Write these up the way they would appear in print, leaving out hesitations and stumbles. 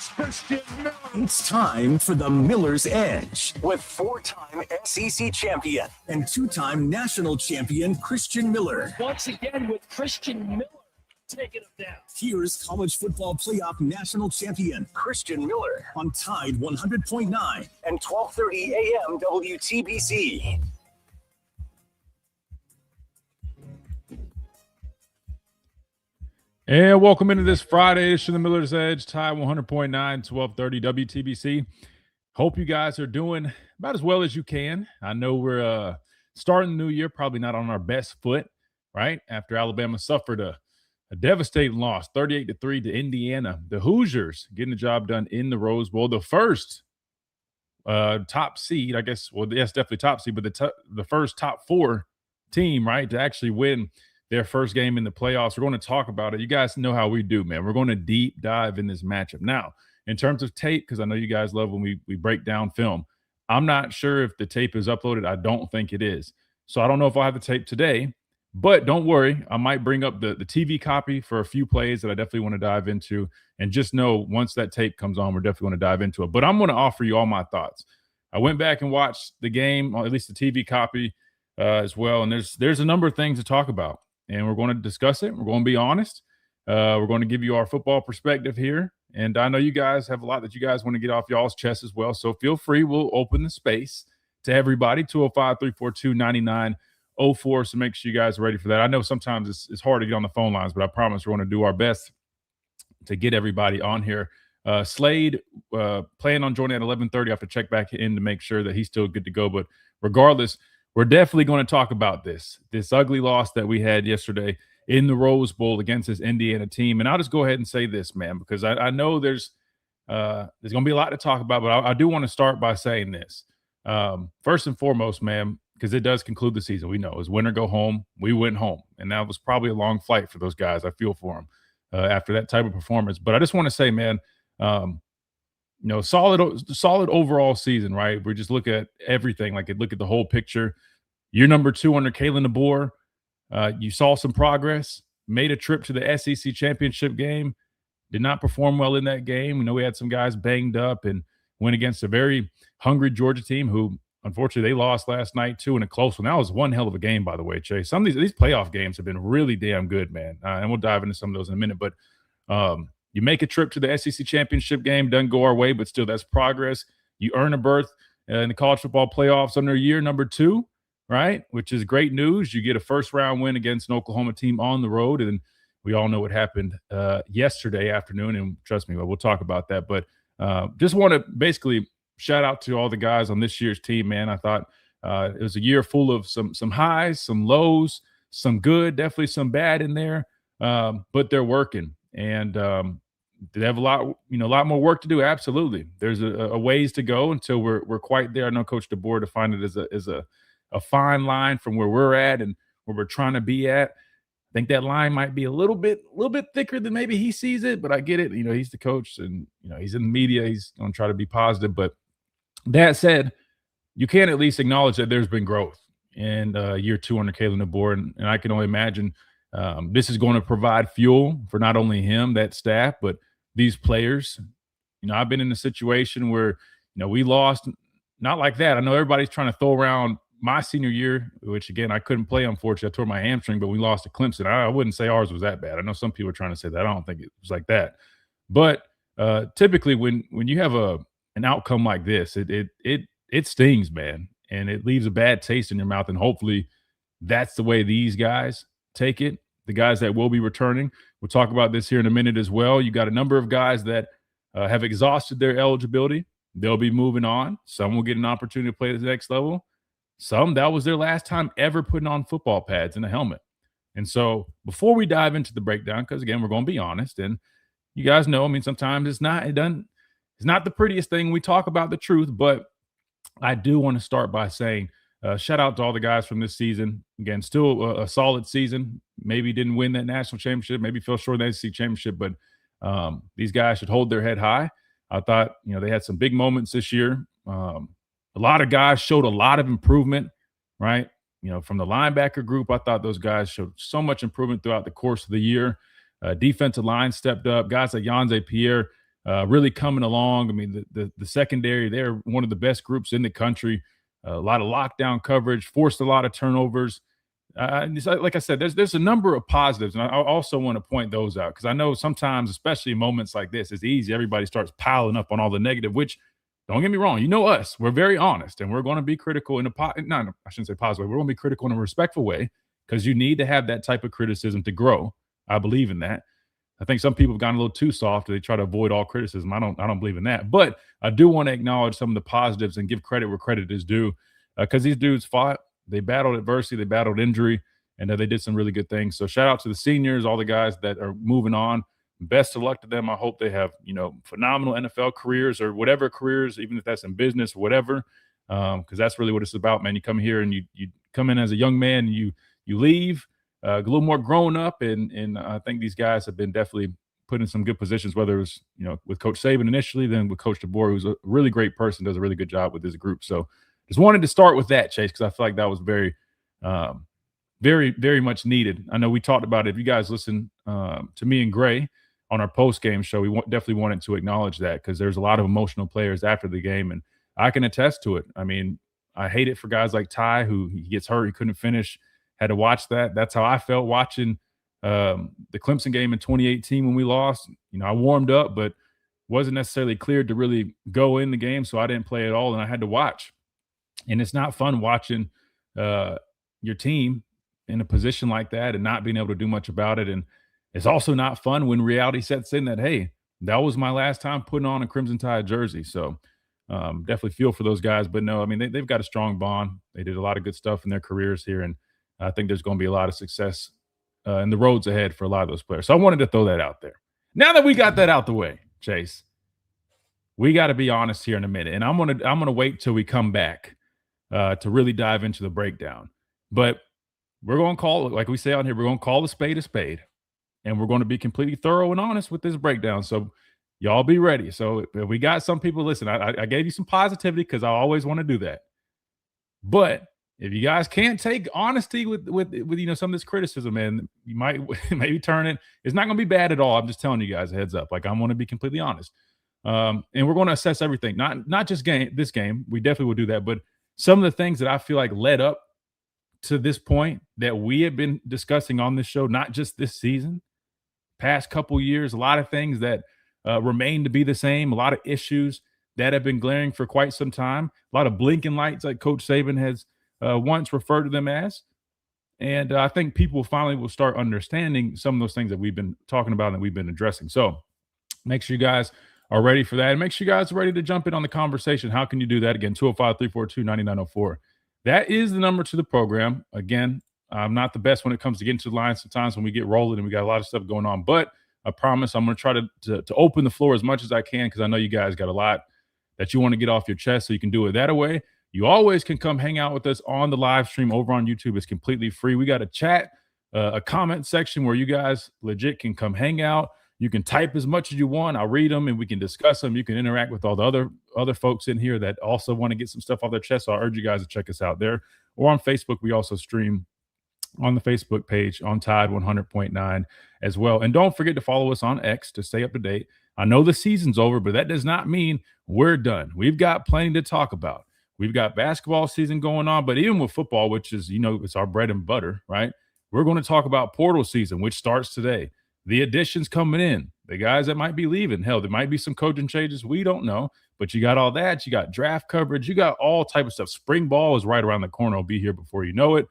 Christian Miller. It's time for the Miller's Edge with four-time SEC champion and two-time national champion Christian Miller. Once again with Christian Miller taking him down. Here's college football playoff national champion Christian Miller on Tide 100.9 and 12:30 a.m. WTBC. And welcome into this Friday edition of the Miller's Edge, Tide 100.9, 12:30 WTBC. Hope you guys are doing about as well as you can. I know we're starting the new year, probably not on our best foot, right? After Alabama suffered a devastating loss, 38-3 to Indiana. The Hoosiers getting the job done in the Rose Bowl. The first top seed, I guess, well, yes, definitely top seed, but the first top four team, right, to actually win their first game in the playoffs. We're going to talk about it. You guys know how we do, man. We're going to deep dive in this matchup. Now, in terms of tape, because I know you guys love when we break down film, I'm not sure if the tape is uploaded. I don't think it is. So I don't know if I'll have the tape today, but don't worry. I might bring up the TV copy for a few plays that I definitely want to dive into. And just know once that tape comes on, we're definitely going to dive into it. But I'm going to offer you all my thoughts. I went back and watched the game, or at least the TV copy as well. And there's a number of things to talk about. And we're going to discuss it. We're going to be honest. We're going to give you our football perspective here. And I know you guys have a lot that you guys want to get off y'all's chest as well. So feel free. We'll open the space to everybody, 205-342-9904. So make sure you guys are ready for that. I know sometimes it's hard to get on the phone lines, but I promise we're going to do our best to get everybody on here. Slade planning on joining at 11:30. I have to check back in to make sure that he's still good to go. But regardless, we're definitely going to talk about this ugly loss that we had yesterday in the Rose Bowl against this Indiana team. And I'll just go ahead and say this, man, because I know there's going to be a lot to talk about, but I do want to start by saying this. First and foremost, man, because it does conclude the season. We know it's win or go home. We went home, and that was probably a long flight for those guys. I feel for them after that type of performance. But I just want to say, man, solid overall season, right? We just look at everything, look at the whole picture. Year number 2 under Kalen DeBoer. You saw some progress, made a trip to the SEC championship game, did not perform well in that game. We know we had some guys banged up and went against a very hungry Georgia team who, unfortunately, they lost last night too in a close one. That was one hell of a game, by the way, Chase. Some of these playoff games have been really damn good, man. And we'll dive into some of those in a minute. But you make a trip to the SEC championship game, doesn't go our way, but still that's progress. You earn a berth in the college football playoffs under year number 2, right, which is great news. You get a first-round win against an Oklahoma team on the road, and we all know what happened yesterday afternoon, and trust me, we'll talk about that. But just want to basically shout out to all the guys on this year's team, man. I thought it was a year full of some highs, some lows, some good, definitely some bad in there, but they're working. And they have a lot more work to do. Absolutely. There's a ways to go until we're quite there. I know Coach DeBoer defined it as a fine line from where we're at and where we're trying to be at. I think that line might be a little bit thicker than maybe he sees it, but I get it. He's the coach and, he's in the media. He's going to try to be positive. But that said, you can at least acknowledge that there's been growth in year 2 under Kalen DeBoer. And I can only imagine this is going to provide fuel for not only him, that staff, but these players. I've been in a situation where, we lost, not like that. I know everybody's trying to throw around my senior year, which, again, I couldn't play, unfortunately. I tore my hamstring, but we lost to Clemson. I wouldn't say ours was that bad. I know some people are trying to say that. I don't think it was like that. But typically when you have an outcome like this, it stings, man, and it leaves a bad taste in your mouth, and hopefully that's the way these guys take it, the guys that will be returning. We'll talk about this here in a minute as well. You got a number of guys that have exhausted their eligibility. They'll be moving on. Some will get an opportunity to play at the next level. Some, that was their last time ever putting on football pads and a helmet. And so before we dive into the breakdown, because, again, we're going to be honest, and you guys know, sometimes it's not the prettiest thing. We talk about the truth, but I do want to start by saying shout out to all the guys from this season. Again, still a solid season. Maybe didn't win that national championship, maybe fell short of the SEC championship, but these guys should hold their head high. I thought, they had some big moments this year. A lot of guys showed a lot of improvement, right? From the linebacker group, I thought those guys showed so much improvement throughout the course of the year. Defensive line stepped up. Guys like Yanze Pierre really coming along. I mean, the secondary, they're one of the best groups in the country. A lot of lockdown coverage, forced a lot of turnovers. Like I said, there's a number of positives, and I also want to point those out because I know sometimes, especially in moments like this, it's easy. Everybody starts piling up on all the negative, which don't get me wrong. You know us, we're very honest, and we're going to be critical in I shouldn't say positive. We're going to be critical in a respectful way because you need to have that type of criticism to grow. I believe in that. I think some people have gotten a little too soft. They try to avoid all criticism. I don't believe in that. But I do want to acknowledge some of the positives and give credit where credit is due because these dudes fought. They battled adversity. They battled injury. And they did some really good things. So shout out to the seniors, all the guys that are moving on. Best of luck to them. I hope they have, phenomenal NFL careers or whatever careers, even if that's in business or whatever, because that's really what it's about, man. You come here and you come in as a young man and you leave a little more grown up, and I think these guys have been definitely put in some good positions, whether it was, with Coach Saban initially, then with Coach DeBoer, who's a really great person, does a really good job with his group. So just wanted to start with that, Chase, because I feel like that was very, very, very much needed. I know we talked about it. If you guys listen to me and Gray on our post-game show, we definitely wanted to acknowledge that because there's a lot of emotional players after the game, and I can attest to it. I mean, I hate it for guys like Ty, who he gets hurt, he couldn't finish, had to watch that. That's how I felt watching the Clemson game in 2018 when we lost. I warmed up, but wasn't necessarily cleared to really go in the game, so I didn't play at all, and I had to watch. And it's not fun watching your team in a position like that and not being able to do much about it. And it's also not fun when reality sets in that, hey, that was my last time putting on a Crimson Tide jersey. So definitely feel for those guys. But no, I mean, they've got a strong bond. They did a lot of good stuff in their careers here. And I think there's going to be a lot of success in the roads ahead for a lot of those players. So I wanted to throw that out there. Now that we got that out the way, Chase, we got to be honest here in a minute. And I'm gonna wait till we come back to really dive into the breakdown. But we're going to call it, like we say out here, we're going to call a spade, and we're going to be completely thorough and honest with this breakdown. So y'all be ready. So if we got some people, listen, I gave you some positivity because I always want to do that. But if you guys can't take honesty with some of this criticism, man, you might maybe turn it. It's not going to be bad at all. I'm just telling you guys a heads up. Like, I want to be completely honest. And we're going to assess everything, not just this game. We definitely will do that, but some of the things that I feel like led up to this point that we have been discussing on this show, not just this season, past couple years, a lot of things that remain to be the same, a lot of issues that have been glaring for quite some time, a lot of blinking lights like Coach Saban has once referred to them as. And I think people finally will start understanding some of those things that we've been talking about and we've been addressing. So make sure you guys are ready for that. And make sure you guys are ready to jump in on the conversation. How can you do that? Again, 205-342-9904. That is the number to the program. Again, I'm not the best when it comes to getting to the line sometimes when we get rolling and we got a lot of stuff going on. But I promise I'm going to try to open the floor as much as I can because I know you guys got a lot that you want to get off your chest, so you can do it that way. You always can come hang out with us on the live stream over on YouTube. It's completely free. We got a chat, a comment section where you guys legit can come hang out. You can type as much as you want. I'll read them and we can discuss them. You can interact with all the other folks in here that also want to get some stuff off their chest. So I urge you guys to check us out there. Or on Facebook, we also stream on the Facebook page on Tide 100.9 as well. And don't forget to follow us on X to stay up to date. I know the season's over, but that does not mean we're done. We've got plenty to talk about. We've got basketball season going on, but even with football, which is, it's our bread and butter, right? We're going to talk about portal season, which starts today. The additions coming in, the guys that might be leaving. Hell, there might be some coaching changes. We don't know, but you got all that. You got draft coverage. You got all type of stuff. Spring ball is right around the corner. It'll be here before you know it.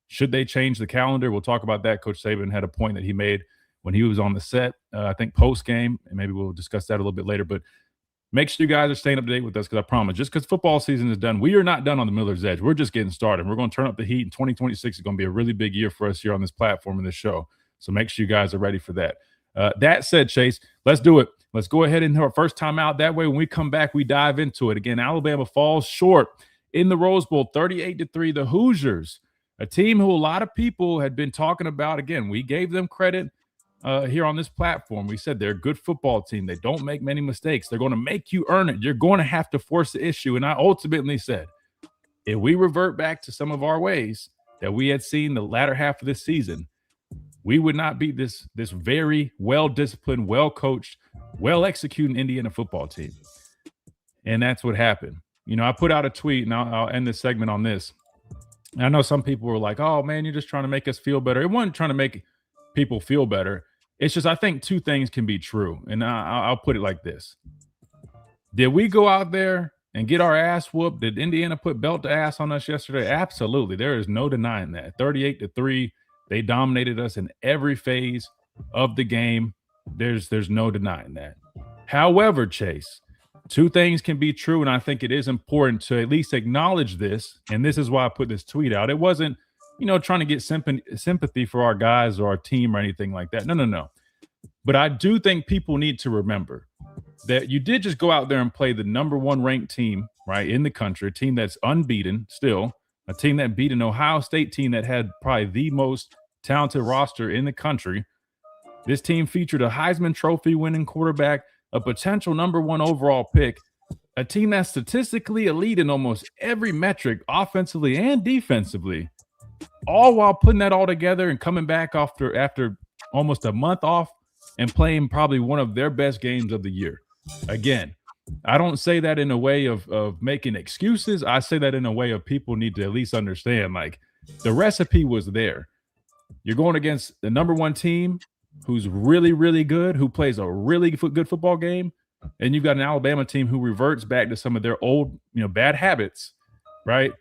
Should they change the calendar? We'll talk about that. Coach Saban had a point that he made when he was on the set, I think post-game, and maybe we'll discuss that a little bit later. But make sure you guys are staying up to date with us because I promise, just because football season is done, we are not done on the Miller's Edge. We're just getting started. We're going to turn up the heat, and 2026 is going to be a really big year for us here on this platform and this show. So make sure you guys are ready for that. That said, Chase, let's do it. Let's go ahead and have our first time out. That way, when we come back, we dive into it. Again, Alabama falls short in the Rose Bowl, 38-3. The Hoosiers, a team who a lot of people had been talking about. Again, we gave them credit here on this platform. We said they're a good football team. They don't make many mistakes. They're going to make you earn it. You're going to have to force the issue. And I ultimately said, if we revert back to some of our ways that we had seen the latter half of this season, we would not beat this very well-disciplined, well-coached, well-executing Indiana football team. And that's what happened. I put out a tweet, and I'll end this segment on this. And I know some people were like, oh, man, you're just trying to make us feel better. It wasn't trying to make people feel better. It's just I think two things can be true. And I'll put it like this. Did we go out there and get our ass whooped? Did Indiana put belt to ass on us yesterday? Absolutely. There is no denying that. 38-3. They dominated us in every phase of the game. There's no denying that. However, Chase, two things can be true, and I think it is important to at least acknowledge this, and this is why I put this tweet out. It wasn't, trying to get sympathy for our guys or our team or anything like that. No. But I do think people need to remember that you did just go out there and play the number one ranked team, right, in the country, a team that's unbeaten still, a team that beat an Ohio State team that had probably the most talented roster in the country. This team featured a Heisman Trophy winning quarterback, a potential number one overall pick, a team that's statistically elite in almost every metric, offensively and defensively, all while putting that all together and coming back after almost a month off and playing probably one of their best games of the year. Again, I don't say that in a way of making excuses. I say that in a way of people need to at least understand, like, the recipe was there. You're going against the number one team who's really, really good, who plays a really good football game, and you've got an Alabama team who reverts back to some of their old, bad habits, right?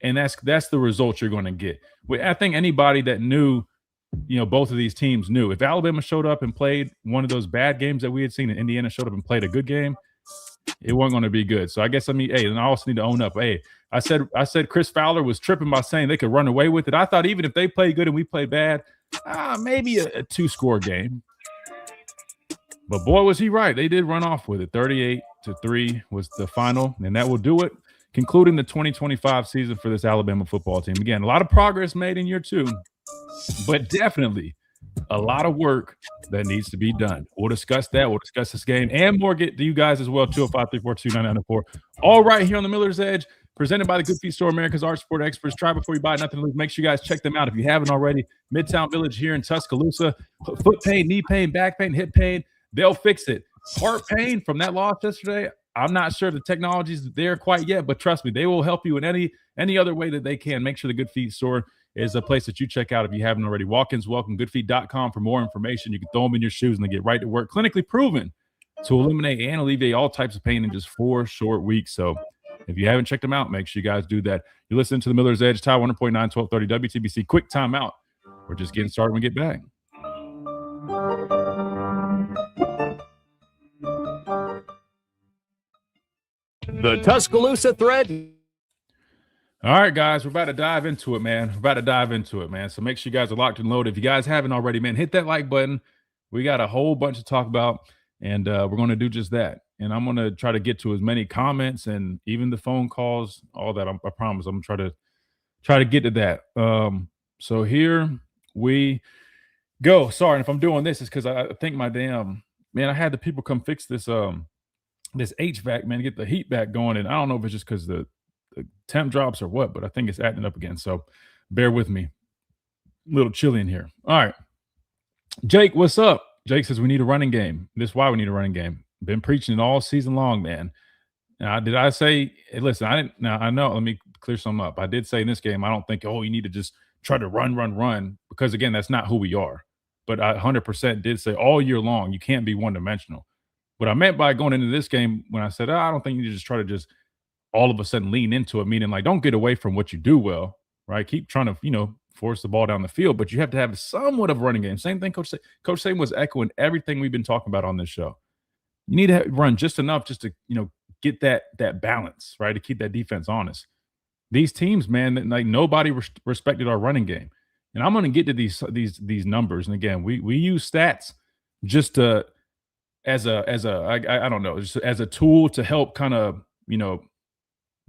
And that's the result you're going to get. I think anybody that knew, both of these teams knew if Alabama showed up and played one of those bad games that we had seen, and Indiana showed up and played a good game, it wasn't going to be good. So I guess and I also need to own up. Hey, I said Chris Fowler was tripping by saying they could run away with it. I thought even if they played good and we played bad, maybe a 2-score game. But boy, was he right. They did run off with it. 38-3 was the final, and that will do it, concluding the 2025 season for this Alabama football team. Again, a lot of progress made in year 2, but definitely a lot of work that needs to be done. We'll discuss that. We'll discuss this game and more. Get to you guys as well. 205-342-9994. All right, here on the Miller's Edge, presented by the Good Feet Store, America's art sport experts. Try before you buy, nothing to lose. Make sure you guys check them out if you haven't already. Midtown Village here in Tuscaloosa. Foot pain, knee pain, back pain, hip pain, they'll fix it. Heart pain from that loss yesterday, I'm not sure the technology's there quite yet, but trust me, they will help you in any other way that they can. Make sure the Good Feet Store is a place that you check out if you haven't already. Walk-ins welcome, goodfeet.com for more information. You can throw them in your shoes and they get right to work. Clinically proven to eliminate and alleviate all types of pain in just 4 short weeks. So if you haven't checked them out, make sure you guys do that. You're listening to the Miller's Edge, Tide 100.9, 1230 WTBC. Quick timeout. We're just getting started when we get back. The Tuscaloosa Thread. All right, guys, we're about to dive into it, man. So make sure you guys are locked and loaded. If you guys haven't already, man, hit that like button. We got a whole bunch to talk about, and we're going to do just that. And I'm going to try to get to as many comments and even the phone calls, all that. I promise I'm going to try to get to that. So here we go. Sorry, and if I'm doing this, it's because I think my damn man, I had the people come fix this this HVAC, man, to get the heat back going. And I don't know if it's just because the temp drops or what, but I think it's acting up again. So bear with me. A little chilly in here. All right. Jake, what's up? Jake says we need a running game. This is why we need a running game. Been preaching it all season long, man. Now, did I say, hey, listen, I didn't, now I know, let me clear something up. I did say in this game, I don't think, you need to just try to run, because again, that's not who we are. But I 100% did say all year long, you can't be one-dimensional. What I meant by going into this game when I said, I don't think you need to just try to just all of a sudden lean into it, meaning like don't get away from what you do well, right? Keep trying to, force the ball down the field, but you have to have somewhat of a running game. Same thing Coach Saban was echoing everything we've been talking about on this show. You need to run just enough just to, get that balance, right? To keep that defense honest. These teams, man, like nobody respected our running game. And I'm going to get to these numbers. And again, we use stats just to as I don't know, just as a tool to help kind of,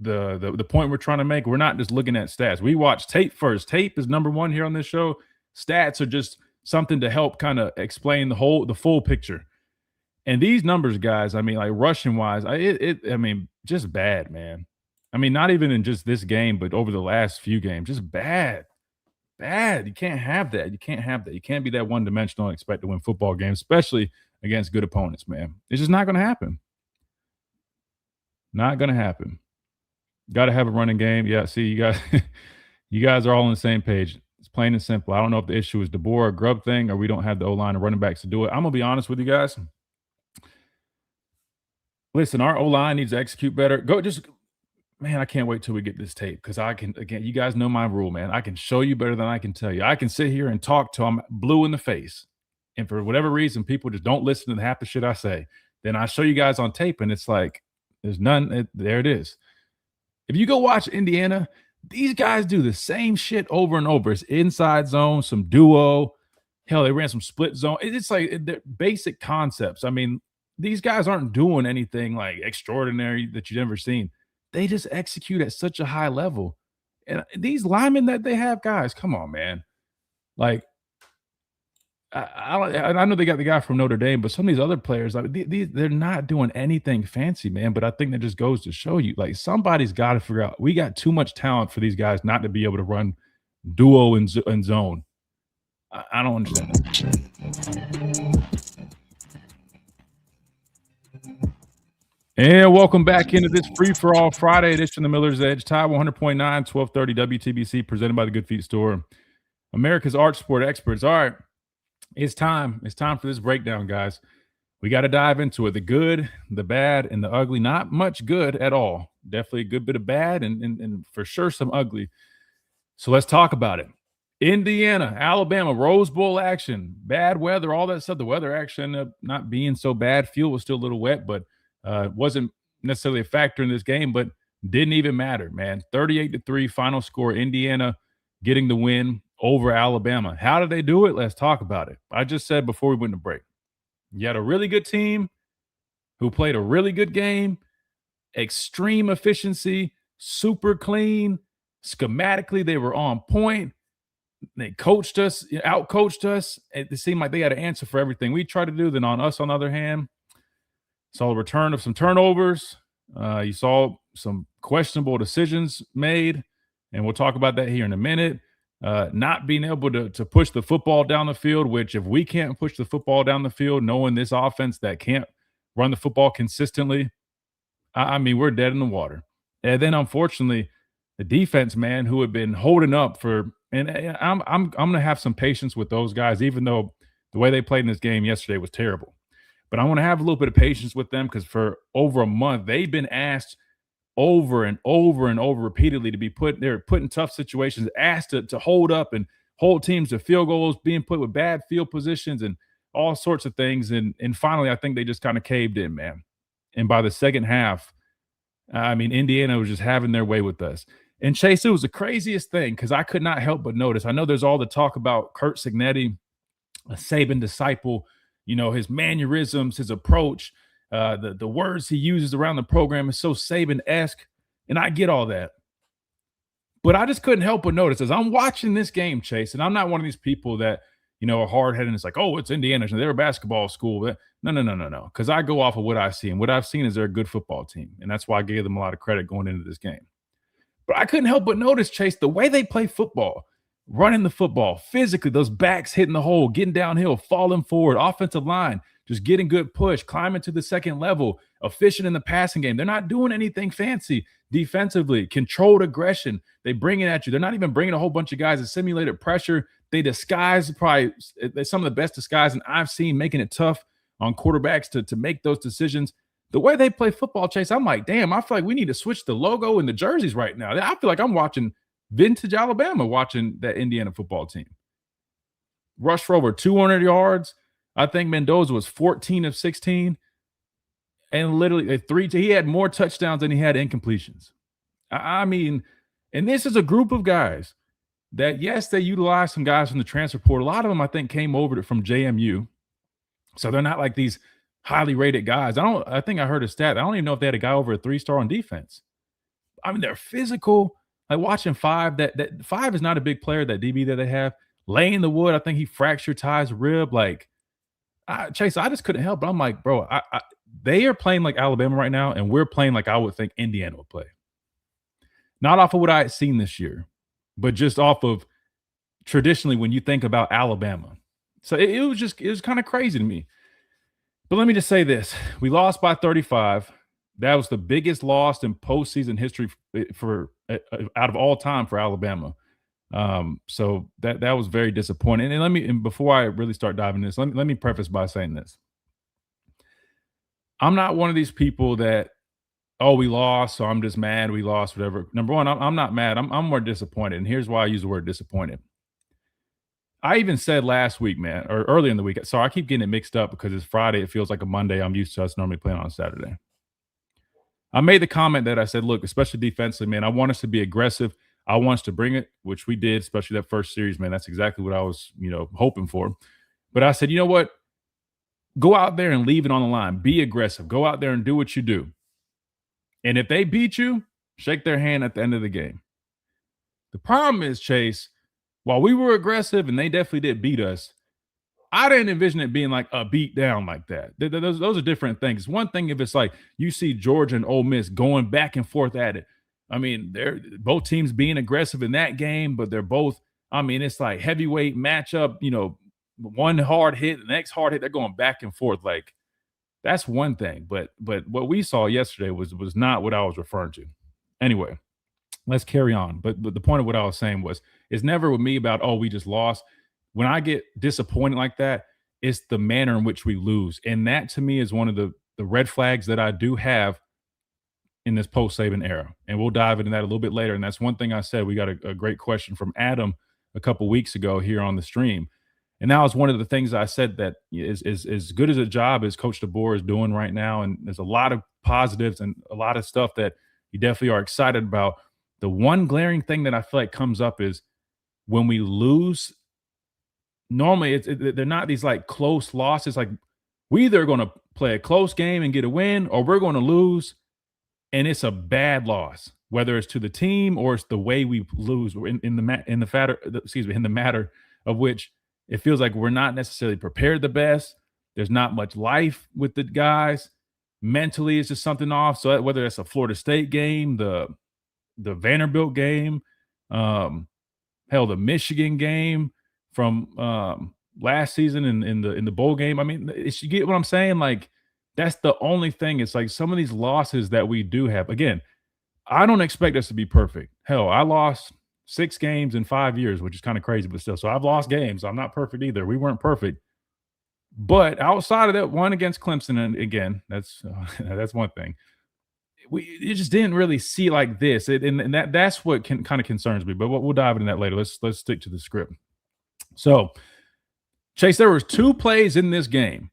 the point we're trying to make. We're not just looking at stats. We watch tape first. Tape is number one here on this show. Stats are just something to help kind of explain the full picture. And these numbers, guys, I mean, like rushing wise, just bad, man. I mean, not even in just this game, but over the last few games, just bad. bad. You can't have that. You can't have that. You can't be that one-dimensional and expect to win football games, especially against good opponents, man. It's just not going to happen. Not going to happen. Got to have a running game. Yeah, see, you guys you guys are all on the same page. It's plain and simple. I don't know if the issue is DeBoer or Grubb thing, or we don't have the O-line or running backs to do it. I'm going to be honest with you guys. Listen, our O-line needs to execute better. Man, I can't wait till we get this tape because again, you guys know my rule, man. I can show you better than I can tell you. I can sit here and talk till I'm blue in the face. And for whatever reason, people just don't listen to half the shit I say. Then I show you guys on tape and it's like, there's none. There it is. If you go watch Indiana, these guys do the same shit over and over. It's inside zone, some duo. Hell, they ran some split zone. It's like they're basic concepts. I mean, these guys aren't doing anything like extraordinary that you've never seen. They just execute at such a high level. And these linemen that they have, guys, come on, man. Like, I know they got the guy from Notre Dame, but some of these other players, like they're not doing anything fancy, man. But I think that just goes to show you, like, somebody's got to figure out. We got too much talent for these guys not to be able to run duo and zone. I don't understand that. And welcome back into this free-for-all Friday edition of the Miller's Edge. Tide 100.9, 1230 WTBC, presented by the Good Feet Store. America's arch sport experts. All right, it's time. It's time for this breakdown, guys. We got to dive into it. The good, the bad, and the ugly. Not much good at all. Definitely a good bit of bad and for sure some ugly. So let's talk about it. Indiana, Alabama, Rose Bowl action. Bad weather, all that stuff. The weather actually ended up not being so bad. Field was still a little wet, but wasn't necessarily a factor in this game, but didn't even matter, man. 38-3 final score. Indiana getting the win over Alabama. How did they do it? Let's talk about it. I just said before we went to break, you had a really good team who played a really good game, extreme efficiency, super clean. Schematically, they were on point. They coached us, out-coached us. It seemed like they had an answer for everything we tried to do. Then on us, on the other hand, saw a return of some turnovers. You saw some questionable decisions made, and we'll talk about that here in a minute. Not being able to push the football down the field, which if we can't push the football down the field, knowing this offense that can't run the football consistently, I mean, we're dead in the water. And then, unfortunately, the defense, man, who had been holding up for – and I'm going to have some patience with those guys, even though the way they played in this game yesterday was terrible. But I want to have a little bit of patience with them because for over a month, they've been asked over and over and over repeatedly to be they're put in tough situations, asked to hold up and hold teams to field goals, being put with bad field positions and all sorts of things. And finally, I think they just kind of caved in, man. And by the second half, I mean, Indiana was just having their way with us. And Chase, it was the craziest thing because I could not help but notice. I know there's all the talk about Kurt Cignetti, a Saban disciple, you know, his mannerisms, his approach, the words he uses around the program is so Saban-esque, and I get all that. But I just couldn't help but notice as I'm watching this game, Chase, and I'm not one of these people that, you know, are hard-headed and it's like, oh, it's Indiana. They're a basketball school. No. Because I go off of what I see, and what I've seen is they're a good football team, and that's why I gave them a lot of credit going into this game. But I couldn't help but notice, Chase, the way they play football, running the football, physically, those backs hitting the hole, getting downhill, falling forward, offensive line, just getting good push, climbing to the second level, efficient in the passing game. They're not doing anything fancy defensively, controlled aggression. They bring it at you. They're not even bringing a whole bunch of guys that simulated pressure. They disguise probably some of the best disguising I've seen, making it tough on quarterbacks to make those decisions. The way they play football, Chase, I'm like, damn, I feel like we need to switch the logo and the jerseys right now. I feel like I'm watching vintage Alabama, watching that Indiana football team. Rushed for over 200 yards. I think Mendoza was 14 of 16. And literally he had more touchdowns than he had incompletions. I mean, and this is a group of guys that, yes, they utilized some guys from the transfer portal. A lot of them, I think, came over from JMU. So they're not like these highly rated guys. I think I heard a stat. I don't even know if they had a guy over a 3-star on defense. I mean, they're physical. Like watching Five, that Five is not a big player, that DB that they have. Laying the wood, I think he fractured Ty's rib. Like, Chase, I just couldn't help. But I'm like, bro, they are playing like Alabama right now, and we're playing like I would think Indiana would play. Not off of what I had seen this year, but just off of traditionally when you think about Alabama. So it was kind of crazy to me. But let me just say this. We lost by 35. That was the biggest loss in postseason history for out of all time for Alabama. So that was very disappointing. And before I really start diving into this, let me preface by saying this. I'm not one of these people that, oh, we lost, so I'm just mad we lost, whatever. Number one, I'm not mad. I'm more disappointed. And here's why I use the word disappointed. I even said last week, man, or earlier in the week. Sorry, I keep getting it mixed up because it's Friday. It feels like a Monday. I'm used to us normally playing on a Saturday. I made the comment that I said, look, especially defensively, man, I want us to be aggressive. I want us to bring it, which we did, especially that first series, man. That's exactly what I was, hoping for. But I said, you know what? Go out there and leave it on the line. Be aggressive. Go out there and do what you do. And if they beat you, shake their hand at the end of the game. The problem is, Chase, while we were aggressive and they definitely did beat us, I didn't envision it being like a beat down like that. Those are different things. One thing if it's like you see Georgia and Ole Miss going back and forth at it. I mean, they're both teams being aggressive in that game, but they're both, it's like heavyweight matchup, one hard hit, the next hard hit, they're going back and forth. Like, that's one thing. But what we saw yesterday was not what I was referring to. Anyway, let's carry on. But the point of what I was saying was, it's never with me about, oh, we just lost. When I get disappointed like that, it's the manner in which we lose. And that to me is one of the red flags that I do have in this post-Saban era. And we'll dive into that a little bit later. And that's one thing I said. We got a great question from Adam a couple weeks ago here on the stream. And that was one of the things I said that is as good as a job as Coach DeBoer is doing right now. And there's a lot of positives and a lot of stuff that you definitely are excited about. The one glaring thing that I feel like comes up is when we lose, normally they're not these like close losses. Like we either are going to play a close game and get a win, or we're going to lose and it's a bad loss, whether it's to the team or it's the way we lose in the matter of which it feels like we're not necessarily prepared the best. There's not much life with the guys. Mentally, it's just something off. So whether it's a Florida State game, the Vanderbilt game, the Michigan game from last season in the bowl game. I mean, you get what I'm saying? Like, that's the only thing. It's like some of these losses that we do have. Again, I don't expect us to be perfect. Hell, I lost 6 games in 5 years, which is kind of crazy, but still. So I've lost games. I'm not perfect either. We weren't perfect. But outside of that one against Clemson, and again, that's one thing. You just didn't really see like this, and that's what kind of concerns me. But we'll dive into that later. Let's stick to the script. So, Chase, there was 2 plays in this game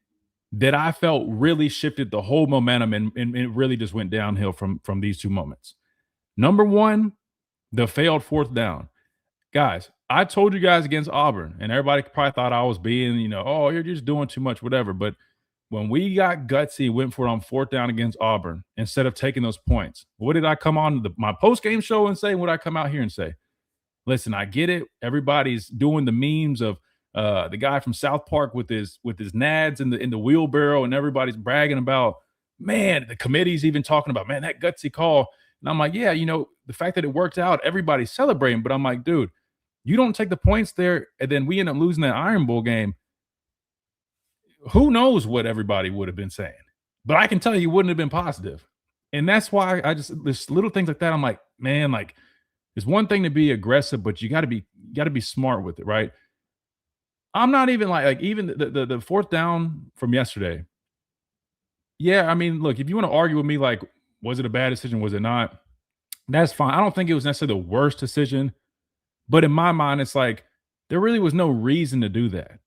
that I felt really shifted the whole momentum, and it really just went downhill from these 2 moments. Number 1, the failed 4th down. Guys, I told you guys against Auburn, and everybody probably thought I was being, oh, you're just doing too much, whatever. But when we got gutsy, went for it on 4th down against Auburn, instead of taking those points, what did I come on my post-game show and say? What did I come out here and say? Listen, I get it. Everybody's doing the memes of the guy from South Park with his nads in the wheelbarrow, and everybody's bragging about, man, the committee's even talking about, man, that gutsy call. And I'm like, yeah, the fact that it worked out, everybody's celebrating. But I'm like, dude, you don't take the points there, and then we end up losing that Iron Bowl game. Who knows what everybody would have been saying? But I can tell you, wouldn't have been positive. And that's why there's little things like that. I'm like, man, like, it's one thing to be aggressive, but you got to be smart with it, right? I'm not even like even the 4th down from yesterday. Yeah, I mean, look, if you want to argue with me, like, was it a bad decision? Was it not? That's fine. I don't think it was necessarily the worst decision, but in my mind, it's like there really was no reason to do that.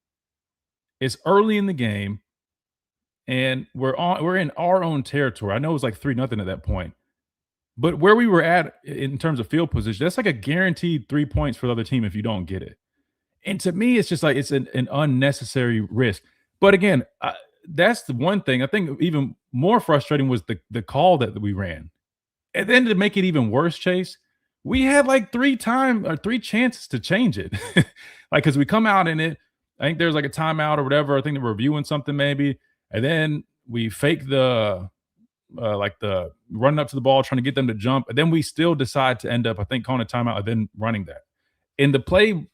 It's early in the game, and we're in our own territory. I know it was like 3-0 at that point, but where we were at in terms of field position, that's like a guaranteed 3 points for the other team if you don't get it. And to me, it's just like it's an unnecessary risk. But again, that's the one thing. I think even more frustrating was the call that we ran. And then to make it even worse, Chase, we had like 3 chances to change it. Like, because we come out in it, I think there's like a timeout or whatever. I think they're reviewing something maybe. And then we fake the running up to the ball, trying to get them to jump. And then we still decide to end up, I think, calling a timeout and then running that. And the play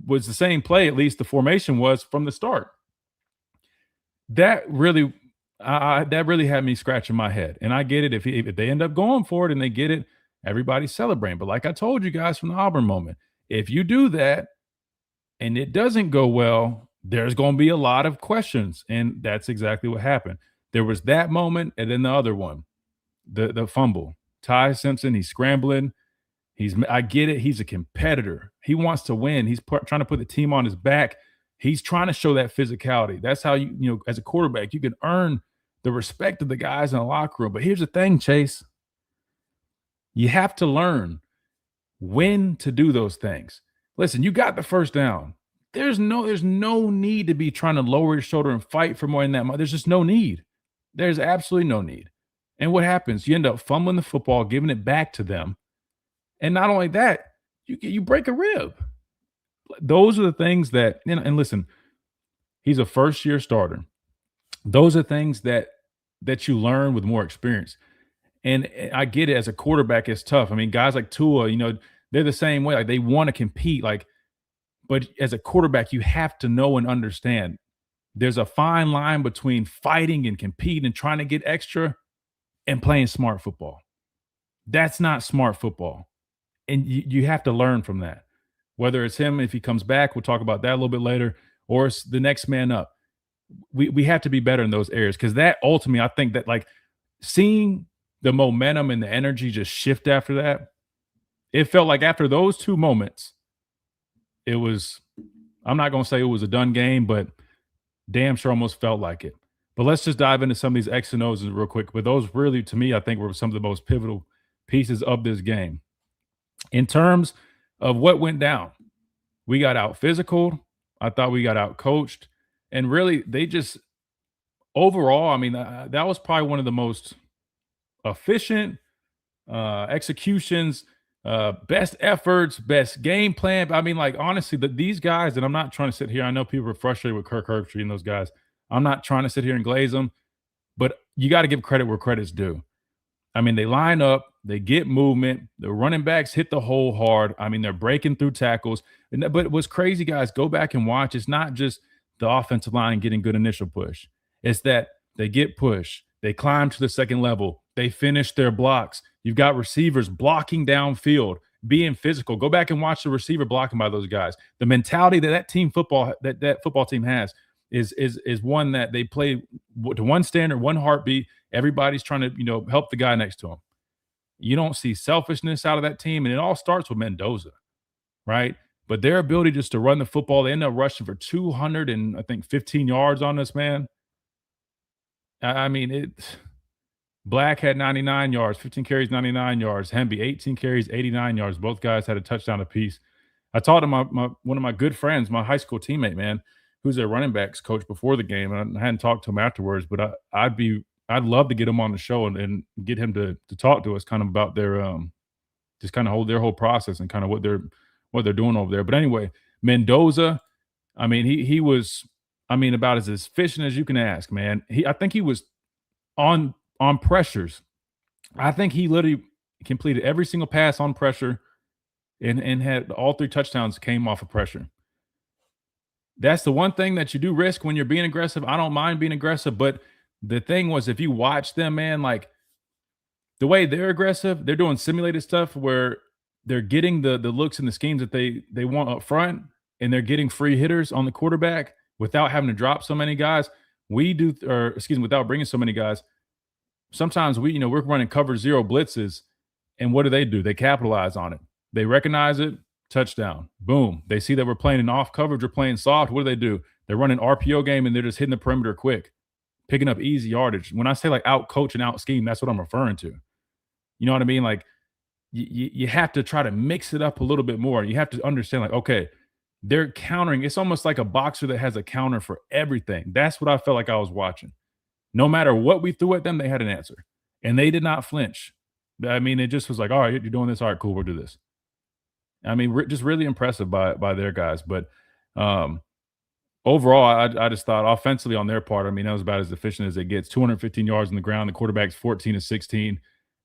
was the same play, at least the formation was from the start. That really had me scratching my head. And I get it. If they end up going for it and they get it, everybody's celebrating. But like I told you guys from the Auburn moment, if you do that and it doesn't go well, there's going to be a lot of questions. And that's exactly what happened. There was that moment and then the other one, the fumble. Ty Simpson, he's scrambling. I get it. He's a competitor. He wants to win. He's trying to put the team on his back. He's trying to show that physicality. That's how you as a quarterback, you can earn the respect of the guys in the locker room. But here's the thing, Chase. You have to learn when to do those things. Listen, you got the first down. There's no need to be trying to lower your shoulder and fight for more than that. There's just no need. There's absolutely no need. And what happens? You end up fumbling the football, giving it back to them. And not only that, you break a rib. Those are the things that, and listen, he's a first-year starter. Those are things that you learn with more experience. And I get it, as a quarterback, it's tough. I mean, guys like Tua, they're the same way. Like, they want to compete. But as a quarterback, you have to know and understand there's a fine line between fighting and competing and trying to get extra and playing smart football. That's not smart football. And you have to learn from that. Whether it's him, if he comes back, we'll talk about that a little bit later, or it's the next man up. We have to be better in those areas, because that ultimately, I think that seeing the momentum and the energy just shift after that, it felt like after those two moments, it was, I'm not going to say it was a done game, but damn sure almost felt like it. But let's just dive into some of these X and O's real quick. But those really, to me, I think were some of the most pivotal pieces of this game. In terms of what went down, we got out physical. I thought we got out coached. And really, they just, overall, I mean, that was probably one of the most efficient executions, best efforts, best game plan. I mean, honestly, these guys, and I'm not trying to sit here, I know people are frustrated with Kirk Herbstreit and those guys. I'm not trying to sit here and glaze them, but you got to give credit where credit's due. I mean, they line up, they get movement, the running backs hit the hole hard. I mean, they're breaking through tackles. But what's crazy, guys, go back and watch. It's not just the offensive line getting good initial push. It's that they get push, they climb to the second level, they finish their blocks. You've got receivers blocking downfield, being physical. Go back and watch the receiver blocking by those guys. The mentality that team football that football team has is one that they play to one standard, one heartbeat. Everybody's trying to help the guy next to him. You don't see selfishness out of that team, and it all starts with Mendoza, right? But their ability just to run the football, they end up rushing for 215 yards on this, man. I mean, Black had 99 yards, 15 carries, 99 yards. Hemby, 18 carries, 89 yards. Both guys had a touchdown apiece. I talked to one of my good friends, my high school teammate, man, who's their running backs coach before the game, and I hadn't talked to him afterwards, but I'd love to get him on the show and get him to talk to us kind of about their just kind of hold their whole process and kind of what they're doing over there. But anyway, Mendoza, I mean, he was, I mean, about as efficient as you can ask, man. I think he was on pressures. I think he literally completed every single pass on pressure and had all 3 touchdowns came off of pressure. That's the one thing that you do risk when you're being aggressive. I don't mind being aggressive, but the thing was, if you watch them, man, the way they're aggressive, they're doing simulated stuff where they're getting the looks and the schemes that they want up front, and they're getting free hitters on the quarterback without having to drop so many guys. Without bringing so many guys. Sometimes we're running cover 0 blitzes, and what do? They capitalize on it. They recognize it, touchdown, boom. They see that we're playing in off coverage, we're playing soft. What do? They're running RPO game, and they're just hitting the perimeter quick, picking up easy yardage. When I say out coach and out scheme, that's what I'm referring to. You know what I mean? You have to try to mix it up a little bit more. You have to understand, okay, they're countering. It's almost like a boxer that has a counter for everything. That's what I felt like I was watching. No matter what we threw at them, they had an answer, and they did not flinch. I mean, it just was all right, you're doing this. All right, cool, we'll do this. I mean, just really impressive by their guys. But overall, I just thought offensively on their part, I mean, that was about as efficient as it gets. 215 yards on the ground. The quarterback's 14 of 16.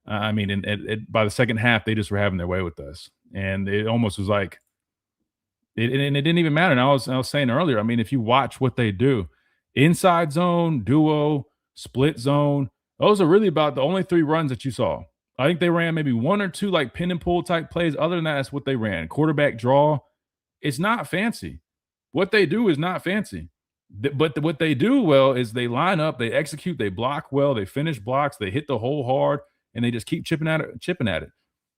I mean, and by the second half, they just were having their way with us. And it almost was like And it didn't even matter. And I was saying earlier, I mean, if you watch what they do, inside zone, duo, split zone, those are really about the only 3 runs that you saw. I think they ran maybe 1 or 2 like pin and pull type plays. Other than that, that's what they ran. Quarterback draw. It's not fancy. What they do is not fancy. But what they do well is they line up, they execute, they block well, they finish blocks, they hit the hole hard, and they just keep chipping at it.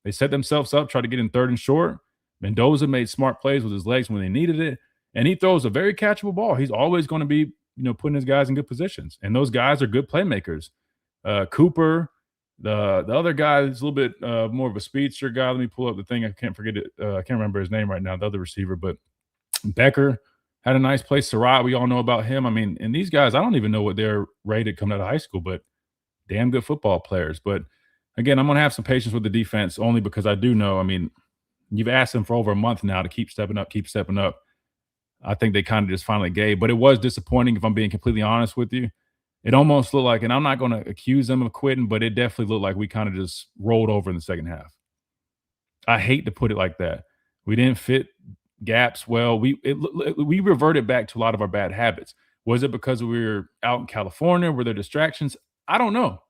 They set themselves up, try to get in 3rd and short. Mendoza made smart plays with his legs when they needed it, and he throws a very catchable ball. He's always going to be, putting his guys in good positions, and those guys are good playmakers. Cooper, the other guy is a little bit more of a speedster guy. Let me pull up the thing. I can't forget it. I can't remember his name right now, the other receiver, but Becker had a nice play. Surratt, we all know about him. I mean, and these guys, I don't even know what they're rated coming out of high school, but damn good football players. But again, I'm going to have some patience with the defense only because I do know, I mean, you've asked them for over a month now to keep stepping up. I think they kind of just finally gave, but it was disappointing if I'm being completely honest with you. It almost looked like, and I'm not going to accuse them of quitting, but it definitely looked like we kind of just rolled over in the second half. I hate to put it like that. We didn't fit gaps well. We reverted back to a lot of our bad habits. Was it because we were out in California? Were there distractions? I don't know.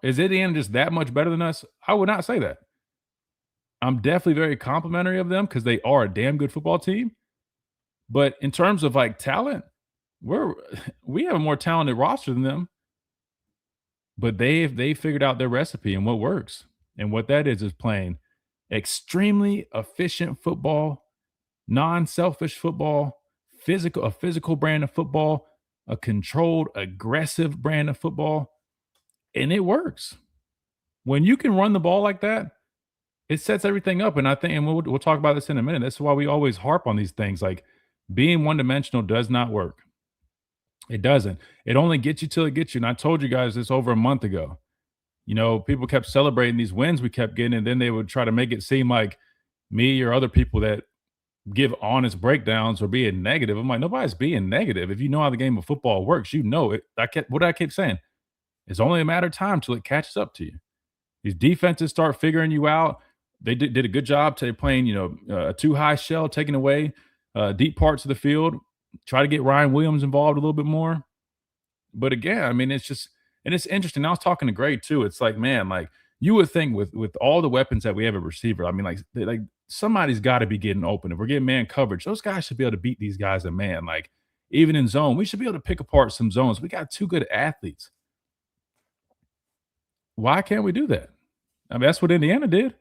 Is Indiana just that much better than us? I would not say that. I'm definitely very complimentary of them because they are a damn good football team. But in terms of like talent, we have a more talented roster than them. But they figured out their recipe and what works. And what that is playing extremely efficient football, non-selfish football, a physical brand of football, a controlled, aggressive brand of football. And it works. When you can run the ball like that, it sets everything up. And I think, and we'll talk about this in a minute. That's why we always harp on these things. Like being one-dimensional does not work. It doesn't. It only gets you till it gets you. And I told you guys this over a month ago. People kept celebrating these wins we kept getting, and then they would try to make it seem like me or other people that give honest breakdowns or being negative. I'm like, nobody's being negative. If you know how the game of football works, you know it. What I keep saying, it's only a matter of time till it catches up to you. These defenses start figuring you out. They did a good job today playing, a too high shell, taking away deep parts of the field. Try to get Ryan Williams involved a little bit more. But again, I mean, it's just, and it's interesting. I was talking to Gray too. It's like, man, like you would think with all the weapons that we have at receiver, I mean, like somebody's got to be getting open. If we're getting man coverage, those guys should be able to beat these guys in man. Like even in zone, we should be able to pick apart some zones. We got 2 good athletes. Why can't we do that? I mean, that's what Indiana did.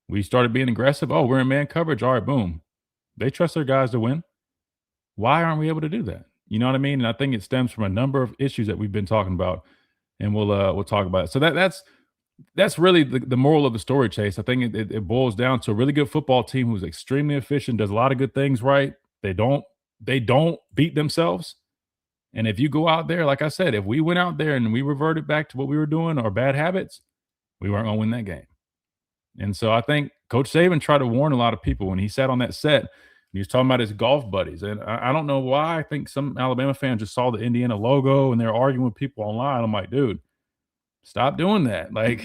We started being aggressive. Oh, we're in man coverage. All right, boom. They trust their guys to win. Why aren't we able to do that? You know what I mean? And I think it stems from a number of issues that we've been talking about, and we'll talk about it. So that's really the moral of the story, Chase. I think it boils down to a really good football team who's extremely efficient, does a lot of good things right. They don't beat themselves. And if you go out there, like I said, if we went out there and we reverted back to what we were doing, our bad habits, we weren't going to win that game. And so I think Coach Saban tried to warn a lot of people when he sat on that set. He was talking about his golf buddies. And I don't know why. I think some Alabama fans just saw the Indiana logo and they're arguing with people online. I'm like, dude, stop doing that. Like,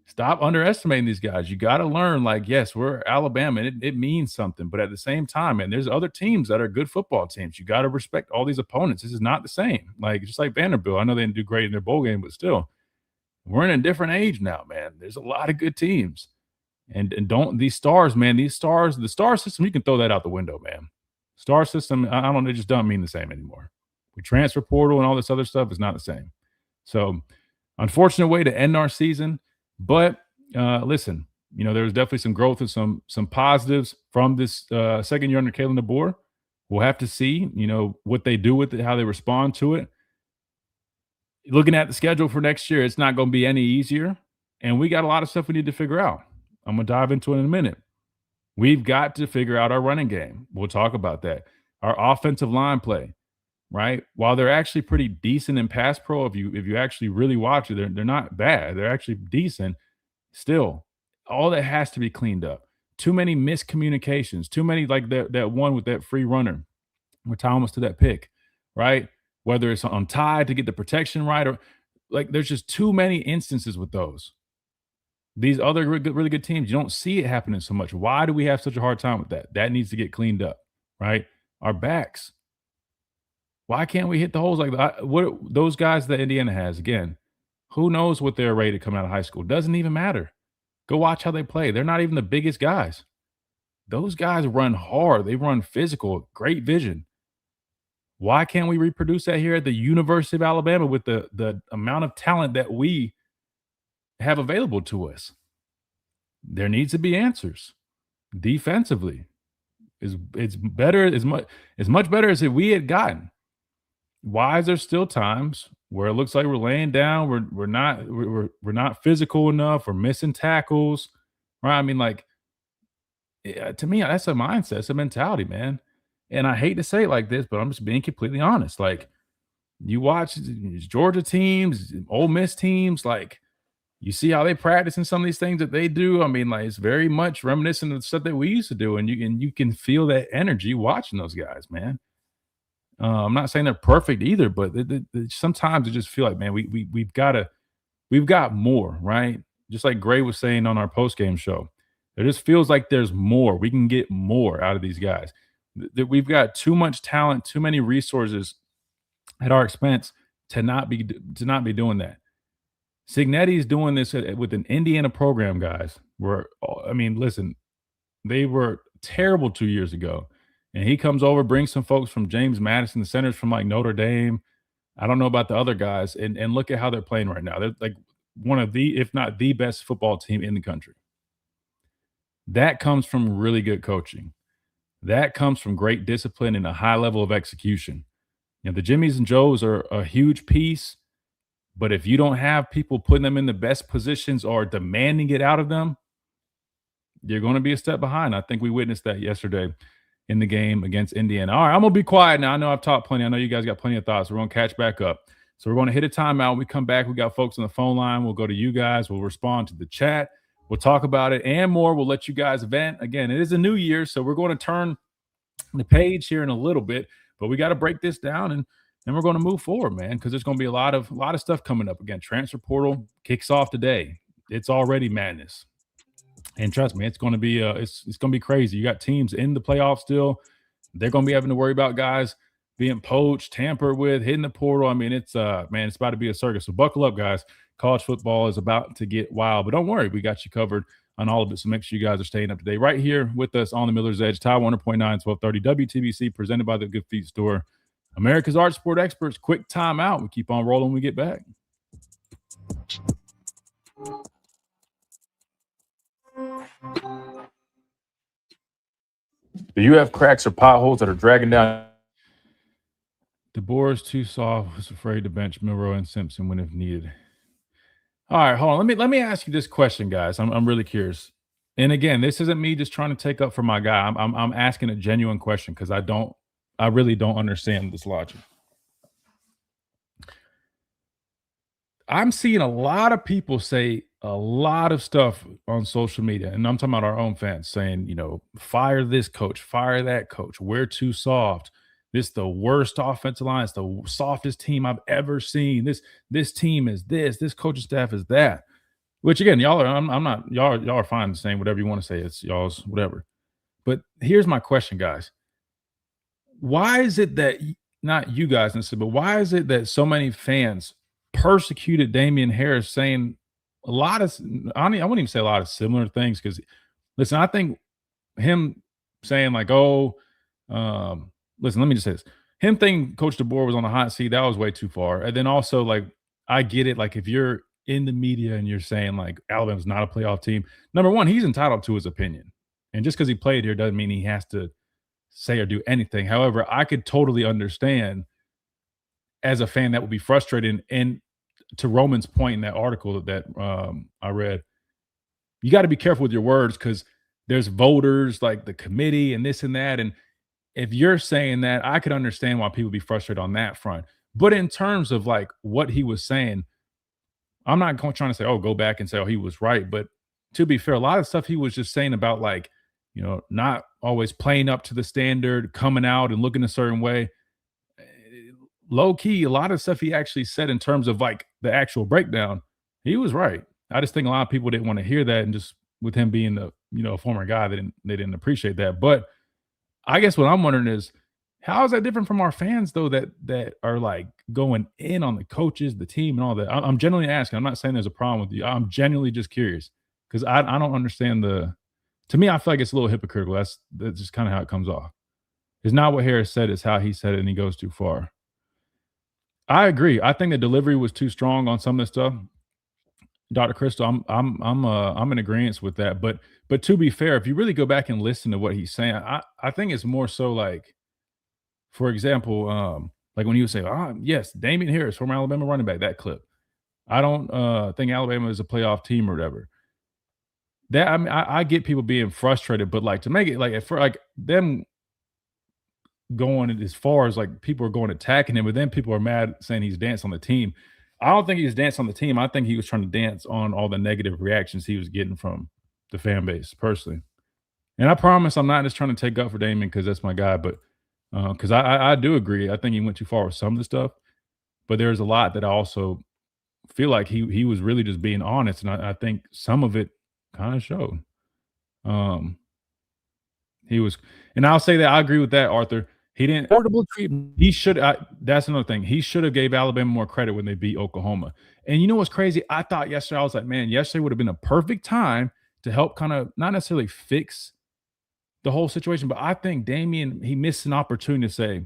stop underestimating these guys. You got to learn, like, yes, we're Alabama, and it means something. But at the same time, man, there's other teams that are good football teams. You got to respect all these opponents. This is not the same. Like, just like Vanderbilt. I know they didn't do great in their bowl game, but still, we're in a different age now, man. There's a lot of good teams. And don't these stars, man, the star system, you can throw that out the window, man. Star system, I don't know, it just doesn't mean the same anymore. We transfer portal and all this other stuff is not the same. So, unfortunate way to end our season. But listen, there was definitely some growth and some positives from this second year under Kalen DeBoer. We'll have to see, what they do with it, how they respond to it. Looking at the schedule for next year, it's not going to be any easier. And we got a lot of stuff we need to figure out. I'm going to dive into it in a minute. We've got to figure out our running game. We'll talk about that. Our offensive line play, right? While they're actually pretty decent in pass pro, if you actually really watch it, they're not bad. They're actually decent. Still, all that has to be cleaned up. Too many miscommunications. Too many, like that one with that free runner where Thomas to that pick, right? Whether it's untied to get the protection right, or like there's just too many instances with those. These other really good teams, you don't see it happening so much. Why do we have such a hard time with that? That needs to get cleaned up, right? Our backs. Why can't we hit the holes like that? What those guys that Indiana has, again, who knows what they're rated coming out of high school? Doesn't even matter. Go watch how they play. They're not even the biggest guys. Those guys run hard. They run physical, great vision. Why can't we reproduce that here at the University of Alabama with the amount of talent that we have available to us? There needs to be answers defensively. It's better as much better as if we had gotten. Why is there still times where it looks like we're laying down, we're not physical enough, we're missing tackles, right? I mean, like, to me, that's a mindset, it's a mentality, man. And I hate to say it like this, but I'm just being completely honest. Like, you watch these Georgia teams, Ole Miss teams, like, you see how they practice and some of these things that they do. I mean, like, it's very much reminiscent of the stuff that we used to do, and you can feel that energy watching those guys, man. I'm not saying they're perfect either, but sometimes I just feel like, man, we've got more, right? Just like Gray was saying on our post game show, it just feels like there's more. We can get more out of these guys. That we've got too much talent, too many resources at our expense to not be doing that. Signetti's doing this with an Indiana program, guys. I mean, listen, they were terrible 2 years ago. And he comes over, brings some folks from James Madison, the centers from like Notre Dame. I don't know about the other guys. And look at how they're playing right now. They're like one of the, if not the best football team in the country. That comes from really good coaching. That comes from great discipline and a high level of execution. You know, the Jimmies and Joes are a huge piece, but if you don't have people putting them in the best positions or demanding it out of them, you're going to be a step behind. I think we witnessed that yesterday in the game against Indiana. All right, I'm going to be quiet now. I know I've talked plenty. I know you guys got plenty of thoughts. We're going to catch back up. So we're going to hit a timeout. When we come back, we got folks on the phone line. We'll go to you guys. We'll respond to the chat. We'll talk about it and more. We'll let you guys vent. Again, it is a new year, so we're going to turn the page here in a little bit, but we got to break this down and then we're going to move forward, man, because there's going to be a lot of stuff coming up. Again, transfer portal kicks off today. It's already madness. And trust me, it's going to be it's going to be crazy. You got teams in the playoffs still. They're going to be having to worry about guys being poached, tampered with, hitting the portal. I mean, it's it's about to be a circus. So buckle up, guys. College football is about to get wild, but don't worry, we got you covered on all of it. So make sure you guys are staying up to date right here with us on the Miller's Edge, Tide 100.9, 1230 WTBC, presented by the Good Feet Store. America's Art Sport Experts. Quick timeout. We keep on rolling when we get back. Do you have cracks or potholes that are dragging down? DeBoer is too soft. Was afraid to bench Milroe and Simpson when if needed. All right, hold on. Let me ask you this question, guys. I'm really curious. And again, this isn't me just trying to take up for my guy. I'm asking a genuine question because I really don't understand this logic. I'm seeing a lot of people say a lot of stuff on social media, and I'm talking about our own fans saying, you know, fire this coach, fire that coach. We're too soft. This is the worst offensive line. It's the softest team I've ever seen. This team is this. This coaching staff is that. Which again, y'all are. I'm not. Y'all are fine saying whatever you want to say. It's y'all's whatever. But here's my question, guys. Why is it that not you guys necessarily, but why is it that so many fans persecuted Damian Harris, saying a lot of, I wouldn't even say a lot of similar things, because listen, I think him saying like, listen, let me just say this. Him thinking Coach DeBoer was on the hot seat, that was way too far. And then also, like, I get it. Like, if you're in the media and you're saying like Alabama's not a playoff team, number one, he's entitled to his opinion. And just because he played here doesn't mean he has to say or do anything. However, I could totally understand as a fan that would be frustrated. And to Roman's point in that article that I read, you got to be careful with your words because there's voters like the committee and this and that. And if you're saying that, I could understand why people be frustrated on that front. But in terms of like what he was saying, I'm not trying to say, oh, go back and say, oh, he was right. But to be fair, a lot of stuff he was just saying about like, you know, not always playing up to the standard, coming out and looking a certain way. Low key, a lot of stuff he actually said in terms of like the actual breakdown, he was right. I just think a lot of people didn't want to hear that, and just with him being the a former guy, they didn't appreciate that. But I guess what I'm wondering is, how is that different from our fans though, that are like going in on the coaches, the team, and all that? I'm genuinely asking. I'm not saying there's a problem with you. I'm genuinely just curious because I don't understand the. To me, I feel like it's a little hypocritical. That's just kind of how it comes off. It's not what Harris said; it's how he said it, and he goes too far. I agree. I think the delivery was too strong on some of the stuff. Dr. Crystal, I'm in agreement with that. But to be fair, if you really go back and listen to what he's saying, I think it's more so like, for example, like when he would say, yes, Damian Harris, former Alabama running back, that clip. I don't think Alabama is a playoff team or whatever. That I mean, I get people being frustrated, but like to make it like for like them going as far as like people are going attacking him, but then people are mad saying he's danced on the team. I don't think he's danced on the team. I think he was trying to dance on all the negative reactions he was getting from the fan base personally. And I promise I'm not just trying to take up for Damon because that's my guy, but because I do agree. I think he went too far with some of the stuff, but there's a lot that I also feel like he was really just being honest, and I think some of it kind of showed. He was, and I'll say that I agree with that, Arthur. He didn't portable treatment. He should. That's another thing. He should have gave Alabama more credit when they beat Oklahoma. And you know what's crazy? I thought yesterday, I was like, man, yesterday would have been a perfect time to help kind of not necessarily fix the whole situation, but I think Damian, he missed an opportunity to say,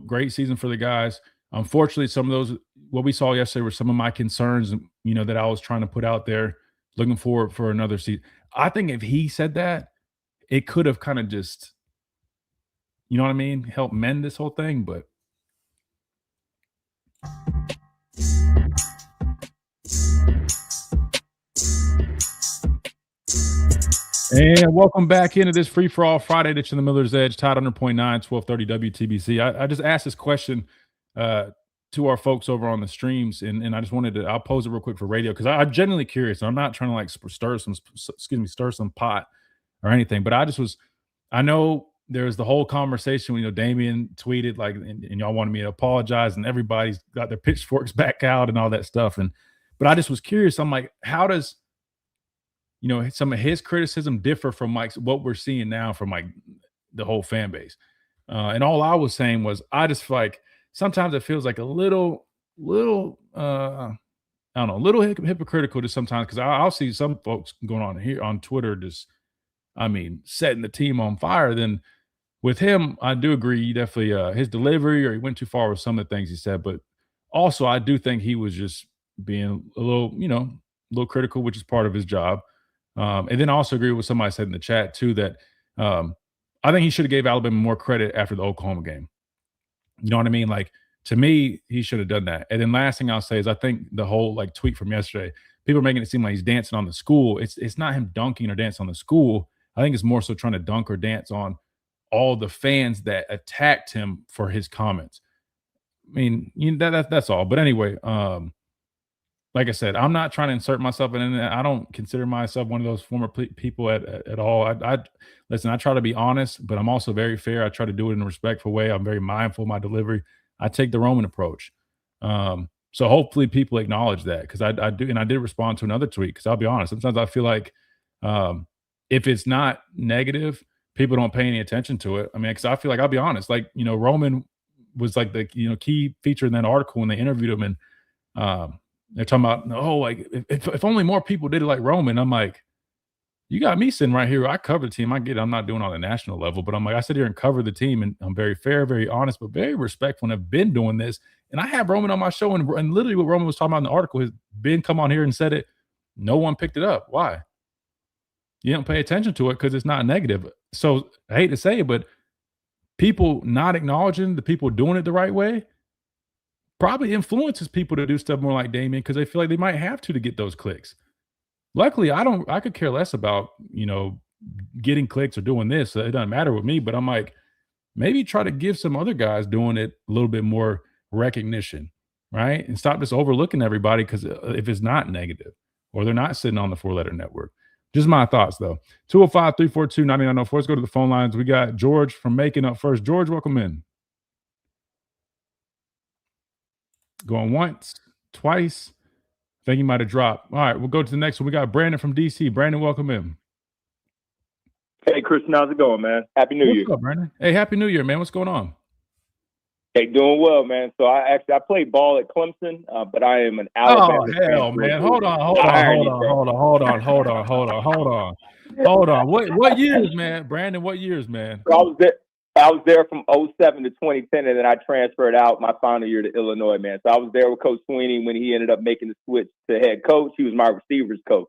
great season for the guys. Unfortunately, some of those, what we saw yesterday were some of my concerns, that I was trying to put out there, looking forward for another season. I think if he said that, it could have kind of just, you know what I mean, help mend this whole thing, but and welcome back into this Free For All Friday. Ditching the Miller's Edge, Tide 100.9, 1230 WTBC. I just asked this question to our folks over on the streams, and I just wanted to, I'll pose it real quick for radio because I'm genuinely curious. I'm not trying to like stir some pot or anything, but I know there's the whole conversation when Damian tweeted like, and y'all wanted me to apologize, and everybody's got their pitchforks back out and all that stuff. But I just was curious. I'm like, how does some of his criticism differ from like what we're seeing now from like the whole fan base? And all I was saying was, I just feel like sometimes it feels like a little I don't know, a little hypocritical to sometimes, because I'll see some folks going on here on Twitter just, setting the team on fire. Then with him, I do agree. He definitely his delivery, or he went too far with some of the things he said. But also, I do think he was just being a little critical, which is part of his job. And then I also agree with somebody said in the chat too that I think he should have gave Alabama more credit after the Oklahoma game. You know what I mean? Like, to me, he should have done that. And then last thing I'll say is I think the whole like tweet from yesterday, people are making it seem like he's dancing on the school. It's not him dunking or dancing on the school. I think it's more so trying to dunk or dance on all the fans that attacked him for his comments. That's all. But anyway, like I said, I'm not trying to insert myself in it. I don't consider myself one of those former people at all. Listen, I try to be honest, but I'm also very fair. I try to do it in a respectful way. I'm very mindful of my delivery. I take the Roman approach. So hopefully people acknowledge that, because I do. And I did respond to another tweet, because I'll be honest, sometimes I feel like if it's not negative, people don't pay any attention to it. Because I feel like, I'll be honest, like, Roman was like the key feature in that article when they interviewed him, and they're talking about, like if only more people did it like Roman. I'm like, you got me sitting right here. I cover the team. I get it. I'm not doing it on a national level, but I'm like, I sit here and cover the team, and I'm very fair, very honest, but very respectful, and I've been doing this. And I have Roman on my show, and literally what Roman was talking about in the article is Ben come on here and said it. No one picked it up. Why? You don't pay attention to it because it's not negative. So I hate to say it, but people not acknowledging the people doing it the right way probably influences people to do stuff more like Damian, because they feel like they might have to get those clicks. Luckily, I could care less about, getting clicks or doing this. It doesn't matter with me, but I'm like, maybe try to give some other guys doing it a little bit more recognition, right? And stop just overlooking everybody, because if it's not negative or they're not sitting on the 4-letter network. Just my thoughts, though. 205-342-9904. Let's go to the phone lines. We got George from Macon up first. George, welcome in. Going once, twice. think he might have dropped. All right, we'll go to the next one. We got Brandon from DC. Brandon, welcome in. Hey, Christian, how's it going, man? Happy New Year. What's up, Brandon? Hey, Happy New Year, man. What's going on? Hey, doing well, man. So I played ball at Clemson, but I am an Alabama fan. Oh, hell, man. Hold on. What years, man? Brandon, what years, man? So I was there from 07 to 2010, and then I transferred out my final year to Illinois, man. So I was there with Coach Sweeney when he ended up making the switch to head coach. He was my receivers coach.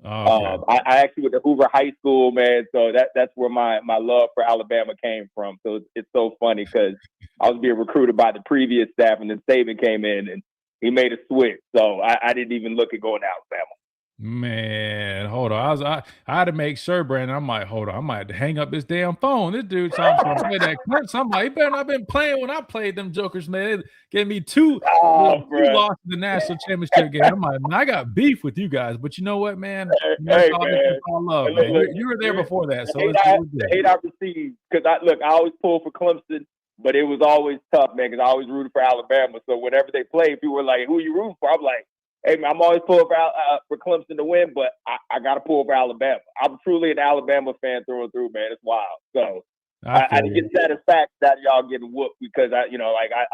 Okay. I actually went to Hoover High School, man. So that's where my love for Alabama came from. So it's so funny because I was being recruited by the previous staff, and then Saban came in and he made a switch. So I didn't even look at going to Alabama. Man, hold on. I had to make sure, Brandon. I'm like, hold on. I might have to hang up this damn phone. This dude trying to play that Clemson. I'm like, he better not been playing when I played them jokers, man. It gave me two losses in the national championship game. I'm like, man, I got beef with you guys, but you know what, man? Hey, love, man. You were there before that, so hate I received because I always pulled for Clemson, but it was always tough, man, because I always rooted for Alabama. So whenever they played, people were like, "Who are you rooting for?" I'm like, hey, man, I'm always pulling for Clemson to win, but I got to pull for Alabama. I'm truly an Alabama fan through and through, man. It's wild. So I didn't get satisfaction that y'all getting whooped because I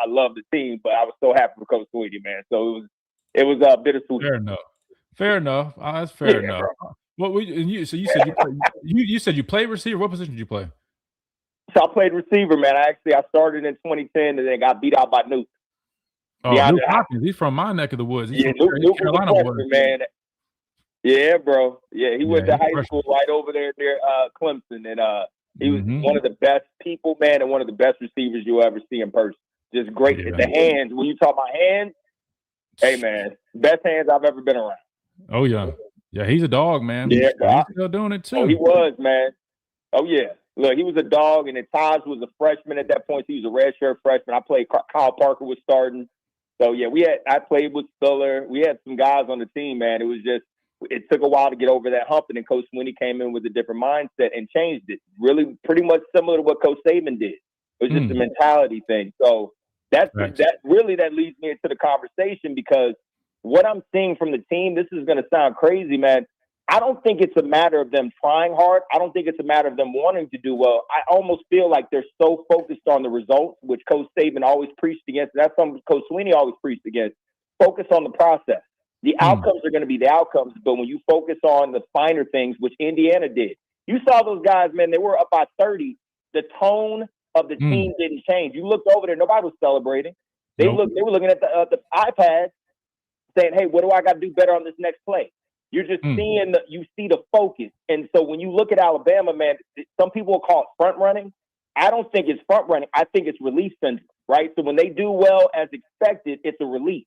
love the team, but I was so happy for Coach Sweeney, man. So it was bittersweet. Fair enough. That's fair enough. You said you played receiver. What position did you play? So I played receiver, man. I started in 2010 and then got beat out by Nuke. Oh, Luke Hopkins, he's from my neck of the woods. He's Luke Carolina was man. Yeah, bro. Yeah, he went to high school right over there near Clemson, and he was one of the best people, man, and one of the best receivers you'll ever see in person. Just great. Yeah. The hands, when you talk about hands, hey, man, best hands I've ever been around. Oh, yeah. Yeah, he's a dog, man. Yeah, he's still doing it, too. Oh, he was, man. Oh, yeah. Look, he was a dog, and then Taj was a freshman at that point. So he was a redshirt freshman. I played. Kyle Parker was starting. So, yeah, I played with Spiller. We had some guys on the team, man. It took a while to get over that hump, and then Coach Sweeney came in with a different mindset and changed it. Really pretty much similar to what Coach Saban did. It was just a mentality thing. So that leads me into the conversation because what I'm seeing from the team, this is going to sound crazy, man. I don't think it's a matter of them trying hard. I don't think it's a matter of them wanting to do well. I almost feel like they're so focused on the results, which Coach Saban always preached against. That's something Coach Sweeney always preached against. Focus on the process. The outcomes are going to be the outcomes, but when you focus on the finer things, which Indiana did, you saw those guys, man, they were up by 30. The tone of the team didn't change. You looked over there, nobody was celebrating. They were looking at the iPads saying, hey, what do I got to do better on this next play? You're just seeing you see the focus. And so when you look at Alabama, man, some people will call it front running. I don't think it's front running. I think it's relief syndrome, right? So when they do well as expected, it's a relief.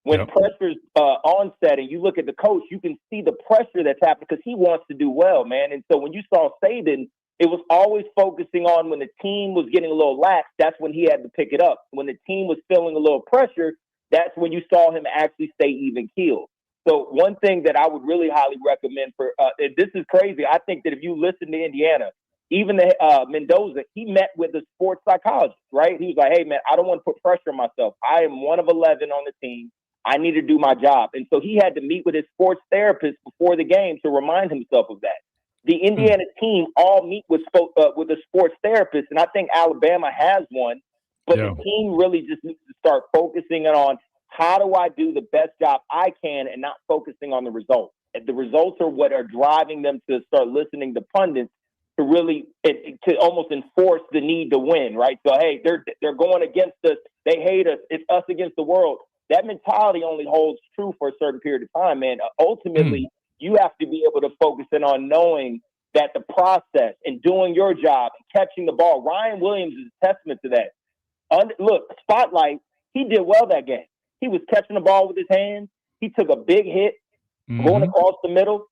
When pressure's onset and you look at the coach, you can see the pressure that's happening because he wants to do well, man. And so when you saw Saban, it was always focusing on when the team was getting a little lax, that's when he had to pick it up. When the team was feeling a little pressure, that's when you saw him actually stay even keeled. So one thing that I would really highly recommend for this is crazy. I think that if you listen to Indiana, even the Mendoza, he met with a sports psychologist, right? He was like, hey, man, I don't want to put pressure on myself. I am one of 11 on the team. I need to do my job. And so he had to meet with his sports therapist before the game to remind himself of that. The Indiana team all meet with a sports therapist, and I think Alabama has one. But the team really just needs to start focusing on how do I do the best job I can and not focusing on the results. And the results are what are driving them to start listening to pundits to really to almost enforce the need to win, right? So, hey, they're going against us. They hate us. It's us against the world. That mentality only holds true for a certain period of time, man. Ultimately, you have to be able to focus in on knowing that the process and doing your job and catching the ball. Ryan Williams is a testament to that. Look, spotlight, he did well that game. He was catching the ball with his hands. He took a big hit, going across the middle,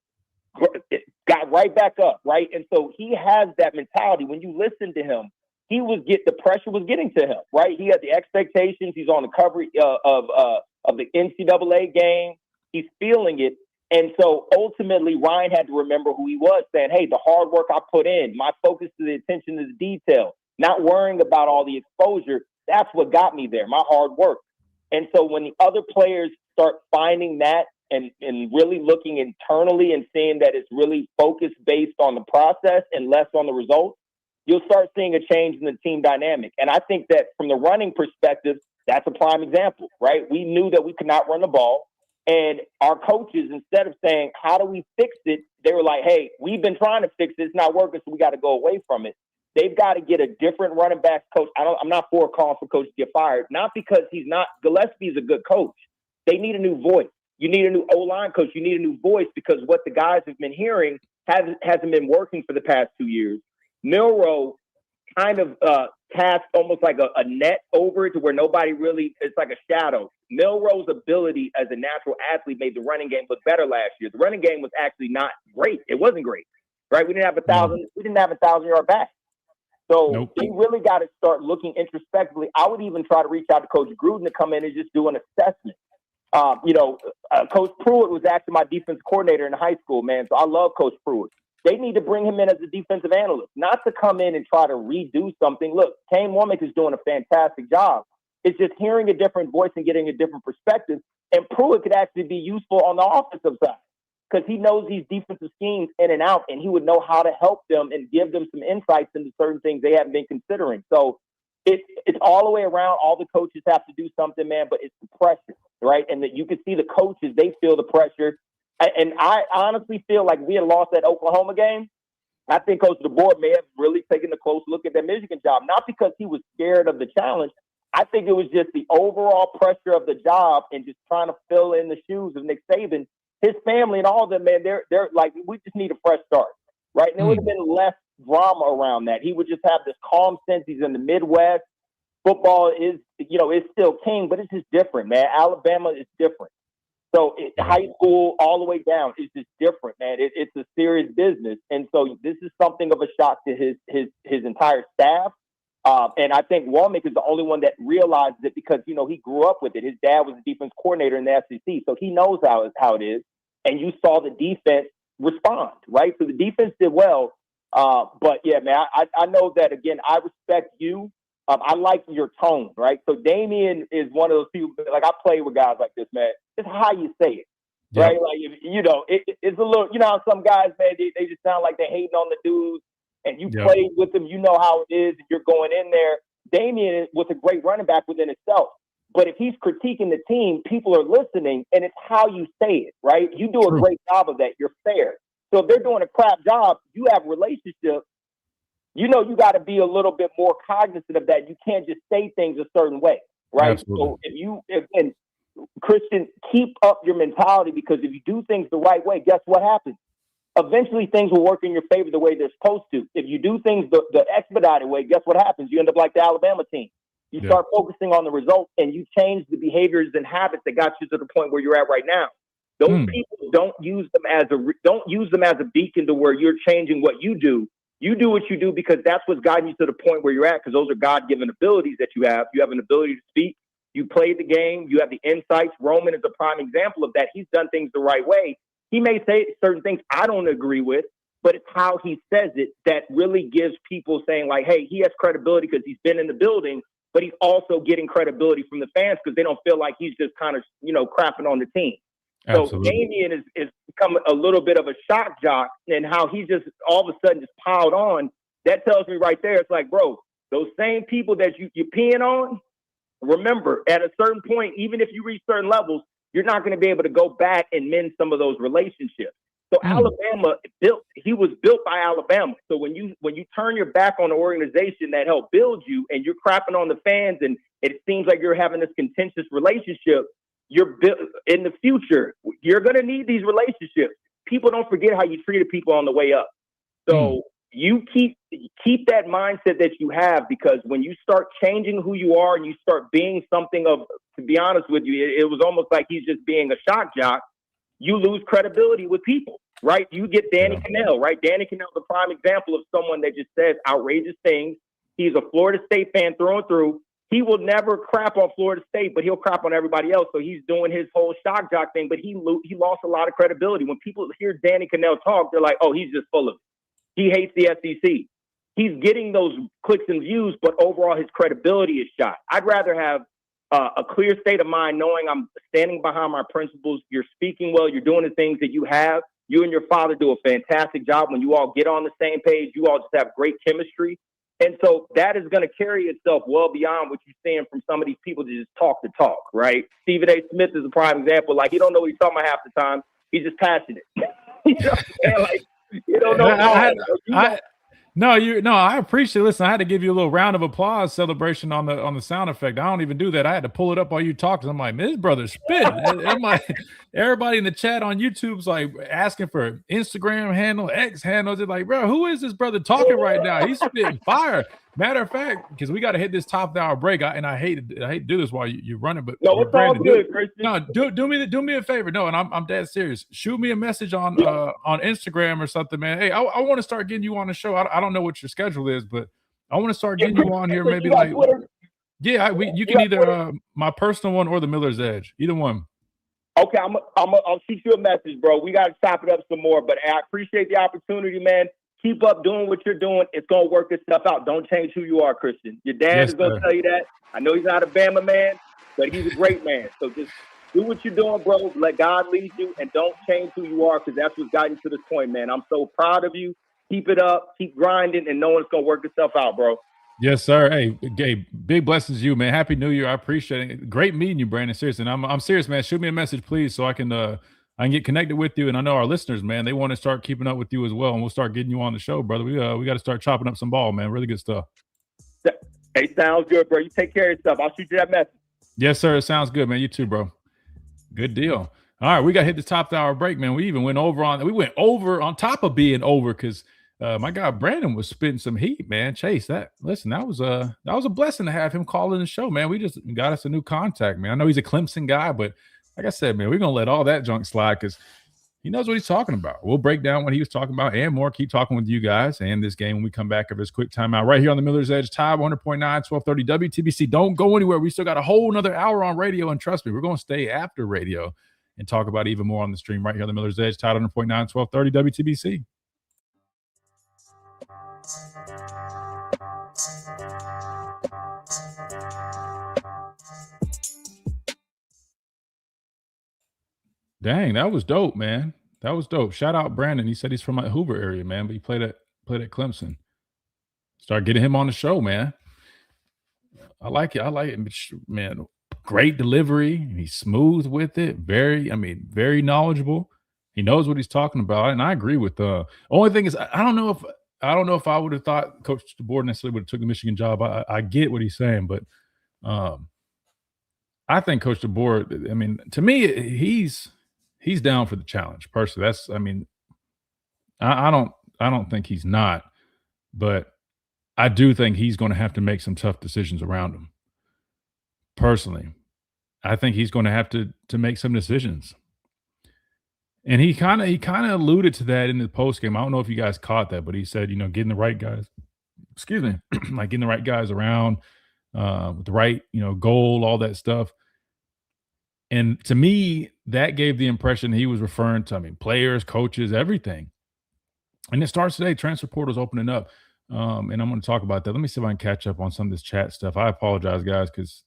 got right back up, right? And so he has that mentality. When you listen to him, the pressure was getting to him, right? He had the expectations. He's on the cover of the NCAA game. He's feeling it. And so ultimately, Ryan had to remember who he was, saying, hey, the hard work I put in, my focus to the attention to the detail, not worrying about all the exposure, that's what got me there, my hard work. And so when the other players start finding that and really looking internally and seeing that it's really focused based on the process and less on the results, you'll start seeing a change in the team dynamic. And I think that from the running perspective, that's a prime example, right? We knew that we could not run the ball. And our coaches, instead of saying, how do we fix it? They were like, hey, we've been trying to fix it. It's not working, so we got to go away from it. They've got to get a different running back coach. I'm not for calling for coach to get fired, not because he's not. Gillespie's a good coach. They need a new voice. You need a new O-line coach. You need a new voice because what the guys have been hearing hasn't been working for the past 2 years. Milroe kind of cast almost like a net over it to where nobody really, it's like a shadow. Milroe's ability as a natural athlete made the running game look better last year. The running game was actually not great. It wasn't great, right? We didn't have a 1,000-yard back. So They really got to start looking introspectively. I would even try to reach out to Coach Gruden to come in and just do an assessment. Coach Pruitt was actually my defense coordinator in high school, man. So I love Coach Pruitt. They need to bring him in as a defensive analyst, not to come in and try to redo something. Look, Kane Womack is doing a fantastic job. It's just hearing a different voice and getting a different perspective. And Pruitt could actually be useful on the offensive side because he knows these defensive schemes in and out, and he would know how to help them and give them some insights into certain things they haven't been considering. So it's all the way around. All the coaches have to do something, man, but it's the pressure, right? And that you can see the coaches, they feel the pressure. And I honestly feel like we had lost that Oklahoma game. I think Coach DeBoer may have really taken a close look at that Michigan job, not because he was scared of the challenge. I think it was just the overall pressure of the job and just trying to fill in the shoes of Nick Saban. His family and all of them, man, they're like, we just need a fresh start, right? And there would have been less drama around that. He would just have this calm sense. He's in the Midwest. Football is still king, but it's just different, man. Alabama is different. So high school all the way down is just different, man. It's a serious business. And so this is something of a shock to his entire staff. And I think Womack is the only one that realizes it because, he grew up with it. His dad was a defense coordinator in the SEC, so he knows how it is. And you saw the defense respond, right? So the defense did well. But, yeah, man, I know that, again, I respect you. I like your tone, right? So Damian is one of those people, like I play with guys like this, man. It's how you say it, right? Like, it's a little, how some guys, man, they just sound like they're hating on the dudes, and you played with them, you know how it is, and you're going in there. Damian was a great running back within itself. But if he's critiquing the team, people are listening, and it's how you say it, right? You do a great job of that. You're fair. So if they're doing a crap job, you have relationships. You got to be a little bit more cognizant of that. You can't just say things a certain way, right? Absolutely. So Christian, keep up your mentality because if you do things the right way, guess what happens? Eventually things will work in your favor the way they're supposed to. If you do things the expedited way, guess what happens? You end up like the Alabama team. You start focusing on the results and you change the behaviors and habits that got you to the point where you're at right now. Those people don't use them as a beacon to where you're changing what you do. You do what you do because that's what's gotten you to the point where you're at because those are God-given abilities that you have. You have an ability to speak. You played the game. You have the insights. Roman is a prime example of that. He's done things the right way. He may say certain things I don't agree with, but it's how he says it that really gives people saying like, hey, he has credibility because he's been in the building, but he's also getting credibility from the fans because they don't feel like he's just kind of, crapping on the team. Absolutely. So Damian is become a little bit of a shock jock and how he just all of a sudden just piled on. That tells me right there, it's like, bro, those same people that you're peeing on, remember, at a certain point, even if you reach certain levels, you're not going to be able to go back and mend some of those relationships. So Alabama he was built by Alabama. So when you turn your back on the organization that helped build you and you're crapping on the fans and it seems like you're having this contentious relationship, you're built in the future. You're going to need these relationships. People don't forget how you treated people on the way up. So you keep that mindset that you have because when you start changing who you are and you start being something of, to be honest with you, it was almost like he's just being a shock jock. You lose credibility with people, right? You get Danny Cannell, right? Danny Cannell is a prime example of someone that just says outrageous things. He's a Florida State fan through and through. He will never crap on Florida State, but he'll crap on everybody else. So he's doing his whole shock jock thing, but he lost a lot of credibility. When people hear Danny Cannell talk, they're like, oh, he's just full of it. He hates the SEC. He's getting those clicks and views, but overall his credibility is shot. I'd rather have a clear state of mind, knowing I'm standing behind my principles. You're speaking well. You're doing the things that you have. You and your father do a fantastic job. When you all get on the same page, you all just have great chemistry. And so that is going to carry itself well beyond what you're seeing from some of these people that just talk the talk, right? Stephen A. Smith is a prime example. Like, he don't know what he's talking about half the time. He's just passionate. You know what I'm saying? Like, you don't know. I appreciate it. Listen, I had to give you a little round of applause celebration on the sound effect. I don't even do that. I had to pull it up while you talked. I'm like, man, this brother's spitting. I'm like, everybody in the chat on YouTube's like asking for Instagram handle, X handles. They're like, bro, who is this brother talking right now? He's spitting fire. Matter of fact, because we got to hit this top hour break, I hate to do this while you're running, but no, it's all good, Christian. No, do me a favor. No, and I'm dead serious. Shoot me a message on Instagram or something, man. Hey, I want to start getting you on the show. I don't know what your schedule is, but I want to start getting you on here. Maybe like, you can either my personal one or the Miller's Edge, either one. Okay, I'll shoot you a message, bro. We got to chop it up some more, but I appreciate the opportunity, man. Keep up doing what you're doing. It's going to work itself out. Don't change who you are, Christian. Your dad is going to tell you that. I know he's not a Bama man, but he's a great man. So just do what you're doing, bro. Let God lead you, and don't change who you are, because that's what's gotten you to this point, man. I'm so proud of you. Keep it up. Keep grinding, and knowing it's going to work itself out, bro. Yes, sir. Hey, Gabe, big blessings to you, man. Happy New Year. I appreciate it. Great meeting you, Brandon. Seriously, and I'm serious, man. Shoot me a message, please, so I can get connected with you. And I know our listeners, man, they want to start keeping up with you as well. And we'll start getting you on the show, brother. We got to start chopping up some ball, man. Really good stuff. Hey, sounds good, bro. You take care of yourself. I'll shoot you that message. Yes, sir. It sounds good, man. You too, bro. Good deal. All right, we got to hit the top of the hour break, man. We went over on top of being over because my guy Brandon was spitting some heat, man. Chase, that was a blessing to have him call in the show, man. We just got us a new contact, man. I know he's a Clemson guy, but like I said, man, we're going to let all that junk slide because he knows what he's talking about. We'll break down what he was talking about and more. Keep talking with you guys and this game when we come back of this quick timeout right here on the Miller's Edge, Tide 100.9, 1230 WTBC. Don't go anywhere. We still got a whole another hour on radio, and trust me, we're going to stay after radio and talk about even more on the stream right here on the Miller's Edge, Tide 100.9, 1230 WTBC. Dang, that was dope, man. That was dope. Shout out Brandon. He said he's from the Hoover area, man, but he played at Clemson. Start getting him on the show, man. I like it, man. Great delivery. He's smooth with it. Very knowledgeable. He knows what he's talking about, and I agree with. Only thing is, I don't know if I would have thought Coach DeBoer necessarily would have took the Michigan job. I get what he's saying, but I think Coach DeBoer. I mean, to me, he's down for the challenge. Personally, I don't think he's not, but I do think he's going to have to make some tough decisions around him. Personally, I think he's going to have to make some decisions. And he kind of alluded to that in the post game. I don't know if you guys caught that, but he said, getting the right guys, like getting the right guys around with the right, goal, all that stuff. And to me, that gave the impression he was referring to, players, coaches, everything. And it starts today. Transfer portal's opening up. And I'm going to talk about that. Let me see if I can catch up on some of this chat stuff. I apologize, guys, because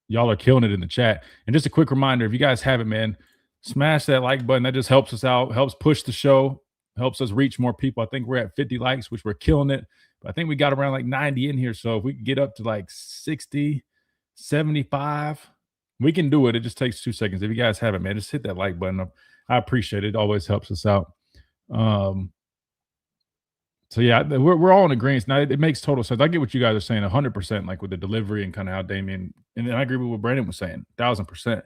y'all are killing it in the chat. And just a quick reminder, if you guys haven't, man, smash that like button. That just helps us out, helps push the show, helps us reach more people. I think we're at 50 likes, which we're killing it. But I think we got around like 90 in here. So if we can get up to like 60, 75, we can do it. It just takes 2 seconds. If you guys haven't, man, just hit that like button. I appreciate it. It always helps us out. So yeah, we're all in agreement. Now it makes total sense. I get what you guys are saying 100%, like with the delivery and kind of how Damian, and I agree with what Brandon was saying 1,000%.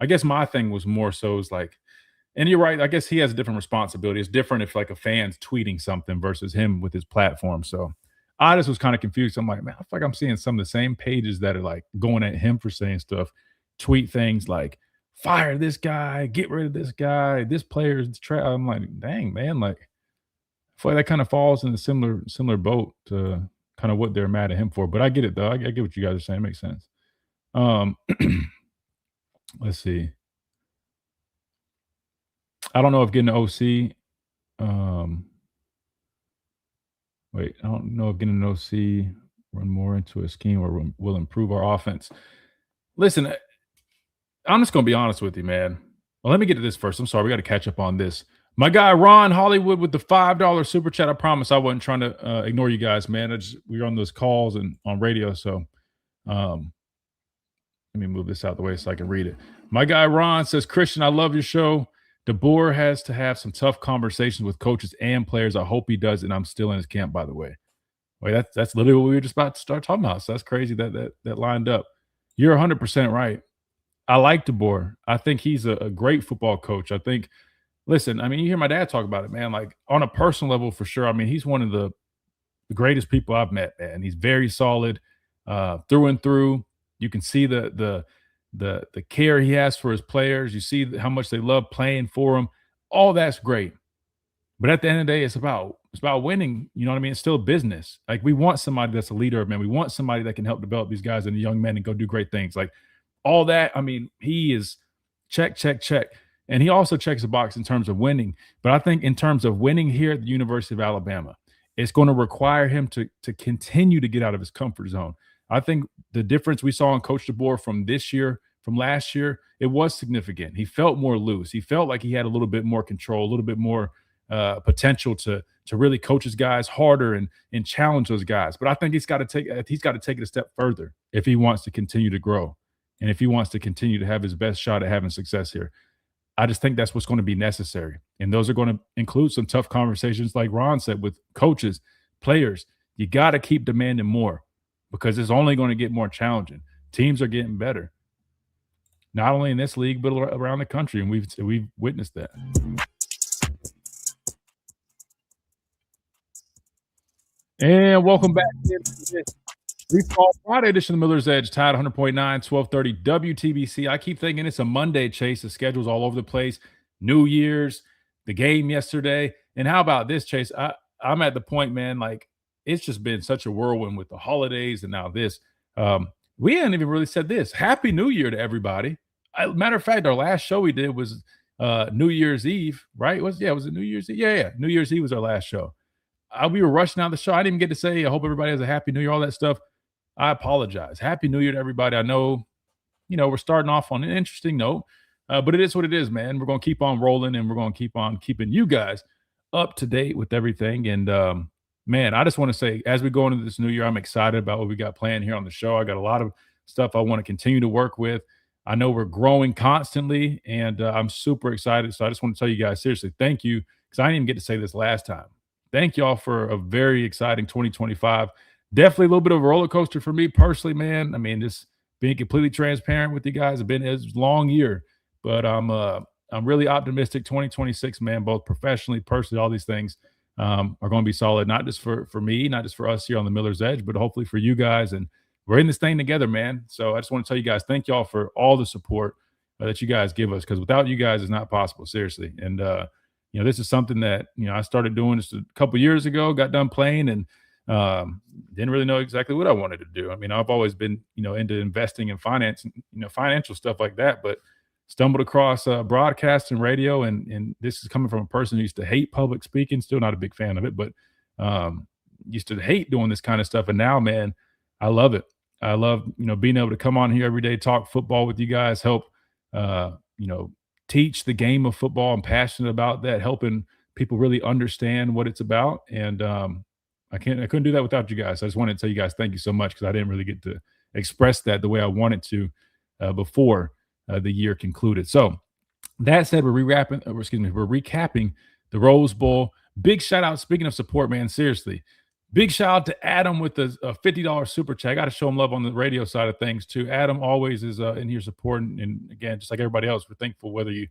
I guess my thing was more so is like, and you're right. I guess he has a different responsibility. It's different if like a fan's tweeting something versus him with his platform. So I just was kind of confused. I'm like, man, I feel like I'm seeing some of the same pages that are like going at him for saying stuff, tweet things like fire this guy, get rid of this guy, this player is trash. I'm like, dang, man, like I feel like that kind of falls in a similar boat to kind of what they're mad at him for. But I get it though. I get what you guys are saying. It makes sense. Let's see. I don't know if getting an OC. I don't know if getting an OC run more into a scheme or will improve our offense. Listen, I'm just going to be honest with you, man. Well, let me get to this first. I'm sorry. We got to catch up on this. My guy, Ron Hollywood, with the $5 super chat. I promise I wasn't trying to ignore you guys, man. We were on those calls and on radio. So let me move this out of the way so I can read it. My guy, Ron, says, Christian, I love your show. DeBoer has to have some tough conversations with coaches and players. I hope he does, and I'm still in his camp, by the way. Wait, that's literally what we were just about to start talking about. So that's crazy that lined up. You're 100% right. I like DeBoer. I think he's a great football coach. I think, listen, I mean, you hear my dad talk about it, man. Like on a personal level, for sure. I mean, he's one of the greatest people I've met, man. He's very solid through and through. You can see the care he has for his players. You see how much they love playing for him. All that's great. But at the end of the day, it's about winning. You know what I mean? It's still a business. Like we want somebody that's a leader, man. We want somebody that can help develop these guys and the young men and go do great things. Like all that. I mean, he is check. And he also checks the box in terms of winning. But I think in terms of winning here at the University of Alabama, it's going to require him to continue to get out of his comfort zone. I think the difference we saw in Coach DeBoer from this year, from last year, it was significant. He felt more loose. He felt like he had a little bit more control, a little bit more potential to really coach his guys harder and challenge those guys. But I think he's got to take it a step further if he wants to continue to grow and if he wants to continue to have his best shot at having success here. I just think that's what's going to be necessary. And those are going to include some tough conversations, like Ron said, with coaches, players. You got to keep demanding more because it's only going to get more challenging. Teams are getting better, not only in this league, but around the country. And we've witnessed that. And welcome back to this Free Fall Friday edition of Miller's Edge, Tide 100.9, 1230 WTBC. I keep thinking it's a Monday, Chase. The schedule's all over the place. New Year's, the game yesterday. And how about this, Chase? I'm at the point, man, like it's just been such a whirlwind with the holidays and now this. We hadn't even really said this. Happy New Year to everybody. Matter of fact, our last show we did was New Year's Eve, right? Was it New Year's Eve? Yeah. New Year's Eve was our last show. We were rushing out the show. I didn't even get to say, I hope everybody has a happy New Year, all that stuff. I apologize. Happy New Year to everybody. I know, we're starting off on an interesting note, but it is what it is, man. We're going to keep on rolling and we're going to keep on keeping you guys up to date with everything. And, man, I just want to say, as we go into this new year, I'm excited about what we got planned here on the show. I got a lot of stuff I want to continue to work with. I know we're growing constantly, and I'm super excited. So I just want to tell you guys, seriously, thank you, because I didn't even get to say this last time. Thank y'all for a very exciting 2025. Definitely a little bit of a roller coaster for me personally, man. I mean, just being completely transparent with you guys. It's been a long year, but I'm really optimistic. 2026, man, both professionally, personally, all these things are going to be solid, not just for me, not just for us here on the Miller's Edge, but hopefully for you guys. And we're in this thing together, man. So I just want to tell you guys, thank y'all for all the support that you guys give us, because without you guys, it's not possible, seriously. And, this is something that, I started doing just a couple years ago, got done playing, and didn't really know exactly what I wanted to do. I mean, I've always been, into investing and finance, financial stuff like that, but stumbled across broadcast and radio. And this is coming from a person who used to hate public speaking, still not a big fan of it, but used to hate doing this kind of stuff. And now, man, I love it. I love, being able to come on here every day, talk football with you guys, help, teach the game of football. I'm passionate about that, helping people really understand what it's about. And I couldn't do that without you guys. I just wanted to tell you guys thank you so much, because I didn't really get to express that the way I wanted to before the year concluded. So that said, we're recapping the Rose Bowl. Big shout out. Speaking of support, man, seriously, big shout out to Adam with a $50 super chat. I got to show him love on the radio side of things too. Adam always is in here supporting, and again, just like everybody else, we're thankful whether you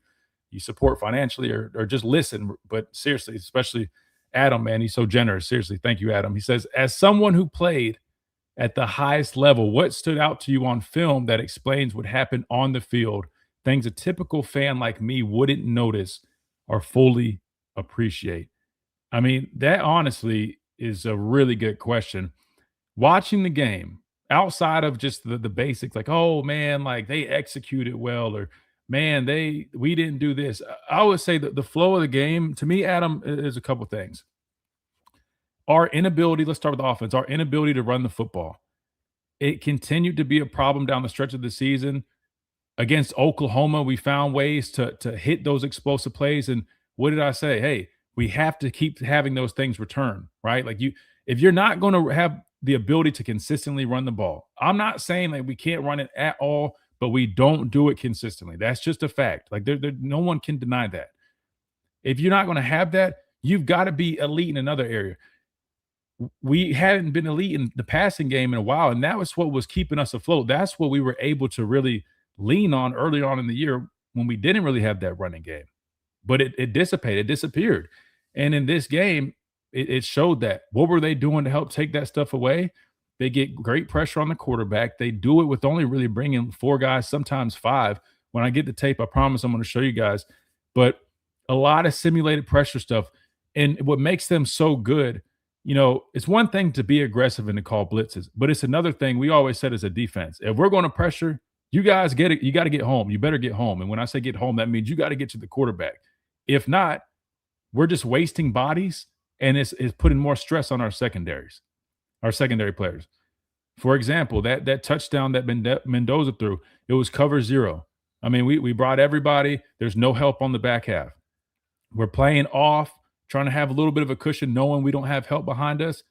support financially or just listen. But seriously, especially Adam, man, he's so generous. Seriously, thank you, Adam. He says, as someone who played at the highest level, what stood out to you on film that explains what happened on the field? Things a typical fan like me wouldn't notice or fully appreciate. I mean, that honestly is a really good question. Watching the game, outside of just the basics, like, oh man, like they executed well, or man, we didn't do this. I would say that the flow of the game, to me, Adam, is a couple things. Our inability, let's start with the offense, our inability to run the football. it continued to be a problem down the stretch of the season. Against Oklahoma, we found ways to hit those explosive plays. And what did I say? Hey, we have to keep having those things return, right? Like if you're not going to have the ability to consistently run the ball, I'm not saying like we can't run it at all, but we don't do it consistently. That's just a fact. Like no one can deny that. If you're not going to have that, you've got to be elite in another area. We hadn't been elite in the passing game in a while, and that was what was keeping us afloat. That's what we were able to really lean on early on in the year when we didn't really have that running game. But it dissipated, it disappeared. And in this game, it showed that. What were they doing to help take that stuff away? They get great pressure on the quarterback. They do it with only really bringing 4 guys, sometimes 5. When I get the tape, I promise I'm going to show you guys. But a lot of simulated pressure stuff. And what makes them so good, it's one thing to be aggressive and to call blitzes, but it's another thing we always said as a defense. If we're going to pressure, you guys get it. You got to get home. You better get home. And when I say get home, that means you got to get to the quarterback. If not, we're just wasting bodies, and it's putting more stress on our secondary players. For example, that touchdown that Mendoza threw, it was cover 0. I mean, we brought everybody. There's no help on the back half. We're playing off, trying to have a little bit of a cushion, knowing we don't have help behind us.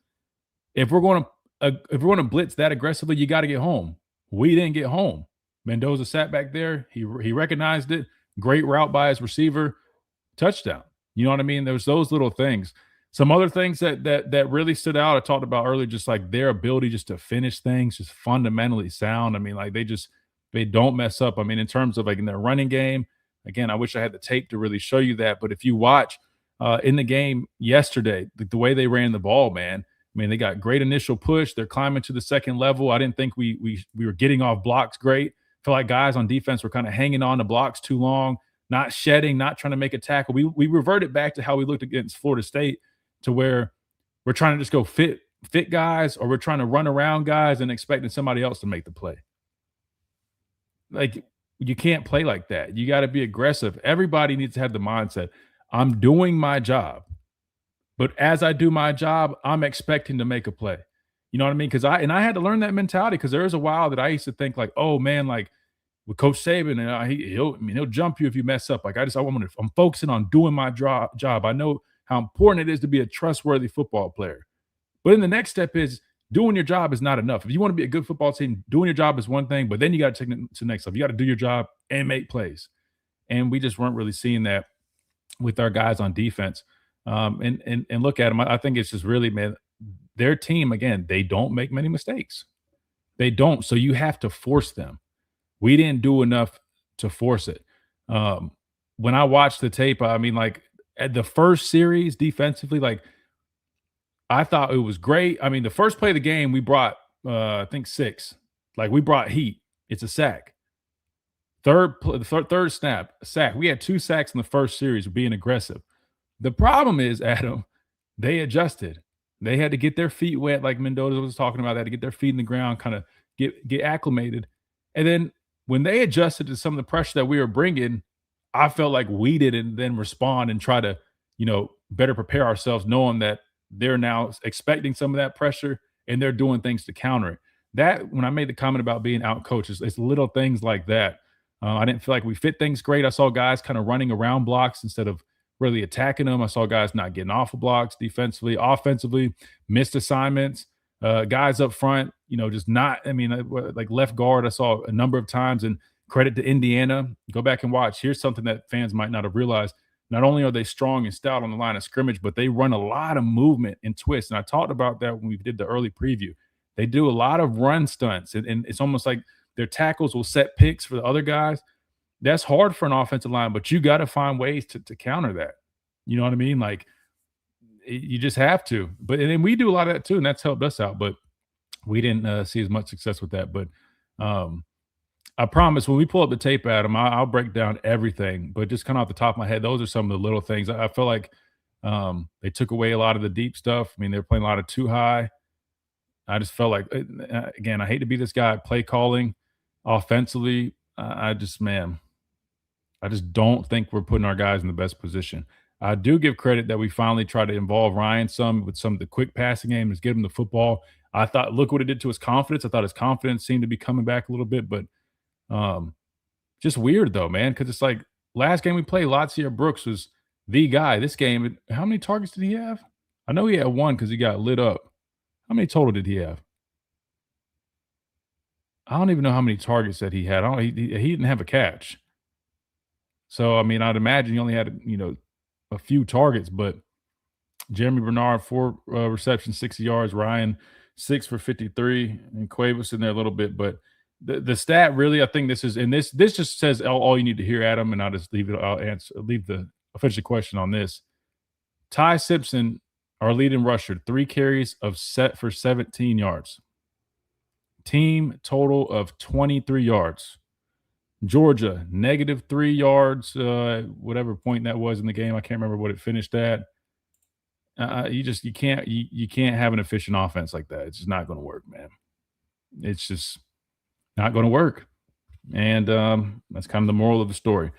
If we're going to blitz that aggressively, you got to get home. We didn't get home. Mendoza sat back there. He recognized it. Great route by his receiver. Touchdown. You know what I mean? There's those little things. Some other things that really stood out, I talked about earlier, just like their ability just to finish things, just fundamentally sound. I mean, like they don't mess up. I mean, in terms of like in their running game, again, I wish I had the tape to really show you that. But if you watch in the game yesterday, the way they ran the ball, man, I mean, they got great initial push. They're climbing to the second level. I didn't think we were getting off blocks great. I feel like guys on defense were kind of hanging on to blocks too long, not shedding, not trying to make a tackle. We reverted back to how we looked against Florida State, to where we're trying to just go fit guys, or we're trying to run around guys and expecting somebody else to make the play. Like, you can't play like that. You got to be aggressive. Everybody needs to have the mindset, I'm doing my job. But as I do my job, I'm expecting to make a play. You know what I mean? Because I had to learn that mentality, because there was a while that I used to think like, oh man, like with Coach Saban, and he'll jump you if you mess up. Like I'm focusing on doing my job. I know how important it is to be a trustworthy football player. But then the next step is doing your job is not enough. If you want to be a good football team, doing your job is one thing, but then you got to take it to the next level. You got to do your job and make plays. And we just weren't really seeing that with our guys on defense. And look at them. I think it's just really, man, their team, again, they don't make many mistakes. They don't. So you have to force them. We didn't do enough to force it. When I watched the tape, I mean, like at the first series defensively, like I thought it was great. I mean, the first play of the game, we brought, I think 6. Like we brought heat. It's a sack. Third snap, a sack. We had 2 sacks in the first series, being aggressive. The problem is, Adam, they adjusted. They had to get their feet wet, like Mendoza was talking about. They had to get their feet in the ground, kind of get acclimated. And then when they adjusted to some of the pressure that we were bringing, I felt like we didn't then respond and try to, better prepare ourselves, knowing that they're now expecting some of that pressure and they're doing things to counter it. That, when I made the comment about being out-coached, it's little things like that. I didn't feel like we fit things great. I saw guys kind of running around blocks instead of really attacking them. I saw guys not getting off of blocks defensively, offensively, missed assignments, guys up front, just not, like left guard, I saw a number of times. And credit to Indiana. Go back and watch. Here's something that fans might not have realized. Not only are they strong and stout on the line of scrimmage, but they run a lot of movement and twists. And I talked about that when we did the early preview. They do a lot of run stunts, and it's almost like their tackles will set picks for the other guys. That's hard for an offensive line, but you got to find ways to counter that. You know what I mean? Like, you just have to. But and then we do a lot of that too, and that's helped us out. But we didn't see as much success with that. But I promise when we pull up the tape, Adam, I'll break down everything. But just kind of off the top of my head, those are some of the little things. I feel like they took away a lot of the deep stuff. I mean, they were playing a lot of too high. I just felt like, again, I hate to be this guy play calling offensively. I just don't think we're putting our guys in the best position. I do give credit that we finally tried to involve Ryan some with some of the quick passing game, is get him the football. I thought, look what it did to his confidence. I thought his confidence seemed to be coming back a little bit, but just weird though, man, because it's like last game we played, Latia Brooks was the guy. This game, how many targets did he have? I know he had one because he got lit up. How many total did he have? I don't even know how many targets that he had. He didn't have a catch. So, I mean, I'd imagine he only had, a few targets, but Jeremy Bernard, 4 receptions, 60 yards. Ryan, 6 for 53. And Quay was in there a little bit. But the stat really, I think this is, and this just says all you need to hear, Adam, and I'll just leave it. I'll finish the question on this. Ty Simpson, our leading rusher, 3 carries for 17 yards. Team total of 23 yards. Georgia, -3 yards, whatever point that was in the game. I can't remember what it finished at. You can't have an efficient offense like that. It's just not going to work, man. It's just not going to work. And that's kind of the moral of the story.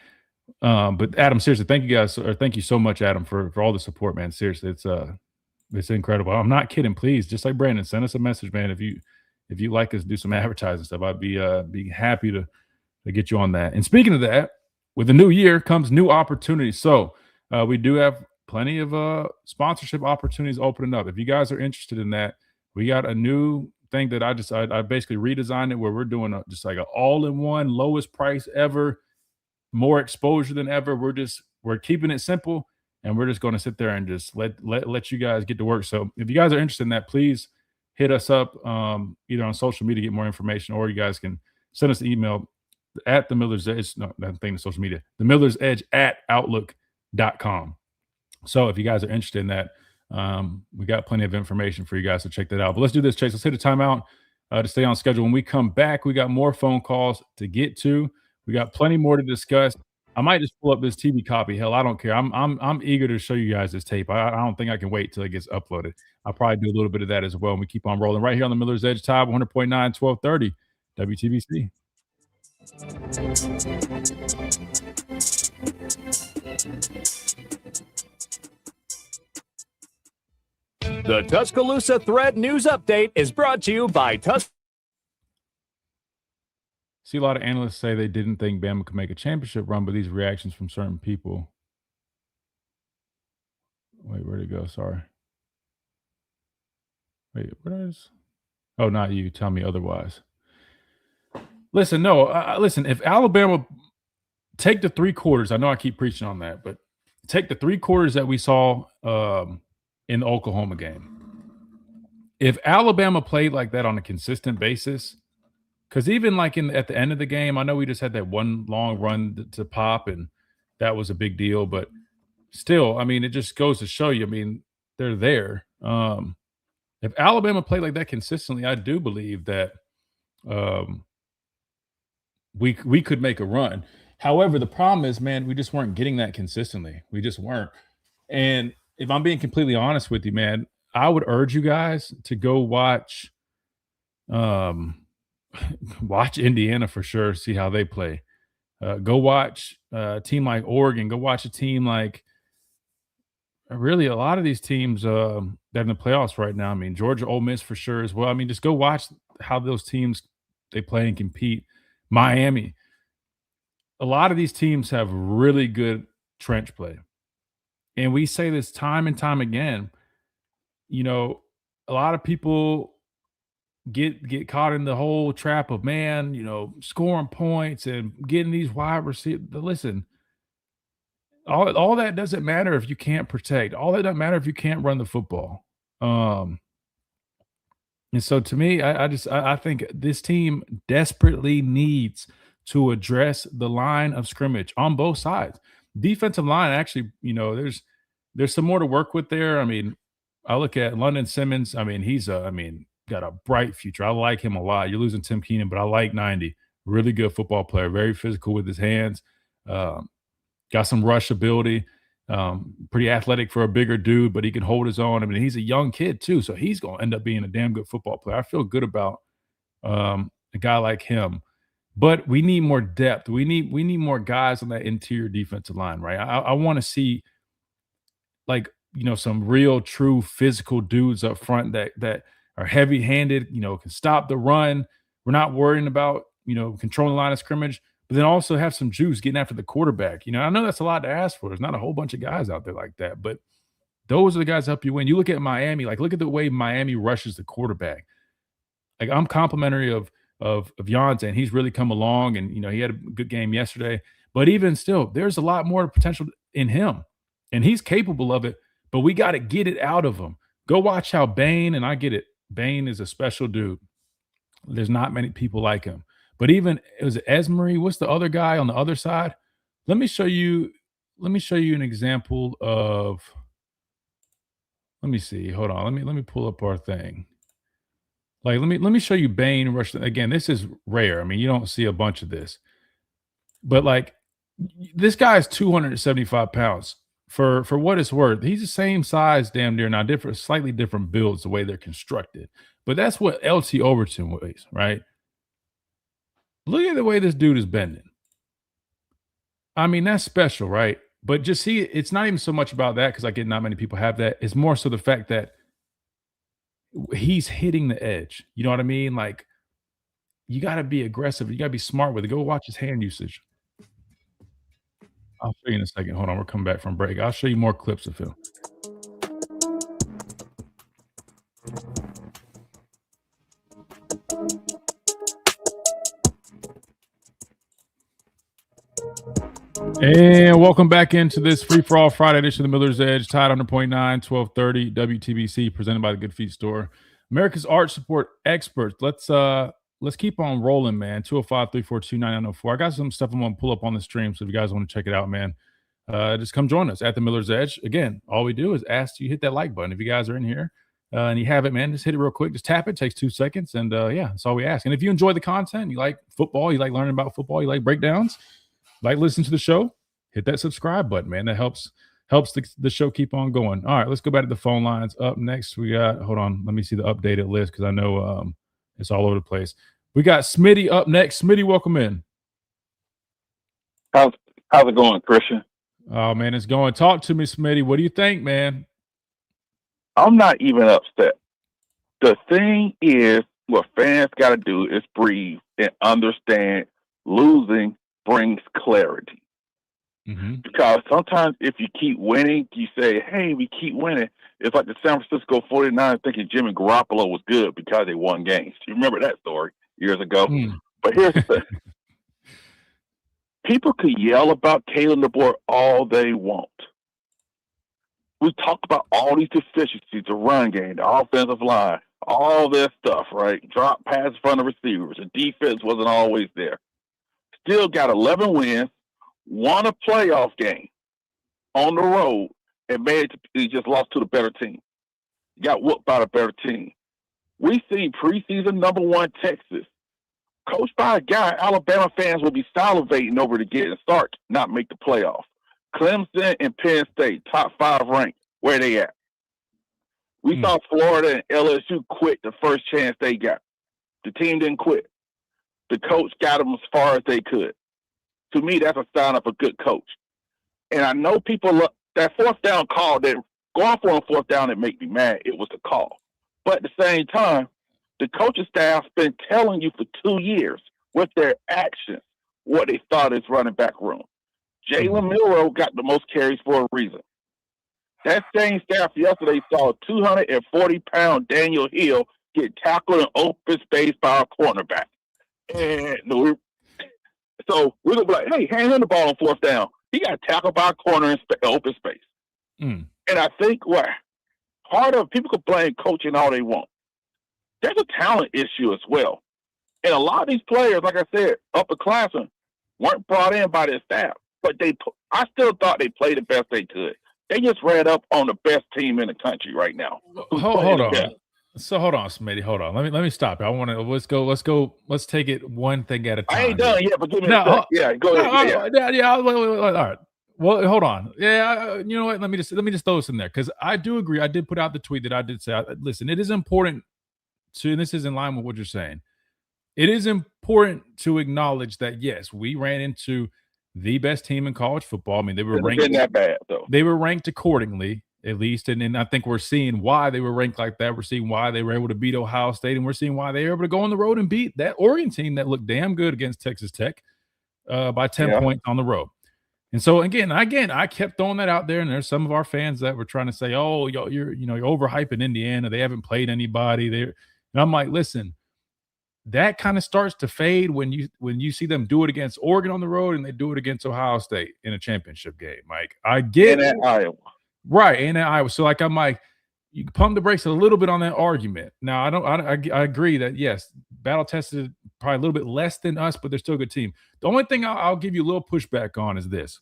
But Adam, seriously, thank you guys, or thank you so much, Adam, for all the support, man. Seriously, it's incredible. I'm not kidding. Please, just like Brandon, send us a message, man. If you like us, do some advertising stuff. I'd be happy to get you on that. And speaking of that, with the new year comes new opportunities. So we do have plenty of sponsorship opportunities opening up. If you guys are interested in that, we got a new thing that I basically redesigned it, where we're doing just like an all-in-one, lowest price ever, more exposure than ever. We're keeping it simple, and we're just going to sit there and just let you guys get to work. So if you guys are interested in that, please hit us up either on social media to get more information, or you guys can send us an email at the Miller's Edge. No, that thing is social media. The Miller's Edge at outlook.com. So if you guys are interested in that, we got plenty of information for you guys to check that out. But let's do this, Chase. Let's hit a timeout to stay on schedule. When we come back, we got more phone calls to get to. We got plenty more to discuss. I might just pull up this TV copy. Hell, I don't care. I'm eager to show you guys this tape. I don't think I can wait till it gets uploaded. I'll probably do a little bit of that as well. And we keep on rolling right here on the Miller's Edge Tide 100.9, 1230 WTBC. The Tuscaloosa Thread News Update is brought to you by See, a lot of analysts say they didn't think Bama could make a championship run, but these reactions from certain people. Wait, where'd it go? Sorry. Wait, where is? Oh, not you. Tell me otherwise. Listen, no. Listen, if Alabama take the 3 quarters, I know I keep preaching on that, but take the 3 quarters that we saw in the Oklahoma game. If Alabama played like that on a consistent basis, because even like at the end of the game, I know we just had that one long run to Pop, and that was a big deal. But still, I mean, it just goes to show you, I mean, they're there. If Alabama played like that consistently, I do believe that we could make a run. However, the problem is, man, we just weren't getting that consistently. We just weren't. And if I'm being completely honest with you, man, I would urge you guys to go watch Indiana for sure, see how they play. Go watch a team like Oregon. Go watch a team like really a lot of these teams that are in the playoffs right now. I mean, Georgia, Ole Miss for sure as well. I mean, just go watch how those teams they play and compete. Miami. A lot of these teams have really good trench play. And we say this time and time again. You know, a lot of people get caught in the whole trap of, man, scoring points and getting these wide receivers. Listen, all that doesn't matter if you can't protect. All that doesn't matter if you can't run the football. And so to me, I think this team desperately needs to address the line of scrimmage on both sides. Defensive line, actually, there's some more to work with there. I mean, I look at London Simmons. I mean, he's got a bright future. I like him a lot. You're losing Tim Keenan, but I like 90. Really good football player, very physical with his hands. Got some rush ability. Pretty athletic for a bigger dude, but he can hold his own. I mean, he's a young kid too, so he's going to end up being a damn good football player. I feel good about a guy like him. But we need more depth. We need more guys on that interior defensive line, right? I want to see some real, true physical dudes up front that are heavy-handed, can stop the run. We're not worrying about, controlling the line of scrimmage, but then also have some juice getting after the quarterback. I know that's a lot to ask for. There's not a whole bunch of guys out there like that, but those are the guys that help you win. You look at Miami, look at the way Miami rushes the quarterback. I'm complimentary of Yonce, and he's really come along, and he had a good game yesterday. But even still, there's a lot more potential in him, and he's capable of it. But we got to get it out of him. Go watch how Bain, and I get it. Bain is a special dude. There's not many people like him. But even it was Esmery. What's the other guy on the other side? Let me show you an example of. Let me see. Hold on. Let me pull up our thing. Let me show you Bain rush. Again, this is rare. I mean, you don't see a bunch of this. But this guy is 275 pounds. For what it's worth, he's the same size, damn near, now slightly different builds the way they're constructed. But that's what LT Overton weighs, right? Look at the way this dude is bending. I mean, that's special, right? But just see, it's not even so much about that because not many people have that. It's more so the fact that he's hitting the edge. You know what I mean? You got to be aggressive. You got to be smart with it. Go watch his hand usage. I'll show you in a second. Hold on. We're coming back from break. I'll show you more clips of him. And welcome back into this free-for-all Friday edition of the Miller's Edge, Tide 100.9, 1230 WTBC, presented by the Good Feet Store. America's Arch Support Experts. Let's keep on rolling, man. 205-342-9904. I got some stuff I'm going to pull up on the stream, so if you guys want to check it out, man, just come join us at the Miller's Edge. Again, all we do is ask you hit that like button. If you guys are in here and you have it, man, just hit it real quick. Just tap it. It takes 2 seconds, and that's all we ask. And if you enjoy the content, you like football, you like learning about football, you like breakdowns, listen to the show, hit that subscribe button, man. That helps the show keep on going. All right, let's go back to the phone lines. Up next, we got, hold on, let me see the updated list because I know it's all over the place. We got Smitty up next. Smitty, welcome in. How's it going, Christian? Oh, man, it's going. Talk to me, Smitty. What do you think, man? I'm not even upset. The thing is, what fans got to do is breathe and understand losing brings clarity. Mm-hmm. Because sometimes if you keep winning, you say, hey, we keep winning. It's like the San Francisco 49ers thinking Jimmy Garoppolo was good because they won games. You remember that story years ago? But here's the thing. People could yell about Kalen DeBoer all they want. We talked about all these deficiencies, the run game, the offensive line, all this stuff, right? Drop pass in front of receivers. The defense wasn't always there. Still got 11 wins, won a playoff game on the road, and he just lost to the better team. Got whooped by the better team. We see preseason #1 Texas, coached by a guy Alabama fans will be salivating over to get and start, not make the playoffs. Clemson and Penn State, top 5 ranked. Where they at? We saw Florida and LSU quit the first chance they got. The team didn't quit. The coach got them as far as they could. To me, that's a sign of a good coach. And I know people look that fourth down call, that going for a fourth down, that make me mad. It was the call. But at the same time, the coaching staff's been telling you for 2 years with their actions what they thought is running back room. Jalen Milroe got the most carries for a reason. That same staff yesterday saw 240-pound Daniel Hill get tackled in open space by a cornerback. And so we're going to be like, hey, hand him the ball on fourth down. He got tackled by a corner in open space. And I think part of people can blame coaching all they want. There's a talent issue as well. And a lot of these players, like I said, upperclassmen, weren't brought in by their staff. But I still thought they played the best they could. They just ran up on the best team in the country right now. Hold on. So hold on, Smitty. Hold on. Let me stop. I want to let's take it one thing at a time. I ain't done yet, but give me a sec. Yeah, go ahead. All right. Well, hold on. Yeah, you know what? Let me just throw this in there because I do agree. I did put out the tweet that I did say. Listen, it is important to, and this is in line with what you're saying. It is important to acknowledge that yes, we ran into the best team in college football. I mean, they were ranked that bad though. They were ranked accordingly. at least. And I think we're seeing why they were ranked like that. We're seeing why they were able to beat Ohio State, and we're seeing why they were able to go on the road and beat that Oregon team that looked damn good against Texas Tech by 10 points on the road. And so again, I kept throwing that out there, and there's some of our fans that were trying to say, "Oh, you're overhyping Indiana. They haven't played anybody there." And I'm like, listen, that kind of starts to fade when you see them do it against Oregon on the road and they do it against Ohio State in a championship game. Like, I get and at Iowa, right, and at Iowa. So like, I'm like, you can pump the brakes a little bit on that argument. Now, I agree that yes, battle tested probably a little bit less than us, but they're still a good team. The only thing I'll give you a little pushback on is this,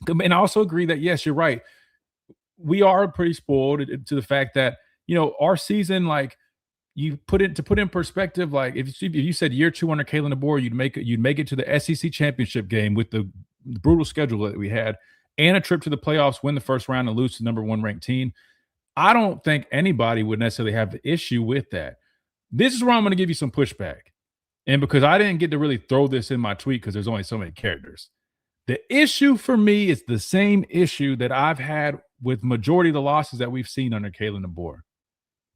and I also agree that yes, you're right. We are pretty spoiled to the fact that our season, like, you put in perspective, like if you said year 2 under Kalen DeBoer, you'd make it to the SEC championship game with the brutal schedule that we had, and a trip to the playoffs, win the first round, and lose to the number 1 ranked team. I don't think anybody would necessarily have the issue with that. This is where I'm going to give you some pushback, and because I didn't get to really throw this in my tweet because there's only so many characters. The issue for me is the same issue that I've had with majority of the losses that we've seen under Kalen DeBoer.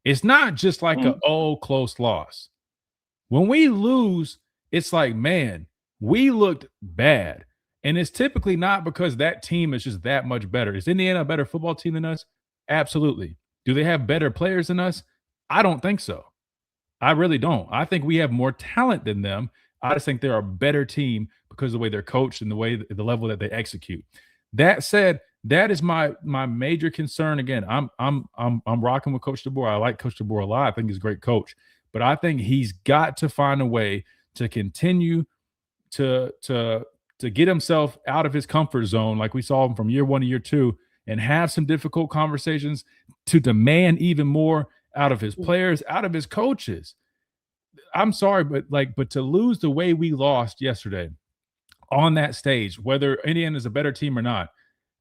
It's not just like close loss. When we lose, it's like, man, we looked bad. And it's typically not because that team is just that much better. Is Indiana a better football team than us? Absolutely. Do they have better players than us? I don't think so. I really don't. I think we have more talent than them. I just think they're a better team because of the way they're coached and the level that they execute. That said, that is my major concern. Again, I'm rocking with Coach DeBoer. I like Coach DeBoer a lot. I think he's a great coach, but I think he's got to find a way to continue to get himself out of his comfort zone, like we saw him from year 1 to year 2, and have some difficult conversations to demand even more out of his players, out of his coaches. I'm sorry, but to lose the way we lost yesterday on that stage, whether Indiana is a better team or not,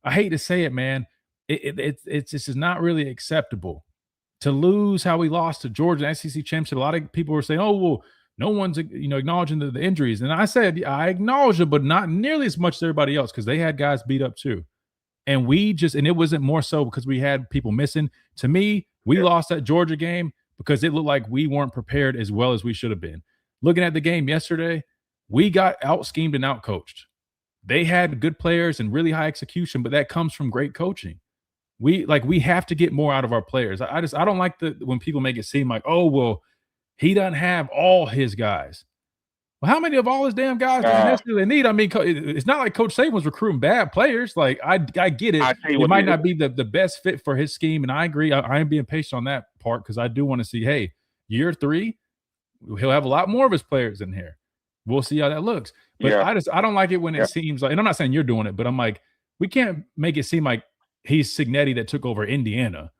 I hate to say it, man. It's just not really acceptable to lose how we lost to Georgia SEC championship. A lot of people were saying, "Oh, well, no one's acknowledging the injuries," and I said, I acknowledge it, but not nearly as much as everybody else because they had guys beat up too. And it wasn't more so because we had people missing. To me, we lost that Georgia game because it looked like we weren't prepared as well as we should have been. Looking at the game yesterday, we got out-schemed and out-coached. They had good players and really high execution, but that comes from great coaching. We have to get more out of our players. I don't like when people make it seem like, oh, well, he doesn't have all his guys. Well, how many of all his damn guys do you necessarily need? I mean, it's not like Coach Saban was recruiting bad players. Like, I get it. It might not be the best fit for his scheme, and I agree. I am being patient on that part because I do want to see, hey, year 3, he'll have a lot more of his players in here. We'll see how that looks. But I don't like it when it seems like, and I'm not saying you're doing it, but I'm like, we can't make it seem like he's Cignetti that took over Indiana.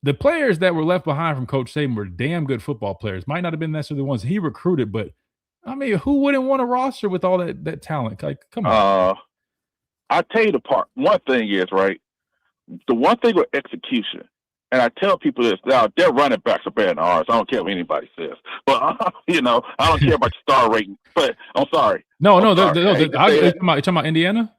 The players that were left behind from Coach Saban were damn good football players. Might not have been necessarily the ones he recruited, but I mean, who wouldn't want a roster with all that talent? Like, come on. I'll tell you one thing is, right, the one thing with execution, and I tell people this, now their running backs are better than ours. I don't care what anybody says. But, I don't care about your star rating. But I'm sorry. No, you're talking about Indiana?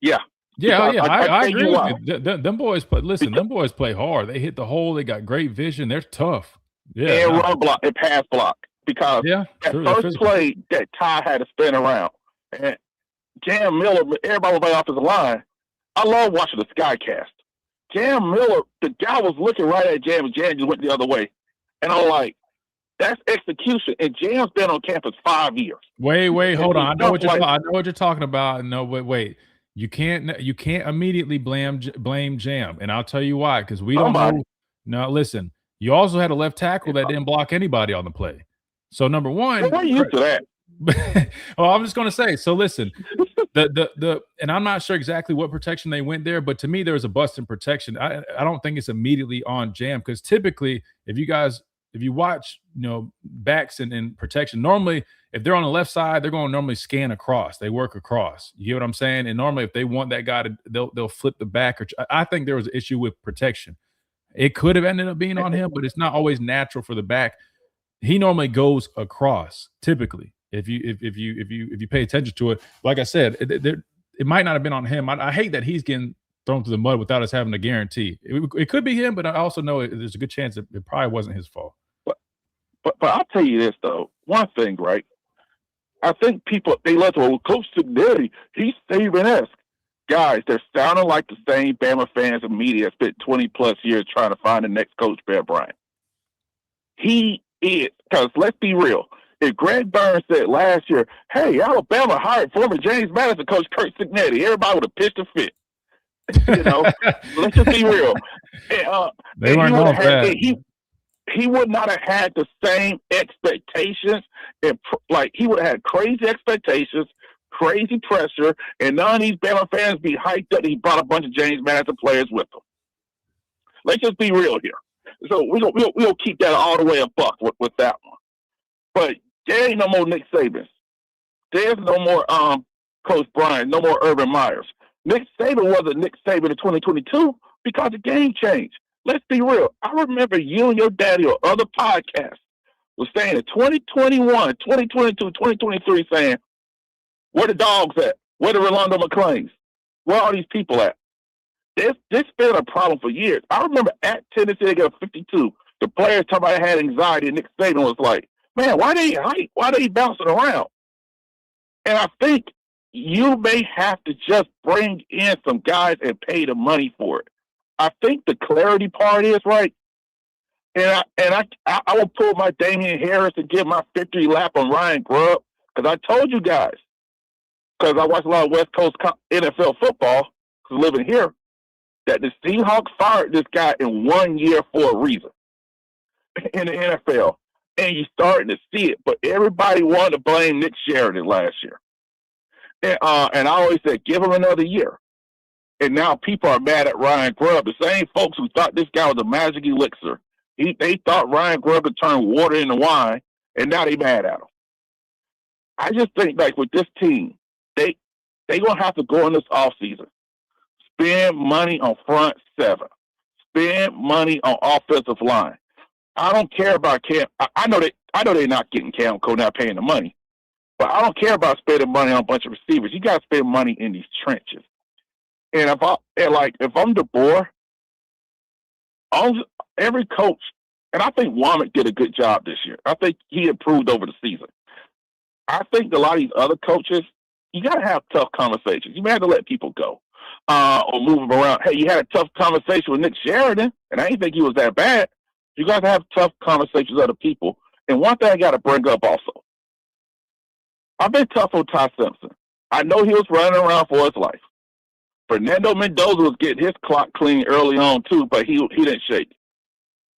Yeah. Yeah, I agree with you. Them boys them boys play hard. They hit the hole. They got great vision. They're tough. Yeah. And run block and pass block. Because first play that Ty had to spin around. And Jam Miller, everybody was off his line. I love watching the Skycast. Jam Miller, the guy was looking right at Jam, and Jam just went the other way. And I'm like, that's execution. And Jam's been on campus 5 years. Wait, hold on. I know what you're talking about. No, wait. You can't immediately blame Jam, and I'll tell you why. Because we don't know. No, listen. You also had a left tackle that didn't block anybody on the play. So number one, what are you used to that? Well, I'm just going to say. So listen, and I'm not sure exactly what protection they went there, but to me there was a bust in protection. I don't think it's immediately on Jam because typically if you watch backs and protection, normally if they're on the left side, they're going to normally scan across. They work across. You get what I'm saying? And normally if they want that guy to, they'll flip the back. I think there was an issue with protection. It could have ended up being on him, but it's not always natural for the back. He normally goes across. Typically, if you pay attention to it, like I said, it might not have been on him. I hate that he's getting thrown through the mud without us having a guarantee. It could be him, but I also know there's a good chance that it probably wasn't his fault. But I'll tell you this, though. One thing, right? I think people, they love to, well, Coach Signetti, he's Saban-esque. Guys, they're sounding like the same Bama fans and media that spent 20-plus years trying to find the next Coach Bear Bryant. He is, because let's be real. If Greg Burns said last year, hey, Alabama hired former James Madison coach Kurt Signetti, everybody would have pitched a fit. You know, let's just be real. They weren't going for that. He would not have had the same expectations, and he would have had crazy expectations, crazy pressure, and none of these Bama fans be hyped up. He brought a bunch of James Madison players with him. Let's just be real here. So we'll keep that all the way a buck with that one. But there ain't no more Nick Saban. There's no more Coach Bryant, no more Urban Myers. Nick Saban wasn't Nick Saban in 2022 because the game changed. Let's be real. I remember you and your daddy or other podcasts was saying in 2021, 2022, 2023 saying, where the dogs at? Where the Rolando McClains? Where are these people at? This been a problem for years. I remember at Tennessee, they got a 52. The players talking about had anxiety, and Nick Saban was like, man, why they hype? Why they bouncing around? And I think you may have to just bring in some guys and pay the money for it. I think the clarity part is right. And I will pull my Damian Harris and give my victory lap on Ryan Grubb, because I told you guys, because I watch a lot of West Coast NFL football, because living here, that the Seahawks fired this guy in 1 year for a reason in the NFL. And you're starting to see it. But everybody wanted to blame Nick Sheridan last year. And I always said, give him another year. And now people are mad at Ryan Grubb. The same folks who thought this guy was a magic elixir. They thought Ryan Grubb could turn water into wine, and now they mad at him. I just think, like, with this team, they going to have to go in this offseason. Spend money on front seven. Spend money on offensive line. I don't care about Cam. I know they're not getting Cam Cole, not paying the money. But I don't care about spending money on a bunch of receivers. You got to spend money in these trenches. And if I'm DeBoer, every coach, and I think Womack did a good job this year. I think he improved over the season. I think a lot of these other coaches, you got to have tough conversations. You may have to let people go or move them around. Hey, you had a tough conversation with Nick Sheridan, and I didn't think he was that bad. You got to have tough conversations with other people. And one thing I got to bring up also, I've been tough on Ty Simpson. I know he was running around for his life. Fernando Mendoza was getting his clock clean early on too, but he didn't shake.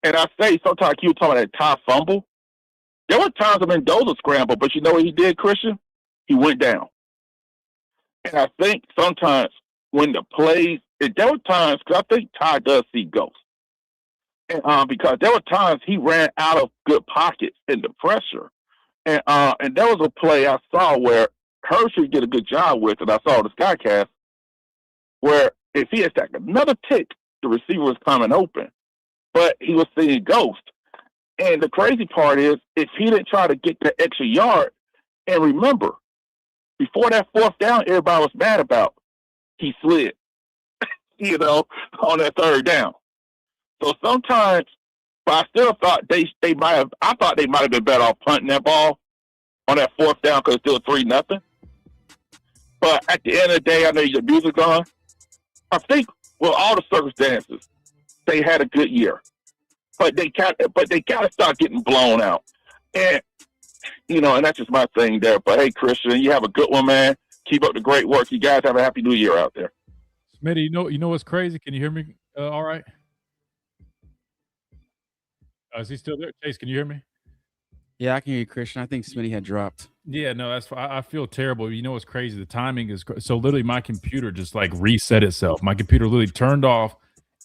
And I say sometimes you were talking about that Ty fumble. There were times when Mendoza scrambled, but you know what he did, Christian? He went down. And I think sometimes when the plays, there were times, because I think Ty does see ghosts. And because there were times he ran out of good pockets in the pressure. And there was a play I saw where Hershey did a good job with, and I saw the Skycast, where if he had stacked another tick, the receiver was coming open. But he was seeing ghost. And the crazy part is, if he didn't try to get that extra yard, and remember, before that fourth down everybody was mad about, he slid, on that third down. So sometimes, but I still thought they might have been better off punting that ball on that fourth down because it's still 3-0. But at the end of the day, I know your music's on. I think with all the circumstances, they had a good year. But they got to start getting blown out. And and that's just my thing there. But hey, Christian, you have a good one, man. Keep up the great work. You guys have a happy new year out there. Smitty, you know what's crazy? Can you hear me all right? Is he still there? Chase, can you hear me? Yeah, I can hear you, Christian. I think Smitty had dropped. Yeah, no, that's I feel terrible. You know what's crazy? The timing is so literally my computer just like reset itself. My computer literally turned off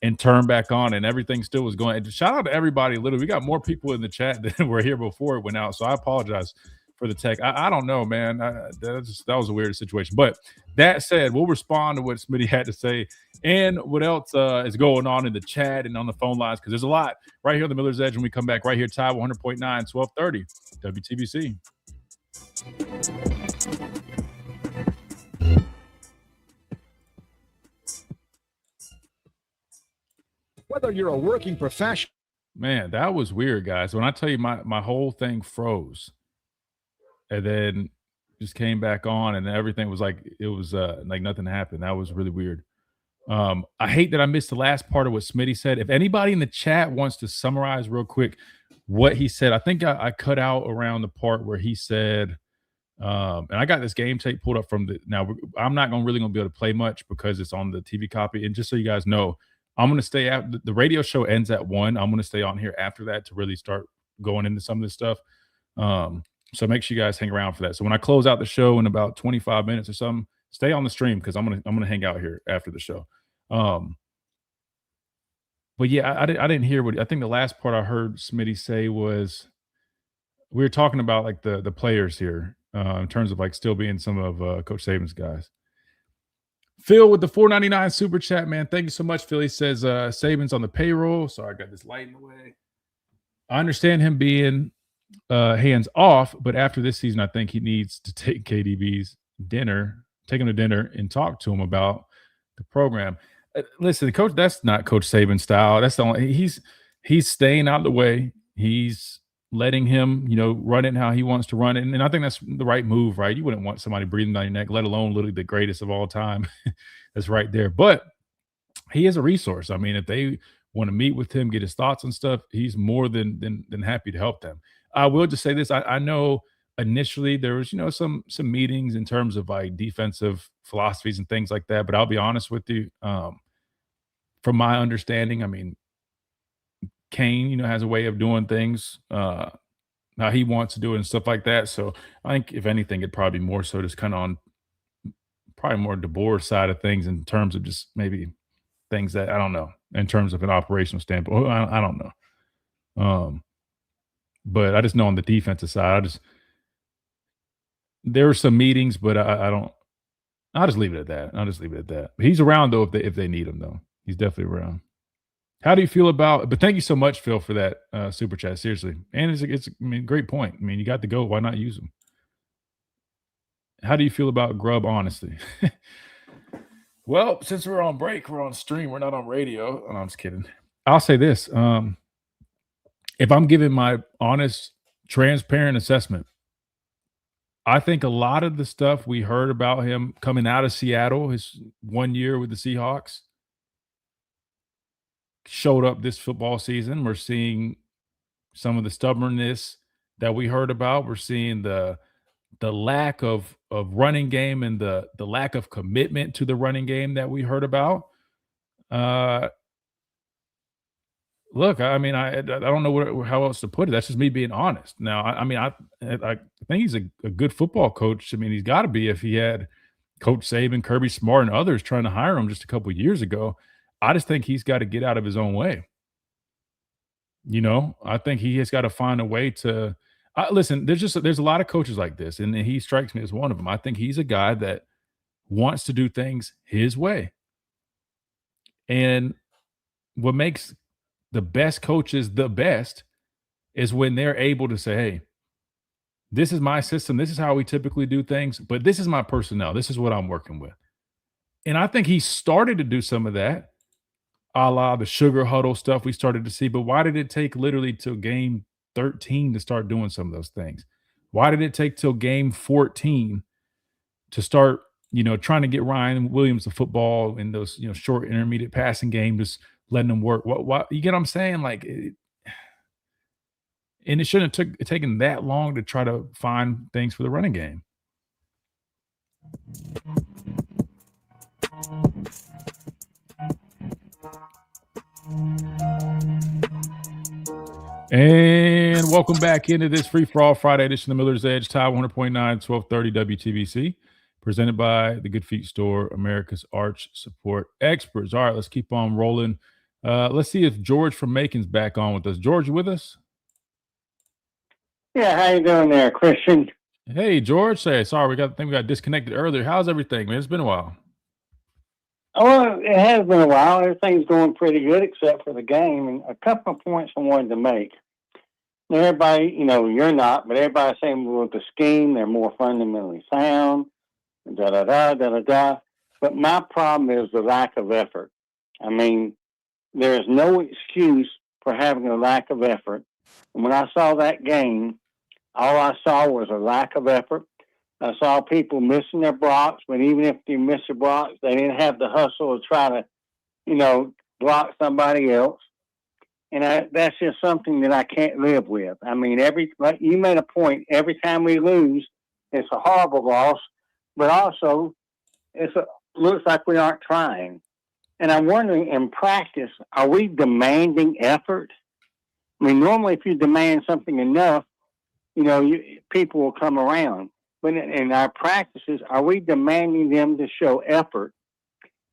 and turned back on, and everything still was going. And shout out to everybody. Literally, we got more people in the chat than were here before it went out. So I apologize for the tech. I don't know, man. That was a weird situation. But that said, we'll respond to what Smitty had to say and what else is going on in the chat and on the phone lines, because there's a lot right here on the Miller's Edge when we come back right here, Tide 100.9, 1230, WTBC. Whether you're a working professional. Man, that was weird, guys. When I tell you my whole thing froze and then just came back on and everything was like it was like nothing happened. That was really weird. I hate that I missed the last part of what Smitty said. If anybody in the chat wants to summarize real quick what he said, I think I cut out around the part where he said, and I got this game tape pulled up from the. Now I'm not really gonna be able to play much because it's on the TV copy. And just so you guys know, I'm gonna stay out. The radio show ends at 1. I'm gonna stay on here after that to really start going into some of this stuff. So make sure you guys hang around for that. So when I close out the show in about 25 minutes or something, stay on the stream because I'm gonna hang out here after the show. But yeah, I didn't hear what I think the last part I heard Smitty say was we were talking about like the players here in terms of like still being some of Coach Saban's guys. Phil with the $4.99 super chat, man. Thank you so much, Phil. He says Saban's on the payroll. Sorry, I got this light in the way. I understand him being hands off, but after this season, I think he needs to take KDB's dinner, take him to dinner, and talk to him about the program. Listen, Coach, that's not Coach Saban's style. That's the only he's staying out of the way. He's letting him, run it how he wants to run it. And I think that's the right move, right? You wouldn't want somebody breathing down your neck, let alone literally the greatest of all time. That's right there. But he is a resource. I mean, if they want to meet with him, get his thoughts and stuff, he's more than happy to help them. I will just say this. I know initially there was, some meetings in terms of like defensive philosophies and things like that. But I'll be honest with you. From my understanding, I mean, Kane, has a way of doing things how he wants to do it and stuff like that. So I think if anything, it'd probably be more so just kind of on probably more DeBoer's side of things in terms of just maybe things that I don't know in terms of an operational standpoint. I don't know. But I just know on the defensive side, there were some meetings, but I'll just leave it at that. But he's around though if they need him though. He's definitely around. How do you feel about? But thank you so much, Phil, for that super chat. Seriously, and it's great point. I mean, you got the goat. Why not use them? How do you feel about Grubb? Honestly, well, since we're on break, we're on stream. We're not on radio. Oh, I'm just kidding. I'll say this: if I'm giving my honest, transparent assessment, I think a lot of the stuff we heard about him coming out of Seattle, his 1 year with the Seahawks, showed up this football season. We're seeing some of the stubbornness that we heard about. We're seeing the lack of running game and the lack of commitment to the running game that we heard about. Look, I mean, I don't know how else to put it. That's just me being honest. Now, I think he's a good football coach. I mean, he's got to be if he had Coach Saban, Kirby Smart, and others trying to hire him just a couple of years ago. I just think he's got to get out of his own way. I think he has got to find a way to listen. There's a lot of coaches like this, and he strikes me as one of them. I think he's a guy that wants to do things his way. And what makes the best coaches the best is when they're able to say, hey, this is my system. This is how we typically do things, but this is my personnel. This is what I'm working with. And I think he started to do some of that, a la the sugar huddle stuff we started to see. But why did it take literally till game 13 to start doing some of those things? Why did it take till game 14 to start, trying to get Ryan Williams the football in those, short intermediate passing game, just letting them work? What you get what I'm saying? Like, and it shouldn't have taken that long to try to find things for the running game. And welcome back into this Free For All Friday edition of Miller's Edge, Tide 100.9, 1230 WTBC, presented by the Good Feet Store, America's Arch Support Experts. All right, let's keep on rolling. Let's see if George from Macon's back on with us. George, you with us? Yeah, how you doing there, Christian? Hey, George. Sorry, we got disconnected earlier. How's everything, man? It's been a while. Oh, it has been a while. Everything's going pretty good except for the game. And a couple of points I wanted to make. Now, everybody, you're not, but everybody's saying with the scheme, they're more fundamentally sound, da-da-da, da-da-da. But my problem is the lack of effort. I mean, there is no excuse for having a lack of effort. And when I saw that game, all I saw was a lack of effort. I saw people missing their blocks, but even if they missed their blocks, they didn't have the hustle to try to, block somebody else. And that's just something that I can't live with. I mean, like you made a point, every time we lose, it's a horrible loss, but also looks like we aren't trying. And I'm wondering, in practice, are we demanding effort? I mean, normally if you demand something enough, people will come around. But in our practices, are we demanding them to show effort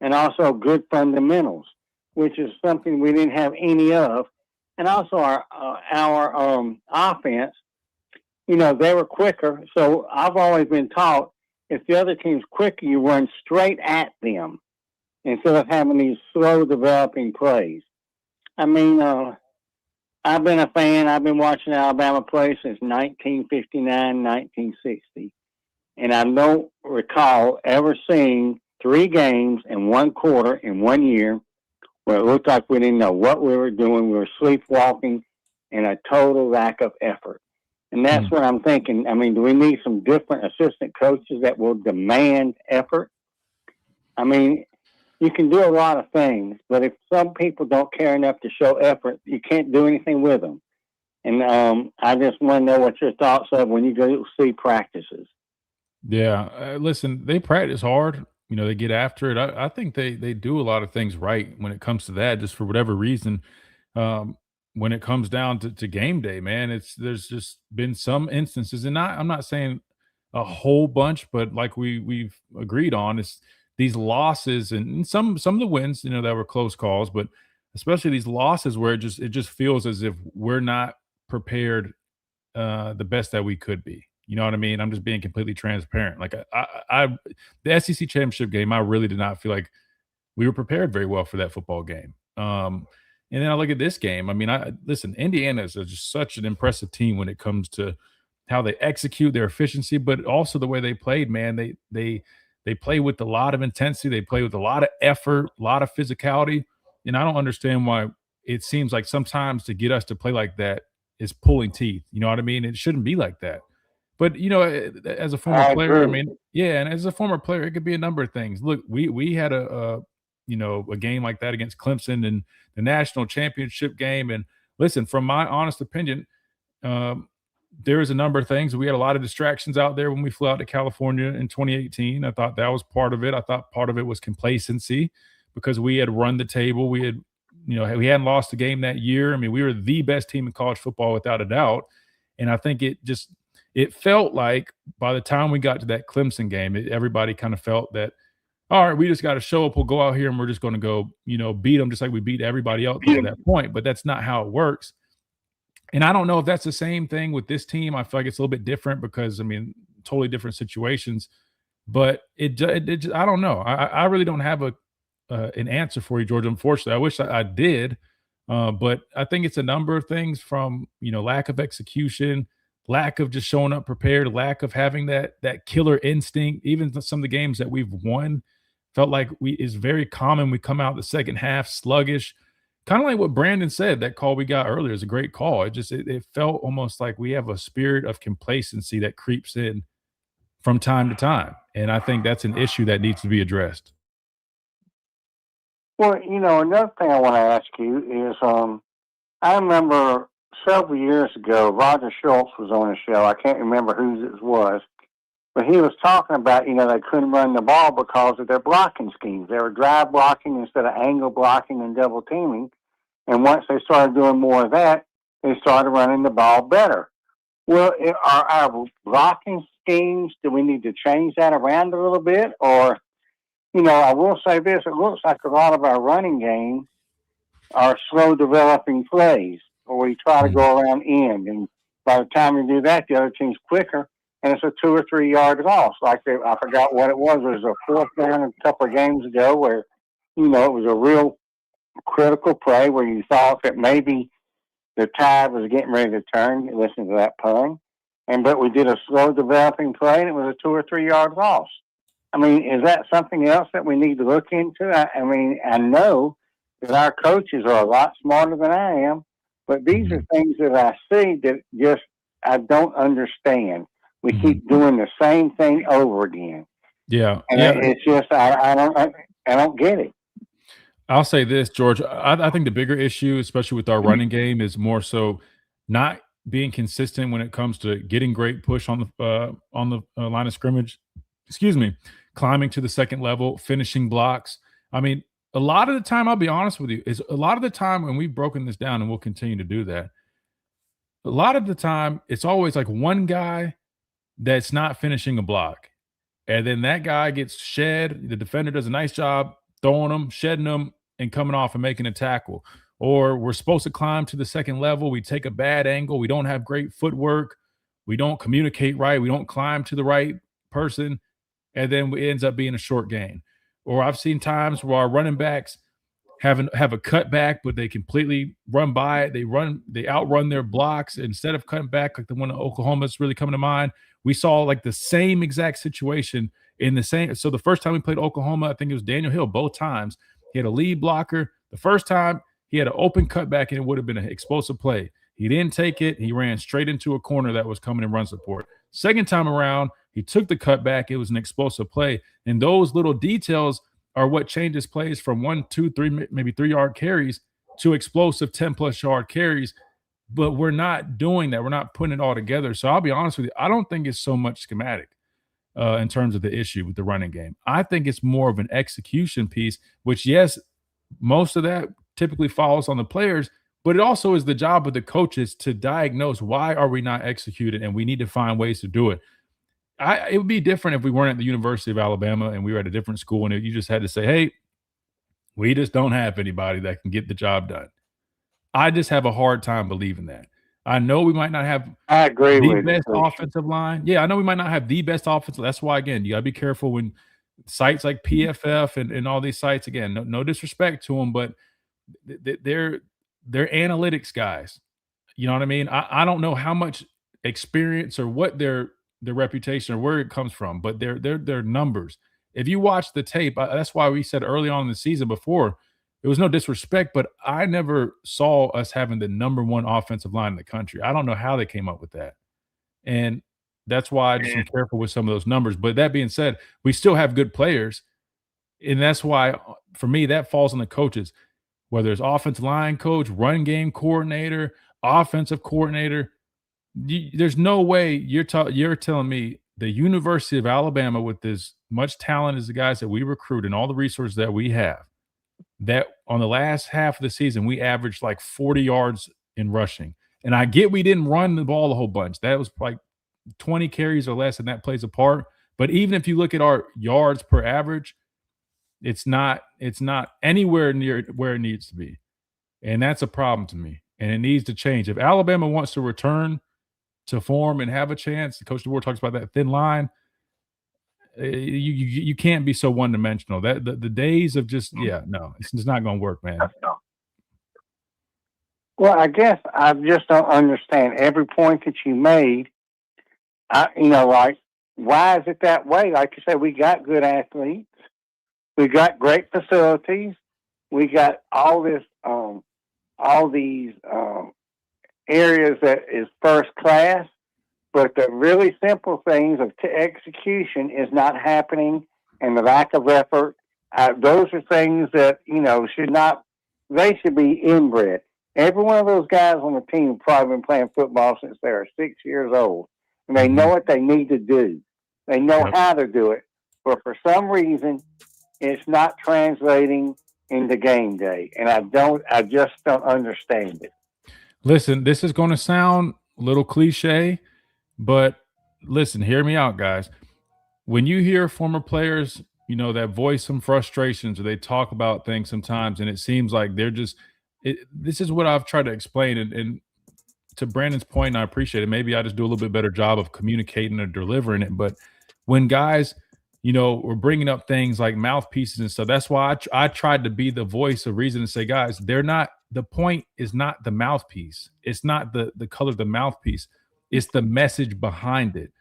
and also good fundamentals, which is something we didn't have any of? And also our offense, they were quicker. So I've always been taught if the other team's quicker, you run straight at them instead of having these slow developing plays. I mean, I've been a fan. I've been watching Alabama play since 1959, 1960. And I don't recall ever seeing 3 games in one quarter in 1 year where it looked like we didn't know what we were doing. We were sleepwalking and a total lack of effort. And that's what I'm thinking. I mean, do we need some different assistant coaches that will demand effort? I mean, you can do a lot of things, but if some people don't care enough to show effort, you can't do anything with them. And I just want to know what your thoughts are when you go see practices. Yeah, listen, they practice hard. They get after it. I think they do a lot of things right when it comes to that. Just for whatever reason, when it comes down to game day, man, there's just been some instances, and I'm not saying a whole bunch, but like we've agreed on, it's these losses and some of the wins, that were close calls, but especially these losses where it just feels as if we're not prepared the best that we could be. You know what I mean? I'm just being completely transparent. Like the SEC championship game, I really did not feel like we were prepared very well for that football game. And then I look at this game. I mean, listen, Indiana is just such an impressive team when it comes to how they execute their efficiency, but also the way they played, man. They play with a lot of intensity. They play with a lot of effort, a lot of physicality. And I don't understand why it seems like sometimes to get us to play like that is pulling teeth. You know what I mean? It shouldn't be like that. But as a former player, I mean, yeah, and as a former player, it could be a number of things. Look, we had a game like that against Clemson in the national championship game. And listen, from my honest opinion, there is a number of things. We had a lot of distractions out there when we flew out to California in 2018. I thought that was part of it. I thought part of it was complacency because we had run the table. We had, we hadn't lost a game that year. I mean, we were the best team in college football without a doubt. And I think it felt like by the time we got to that Clemson game, everybody kind of felt that, all right, we just got to show up. We'll go out here and we're just going to go, beat them just like we beat everybody else at that point. But that's not how it works. And I don't know if that's the same thing with this team. I feel like it's a little bit different because, I mean, totally different situations. But I don't know. I really don't have an answer for you, George. Unfortunately, I wish I did. But I think it's a number of things from, lack of execution, lack of just showing up prepared, lack of having that killer instinct. Even some of the games that we've won felt like is very common. We come out the second half sluggish, kind of like what Brandon said. That call we got earlier is a great call. It felt almost like we have a spirit of complacency that creeps in from time to time, and I think that's an issue that needs to be addressed. Well, another thing I want to ask you is, I remember several years ago, Roger Schultz was on a show. I can't remember whose it was, but he was talking about, they couldn't run the ball because of their blocking schemes. They were drive blocking instead of angle blocking and double teaming. And once they started doing more of that, they started running the ball better. Well, are our blocking schemes, do we need to change that around a little bit? Or, I will say this, it looks like a lot of our running games are slow developing plays, or we try to go around end. And by the time we do that, the other team's quicker, and it's a 2 or 3 yard loss. I forgot what it was. It was a fourth down a couple of games ago where, it was a real critical play where you thought that maybe the tide was getting ready to turn. Listen to that pun. But we did a slow developing play, and it was a 2 or 3 yard loss. I mean, is that something else that we need to look into? I mean, I know because our coaches are a lot smarter than I am. But these are things that I see that just I don't understand. We keep doing the same thing over again. Yeah, and it's just I don't get it. I'll say this, George. I think the bigger issue, especially with our running game, is more so not being consistent when it comes to getting great push on the line of scrimmage. Excuse me, climbing to the second level, finishing blocks. I mean, a lot of the time, I'll be honest with you, is a lot of the time when we've broken this down, and we'll continue to do that. A lot of the time, it's always like one guy that's not finishing a block, and then that guy gets shed. The defender does a nice job throwing them, shedding them, and coming off and making a tackle. Or we're supposed to climb to the second level. We take a bad angle. We don't have great footwork. We don't communicate right. We don't climb to the right person. And then it ends up being a short gain. Or I've seen times where our running backs have a cutback, but they completely run by it. They outrun their blocks. Instead of cutting back, like the one in Oklahoma is really coming to mind. We saw like the same exact situation in the same. So the first time we played Oklahoma, I think it was Daniel Hill both times. He had a lead blocker. The first time he had an open cutback and it would have been an explosive play. He didn't take it. He ran straight into a corner that was coming in run support. Second time around, he took the cutback. It was an explosive play. And those little details are what changes plays from 1, 2, 3, maybe 3-yard carries to explosive 10-plus yard carries. But we're not doing that. We're not putting it all together. So I'll be honest with you. I don't think it's so much schematic in terms of the issue with the running game. I think it's more of an execution piece, which, yes, most of that typically falls on the players, but it also is the job of the coaches to diagnose why are we not executing, and we need to find ways to do it. It would be different if we weren't at the University of Alabama and we were at a different school and you just had to say, hey, we just don't have anybody that can get the job done. I just have a hard time believing that. I know we might not have the best offensive line. Yeah, I know we might not have the best offensive. That's why, again, you got to be careful when sites like PFF and all these sites, again, no disrespect to them, but they're analytics guys. You know what I mean? I don't know how much experience or what their reputation or where it comes from, but they're numbers. If you watch the tape, that's why we said early on in the season before, it was no disrespect, but I never saw us having the number one offensive line in the country. I don't know how they came up with that. And that's why I just am careful with some of those numbers. But that being said, we still have good players. And that's why, for me, that falls on the coaches, whether it's offensive line coach, run game coordinator, offensive coordinator. There's no way you're telling me the University of Alabama, with as much talent as the guys that we recruit and all the resources that we have, that on the last half of the season, we averaged like 40 yards in rushing. And I get we didn't run the ball a whole bunch. That was like 20 carries or less, and that plays a part. But even if you look at our yards per average, it's not anywhere near where it needs to be. And that's a problem to me. And it needs to change. If Alabama wants to return to form and have a chance, Coach DeBoer talks about that thin line, you can't be so one-dimensional. That the days of just it's just not going to work, man. Well, I guess I just don't understand every point that you made. Like, why is it that way? Like you said, we got good athletes, we got great facilities, we got all these areas that is first class. But the really simple things of execution is not happening, and the lack of effort. Those are things that, they should be inbred. Every one of those guys on the team have probably been playing football since they are 6 years old, and they know what they need to do. They know how to do it. But for some reason, it's not translating into game day, and I just don't understand it. Listen, this is going to sound a little cliche, but listen, hear me out, guys. When you hear former players, that voice some frustrations, or they talk about things sometimes, and it seems like they're just this is what I've tried to explain. And to Brandon's point, and I appreciate it, maybe I just do a little bit better job of communicating or delivering it. But when guys, we're bringing up things like mouthpieces and stuff, that's why I tried to be the voice of reason and say, guys, the point is not the mouthpiece. It's not the color of the mouthpiece. It's the message behind it.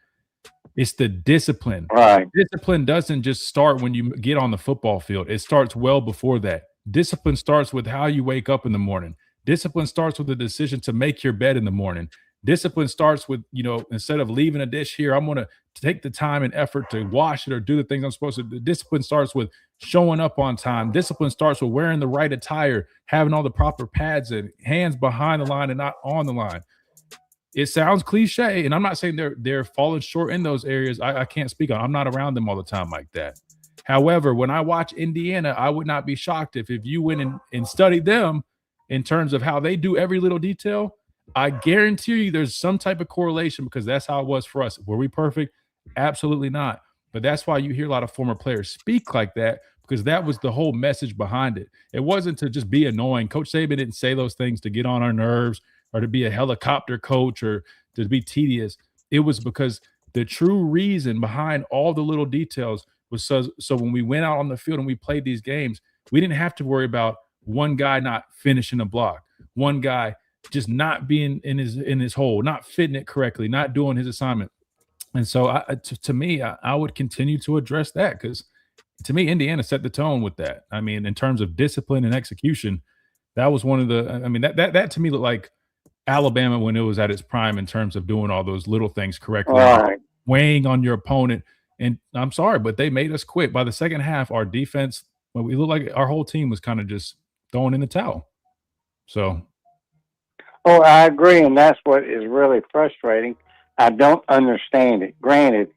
It's the discipline. Right. Discipline doesn't just start when you get on the football field. It starts well before that. Discipline starts with how you wake up in the morning. Discipline starts with the decision to make your bed in the morning. Discipline starts with, instead of leaving a dish here, I'm going to take the time and effort to wash it or do the things I'm supposed to do. Discipline starts with showing up on time. Discipline starts with wearing the right attire, having all the proper pads and hands behind the line and not on the line. It sounds cliche, and I'm not saying they're falling short in those areas. I can't speak on. I'm not around them all the time like that. However, when I watch Indiana, I would not be shocked if you went and studied them in terms of how they do every little detail. I guarantee you there's some type of correlation, because that's how it was for us. Were we perfect? Absolutely not. But that's why you hear a lot of former players speak like that, because that was the whole message behind it. It wasn't to just be annoying. Coach Saban didn't say those things to get on our nerves or to be a helicopter coach or to be tedious. It was because the true reason behind all the little details was so when we went out on the field and we played these games, we didn't have to worry about one guy not finishing a block, one guy just not being in his hole, not fitting it correctly, not doing his assignment. And so to me, I would continue to address that, because to me, Indiana set the tone with that. I mean, in terms of discipline and execution, that was one of that to me looked like Alabama when it was at its prime in terms of doing all those little things correctly, Right. weighing on your opponent. And I'm sorry, but they made us quit. By the second half, our defense, we looked like our whole team was kind of just throwing in the towel. So Oh, I agree, and that's what is really frustrating. I don't understand it. Granted,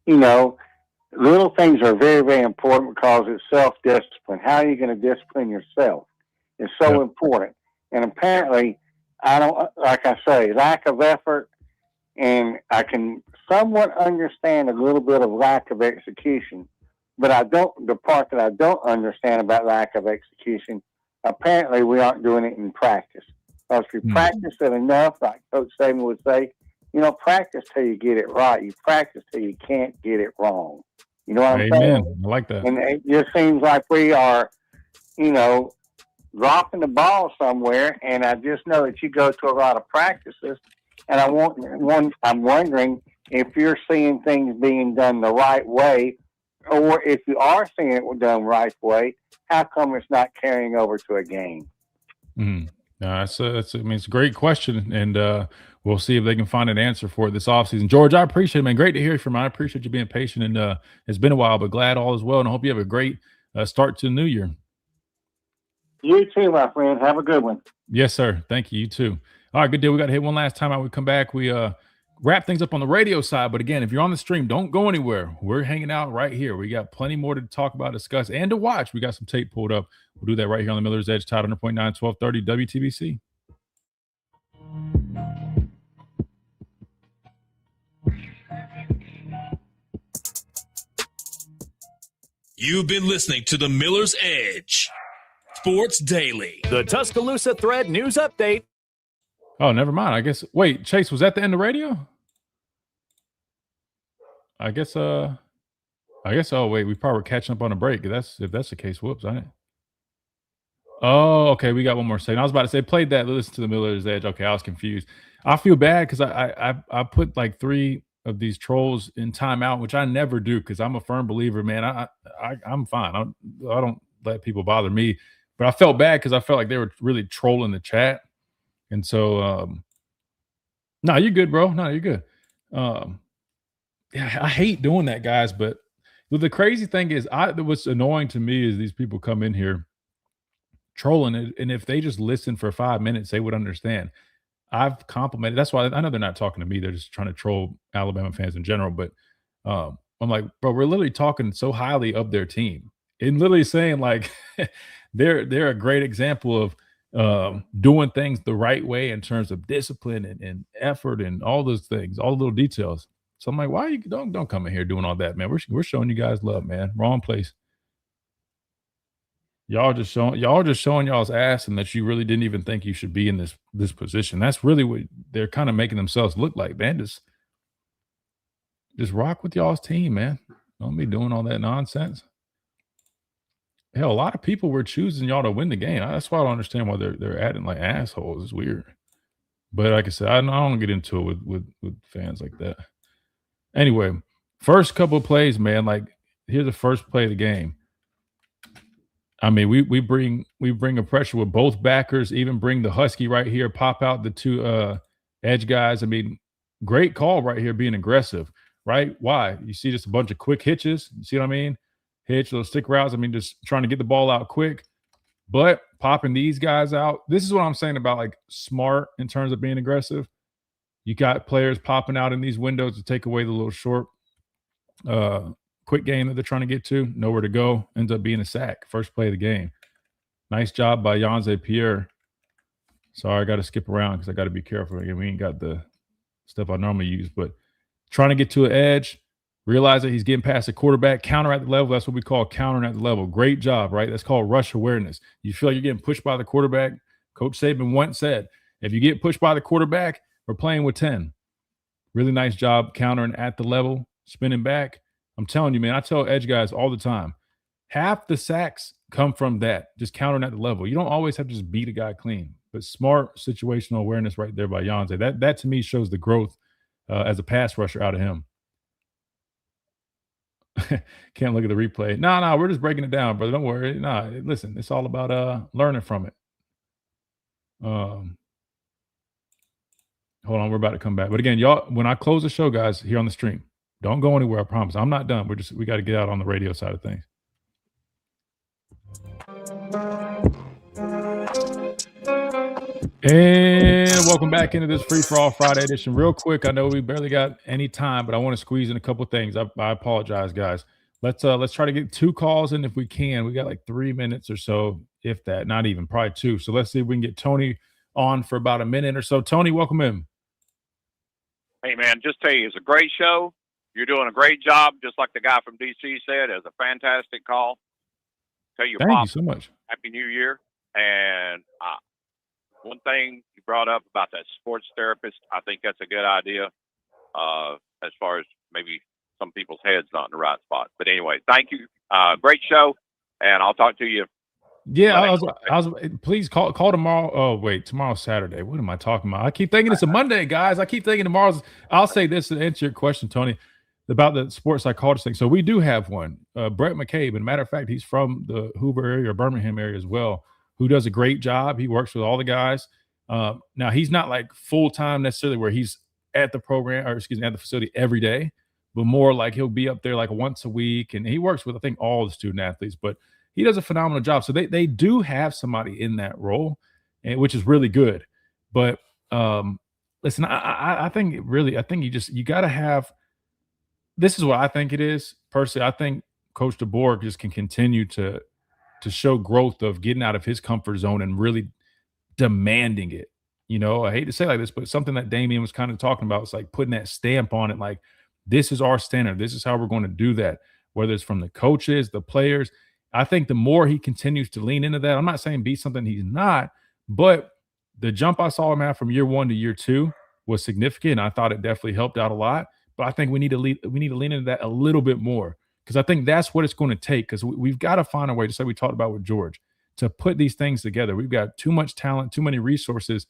little things are very, very important because it's self-discipline. How are you going to discipline yourself? It's so important. And apparently, I don't, like I say, lack of effort, and I can somewhat understand a little bit of lack of execution, but the part that I don't understand about lack of execution, apparently we aren't doing it in practice. Because if you practice it enough, like Coach Saban would say, practice till you get it right. You practice till you can't get it wrong. You know what I'm saying? I like that. And it just seems like we are, dropping the ball somewhere. And I just know that you go to a lot of practices, and I'm wondering if you're seeing things being done the right way, or if you are seeing it done the right way, how come it's not carrying over to a game? It's a great question, and we'll see if they can find an answer for it this offseason. George, I appreciate it, man. Great to hear from you. I appreciate you being patient, and it's been a while, but glad all is well, and I hope you have a great start to the new year. You too, my friend. Have a good one. Yes, sir. Thank you. You too. All right, good deal. We got to hit one last time out. We come back. We wrap things up on the radio side, but again, if you're on the stream, don't go anywhere. We're hanging out right here. We got plenty more to talk about, discuss, and to watch. We got some tape pulled up. We'll do that right here on the Miller's Edge, Tide 100.9, 1230 WTBC. You've been listening to the Miller's Edge Sports Daily. The Tuscaloosa Thread News Update. Oh, never mind. I guess. Wait, Chase, was that the end of radio? I guess. Oh wait, we probably were catching up on a break. If that's the case, whoops. Oh, okay. We got one more second. I was about to say, played that. Listen to the Miller's Edge. Okay, I was confused. I feel bad because I put like 3 of these trolls in timeout, which I never do because I'm a firm believer, man. I'm fine. I don't let people bother me. But I felt bad because I felt like they were really trolling the chat. And so, no, you're good, bro. No, you're good. Yeah, I hate doing that, guys. But the crazy thing is, what's annoying to me is these people come in here trolling it, and if they just listen for 5 minutes, they would understand. I've complimented. That's why I know they're not talking to me. They're just trying to troll Alabama fans in general. But I'm like, bro, we're literally talking so highly of their team and literally saying like they're a great example of doing things the right way in terms of discipline and effort and all those things, all the little details. So I'm like, why you don't come in here doing all that, man? We're showing you guys love, man. Wrong place. Y'all just showing y'all's ass, and that you really didn't even think you should be in this position. That's really what they're kind of making themselves look like, man. Just rock with y'all's team, man. Don't be doing all that nonsense. Hell, a lot of people were choosing y'all to win the game. That's why I don't understand why they're acting like assholes. It's weird. But like I said, I don't get into it with fans like that. Anyway, first couple of plays, man. Like, here's the first play of the game. I mean, we bring a pressure with both backers, even bring the Husky right here, pop out the two edge guys. I mean, great call right here, being aggressive, right? Why? You see just a bunch of quick hitches. You see what I mean? Hitch, little stick routes. I mean, just trying to get the ball out quick. But popping these guys out, this is what I'm saying about like smart in terms of being aggressive. You got players popping out in these windows to take away the little short quick game that they're trying to get to, nowhere to go, ends up being a sack. First play of the game. Nice job by Yanze Pierre. Sorry, I got to skip around because I got to be careful. Again, we ain't got the stuff I normally use, but trying to get to an edge, realize that he's getting past the quarterback, counter at the level. That's what we call countering at the level. Great job, right? That's called rush awareness. You feel like you're getting pushed by the quarterback. Coach Saban once said, if you get pushed by the quarterback, we're playing with 10. Really nice job countering at the level, spinning back. I'm telling you, man, I tell edge guys all the time, half the sacks come from that, just countering at the level. You don't always have to just beat a guy clean, but smart situational awareness right there by Yanze. That to me shows the growth as a pass rusher out of him. Can't look at the replay. No, we're just breaking it down, brother. Don't worry. No, listen, it's all about learning from it. Hold on, we're about to come back. But again, y'all, when I close the show, guys, here on the stream, don't go anywhere. I promise. I'm not done. We got to get out on the radio side of things. And welcome back into this Free for All Friday edition. Real quick, I know we barely got any time, but I want to squeeze in a couple things. I apologize, guys. Let's try to get 2 calls in if we can. We got like 3 minutes or so, if that. Not even, probably 2. So let's see if we can get Tony on for about a minute or so. Tony, welcome in. Hey, man, just tell you, it's a great show. You're doing a great job, just like the guy from D.C. said. It was a fantastic call. Tell your Thank pop, you so much. Happy New Year. And one thing you brought up about that sports therapist, I think that's a good idea as far as maybe some people's heads not in the right spot. But anyway, thank you. Great show, and I'll talk to you. Yeah, I was. Please call tomorrow. Oh wait, tomorrow's Saturday. What am I talking about? I keep thinking it's a Monday, guys. I keep thinking tomorrow's. I'll say this to answer your question, Tony, about the sports psychologist thing. So we do have one, Brett McCabe. And matter of fact, he's from the Hoover area or Birmingham area as well, who does a great job. He works with all the guys. Now he's not like full time necessarily where he's at the program or excuse me at the facility every day, but more like he'll be up there like once a week, and he works with I think all the student athletes. But he does a phenomenal job. So they do have somebody in that role, and which is really good. But listen, I think you got to have. This is what I think it is personally. I think Coach DeBoer just can continue to show growth of getting out of his comfort zone and really demanding it. You know, I hate to say like this, but something that Damian was kind of talking about is like putting that stamp on it. Like, this is our standard. This is how we're going to do that, whether it's from the coaches, the players. I think the more he continues to lean into that, I'm not saying be something he's not, but the jump I saw him have from year 1 to year 2 was significant. I thought it definitely helped out a lot, but I think we need to lean into that a little bit more, because I think that's what it's going to take, because we've got to find a way, just like we talked about with George, to put these things together. We've got too much talent, too many resources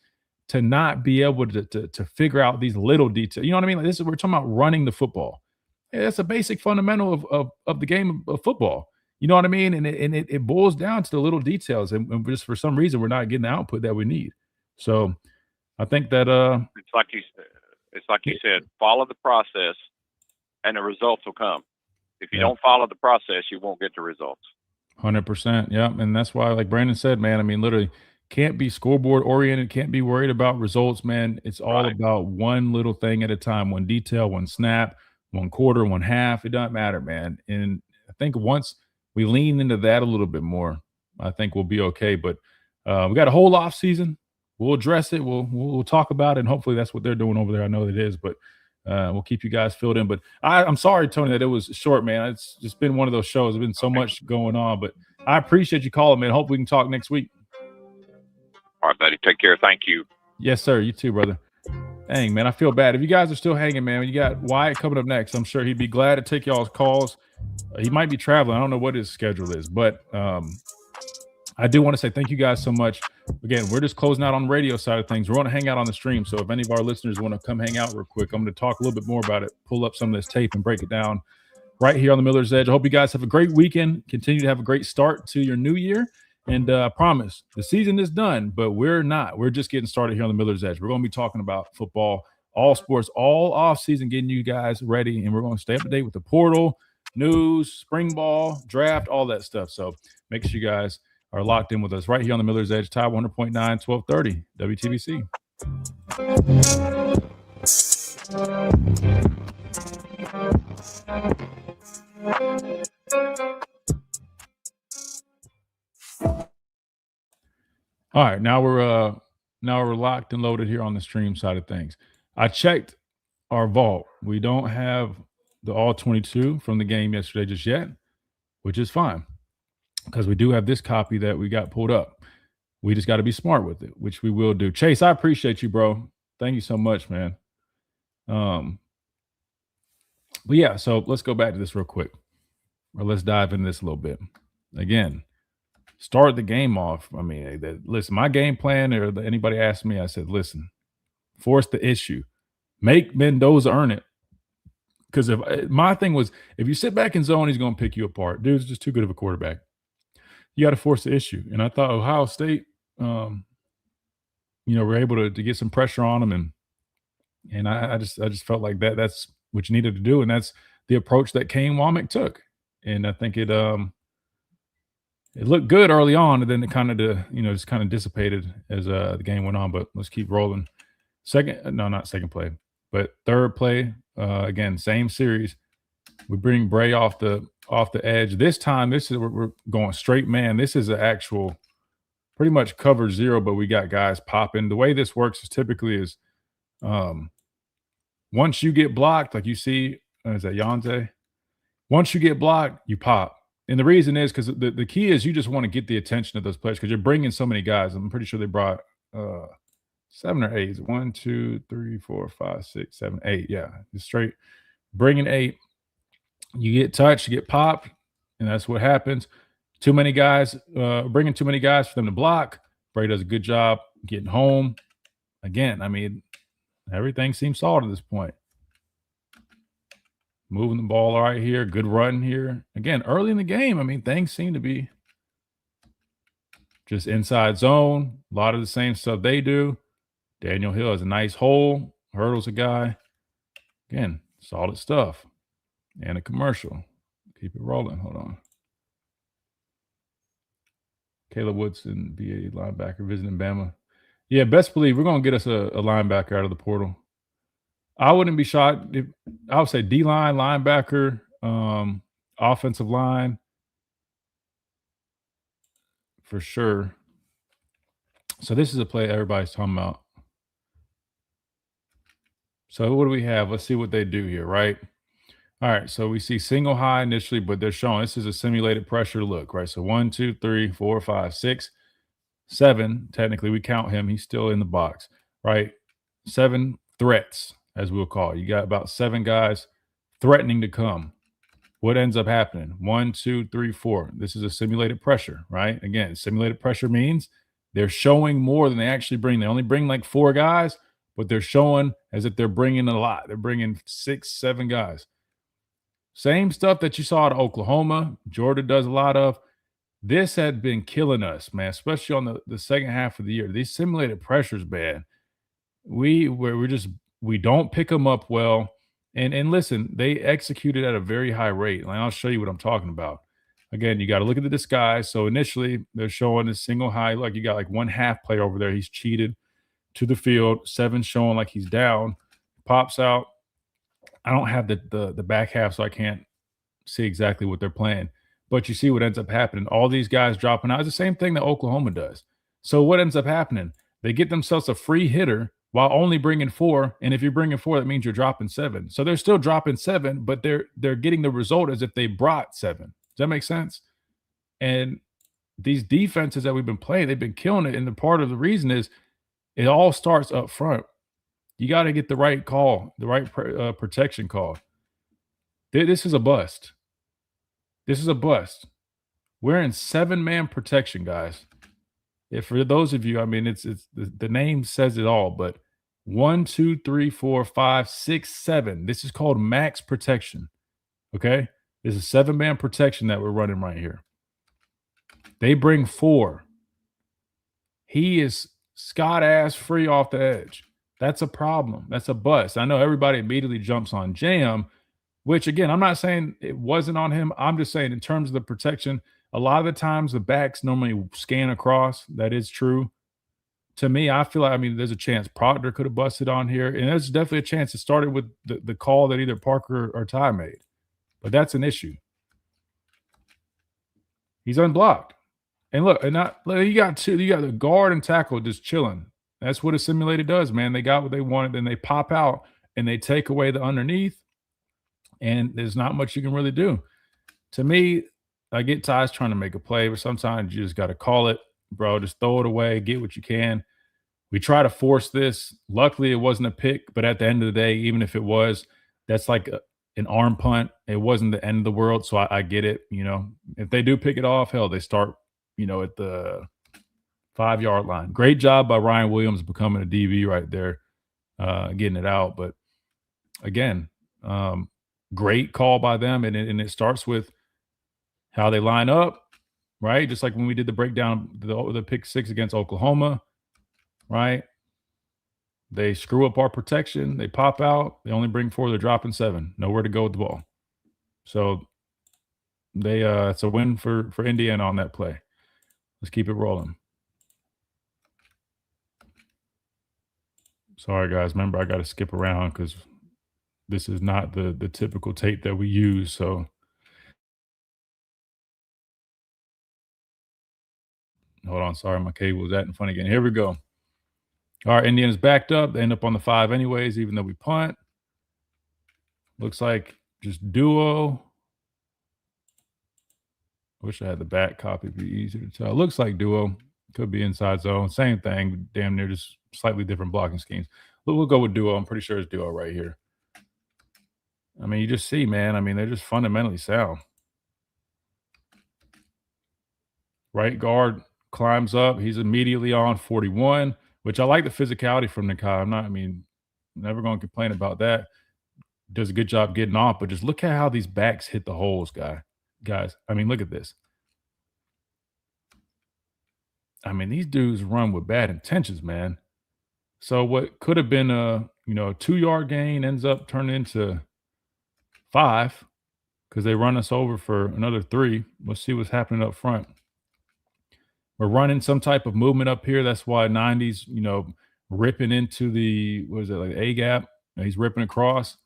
to not be able to figure out these little details. You know what I mean? Like we're talking about running the football. Yeah, that's a basic fundamental of the game of football. You know what I mean? And it boils down to the little details. And just for some reason, we're not getting the output that we need. So I think that it's like you said, follow the process and the results will come. If you don't follow the process, you won't get the results. 100%. Yeah. And that's why, like Brandon said, man, I mean, literally can't be scoreboard oriented, can't be worried about results, man. It's all about one little thing at a time, one detail, one snap, one quarter, one half. It doesn't matter, man. And I think once we lean into that a little bit more, I think we'll be okay. But we got a whole off season. We'll address it. We'll talk about it. And hopefully that's what they're doing over there. I know it is, but we'll keep you guys filled in. But I'm sorry, Tony, that it was short, man. It's just been one of those shows. There's been so much going on, but I appreciate you calling, man. Hope we can talk next week. All right, buddy. Take care. Thank you. Yes, sir. You too, brother. Dang, man, I feel bad. If you guys are still hanging, man, you got Wyatt coming up next. I'm sure he'd be glad to take y'all's calls. He might be traveling. I don't know what his schedule is, but I do want to say thank you guys so much. Again, we're just closing out on the radio side of things. We're going to hang out on the stream. So if any of our listeners want to come hang out real quick, I'm going to talk a little bit more about it, pull up some of this tape and break it down right here on the Miller's Edge. I hope you guys have a great weekend. Continue to have a great start to your new year. And I promise the season is done, but we're not. We're just getting started here on the Miller's Edge. We're going to be talking about football, all sports, all off season, getting you guys ready. And we're going to stay up to date with the portal, news, spring ball, draft, all that stuff. So make sure you guys are locked in with us right here on the Miller's Edge, Tide 100.9, 1230, WTBC. All right, now we're locked and loaded here on the stream side of things. I checked our vault. We don't have the all 22 from the game yesterday just yet, which is fine because we do have this copy that we got pulled up. We just got to be smart with it, which we will do. Chase, I appreciate you, bro. Thank you so much, man. But yeah, so let's go back to this real quick, or let's dive into this a little bit. Again, start the game off. I mean, listen, my game plan, or anybody asked me, I said, listen, force the issue. Make Mendoza earn it. Because my thing was, if you sit back in zone, he's going to pick you apart. Dude's just too good of a quarterback. You got to force the issue. And I thought Ohio State, we're able to get some pressure on them. And I just felt like that's what you needed to do. And that's the approach that Kane Womack took. And I think it looked good early on, and then it kind of just kind of dissipated as the game went on. But let's keep rolling. Not second play, but third play. Again, same series. We bring Bray off the edge. This time, we're going straight man. This is an actual pretty much cover zero, but we got guys popping. The way this works is typically once you get blocked, like you see, is that Yonze? Once you get blocked, you pop. And the reason is because the key is you just want to get the attention of those players because you're bringing so many guys. I'm pretty sure they brought 7 or 8. 1, 2, 3, 4, 5, 6, 7, 8. Yeah, just straight bringing 8. You get touched, you get popped, and that's what happens. Too many guys, bringing too many guys for them to block. Bray does a good job getting home. Again, I mean, everything seems solid at this point. Moving the ball right here. Good run here. Again, early in the game, I mean, things seem to be just inside zone. A lot of the same stuff they do. Daniel Hill has a nice hole. Hurdles a guy. Again, solid stuff. And a commercial. Keep it rolling. Hold on. Caleb Woodson, VA linebacker, visiting Bama. Yeah, best believe we're going to get us a linebacker out of the portal. I wouldn't be shocked. I would say D-line, linebacker, offensive line, for sure. So this is a play everybody's talking about. So what do we have? Let's see what they do here, right? All right, so we see single high initially, but they're showing this is a simulated pressure look, right? So 1, 2, 3, 4, 5, 6, 7. Technically, we count him. He's still in the box, right? 7 threats, as we'll call it. You got about 7 guys threatening to come. What ends up happening? 1, 2, 3, 4. This is a simulated pressure, right? Again, simulated pressure means they're showing more than they actually bring. They only bring like 4 guys, but they're showing as if they're bringing a lot. They're bringing 6, 7 guys. Same stuff that you saw at Oklahoma. Georgia does a lot of. This had been killing us, man, especially on the second half of the year. These simulated pressures, man. We don't pick them up well. And listen, they executed at a very high rate. And I'll show you what I'm talking about. Again, you got to look at the disguise. So initially, they're showing this single high. Like you got like one half player over there. He's cheated to the field. 7 showing like he's down. Pops out. I don't have the back half, so I can't see exactly what they're playing. But you see what ends up happening. All these guys dropping out. It's the same thing that Oklahoma does. So what ends up happening? They get themselves a free hitter while only bringing 4. And if you're bringing 4, that means you're dropping 7. So they're still dropping 7, but they're getting the result as if they brought 7. Does that make sense? And these defenses that we've been playing, they've been killing it. And the part of the reason is it all starts up front. You got to get the right call, the right protection call. This is a bust. This is a bust. We're in 7-man protection, guys. If for those of you, I mean, it's the name says it all, but 1, 2, 3, 4, 5, 6, 7. This is called max protection. Okay? It's a 7-man protection that we're running right here. They bring 4. He is Scott ass free off the edge. That's a problem. That's a bust. I know everybody immediately jumps on Jam, which again, I'm not saying it wasn't on him. I'm just saying in terms of the protection, a lot of the times the backs normally scan across. That is true. To me, I feel like, there's a chance Proctor could have busted on here. And there's definitely a chance it started with the call that either Parker or Ty made. But that's an issue. He's unblocked. And look, you got the guard and tackle just chilling. That's what a simulator does, man. They got what they wanted, then they pop out and they take away the underneath. And there's not much you can really do. To me, I get Ty's trying to make a play, but sometimes you just got to call it, bro. Just throw it away, get what you can. We try to force this. Luckily, it wasn't a pick, but at the end of the day, even if it was, that's like an arm punt. It wasn't the end of the world, so I get it. If they do pick it off, hell, they start, at the 5-yard line. Great job by Ryan Williams becoming a DB right there, getting it out. But again, great call by them, and it starts with how they line up, right? Just like when we did the breakdown, the pick 6 against Oklahoma, right? They screw up our protection. They pop out. They only bring 4. They're dropping 7. Nowhere to go with the ball. So it's a win for Indiana on that play. Let's keep it rolling. Sorry, guys. Remember, I got to skip around because this is not the typical tape that we use. So hold on. Sorry, my cable was acting funny again. Here we go. All right, Indiana's backed up. They end up on the 5 anyways, even though we punt. Looks like just duo. Wish I had the back copy. It'd be easier to tell. Looks like duo. Could be inside zone. Same thing. Damn near just slightly different blocking schemes. But we'll go with duo. I'm pretty sure it's duo right here. You just see, man. They're just fundamentally sound. Right guard climbs up. He's immediately on 41, which I like the physicality from Nakai. Never going to complain about that. Does a good job getting off, but just look at how these backs hit the holes, guys. Look at this. These dudes run with bad intentions, man. So what could have been a 2-yard gain ends up turning into 5 because they run us over for another 3. Let's see what's happening up front. We're running some type of movement up here. That's why 90's, ripping into the, A gap. He's ripping across.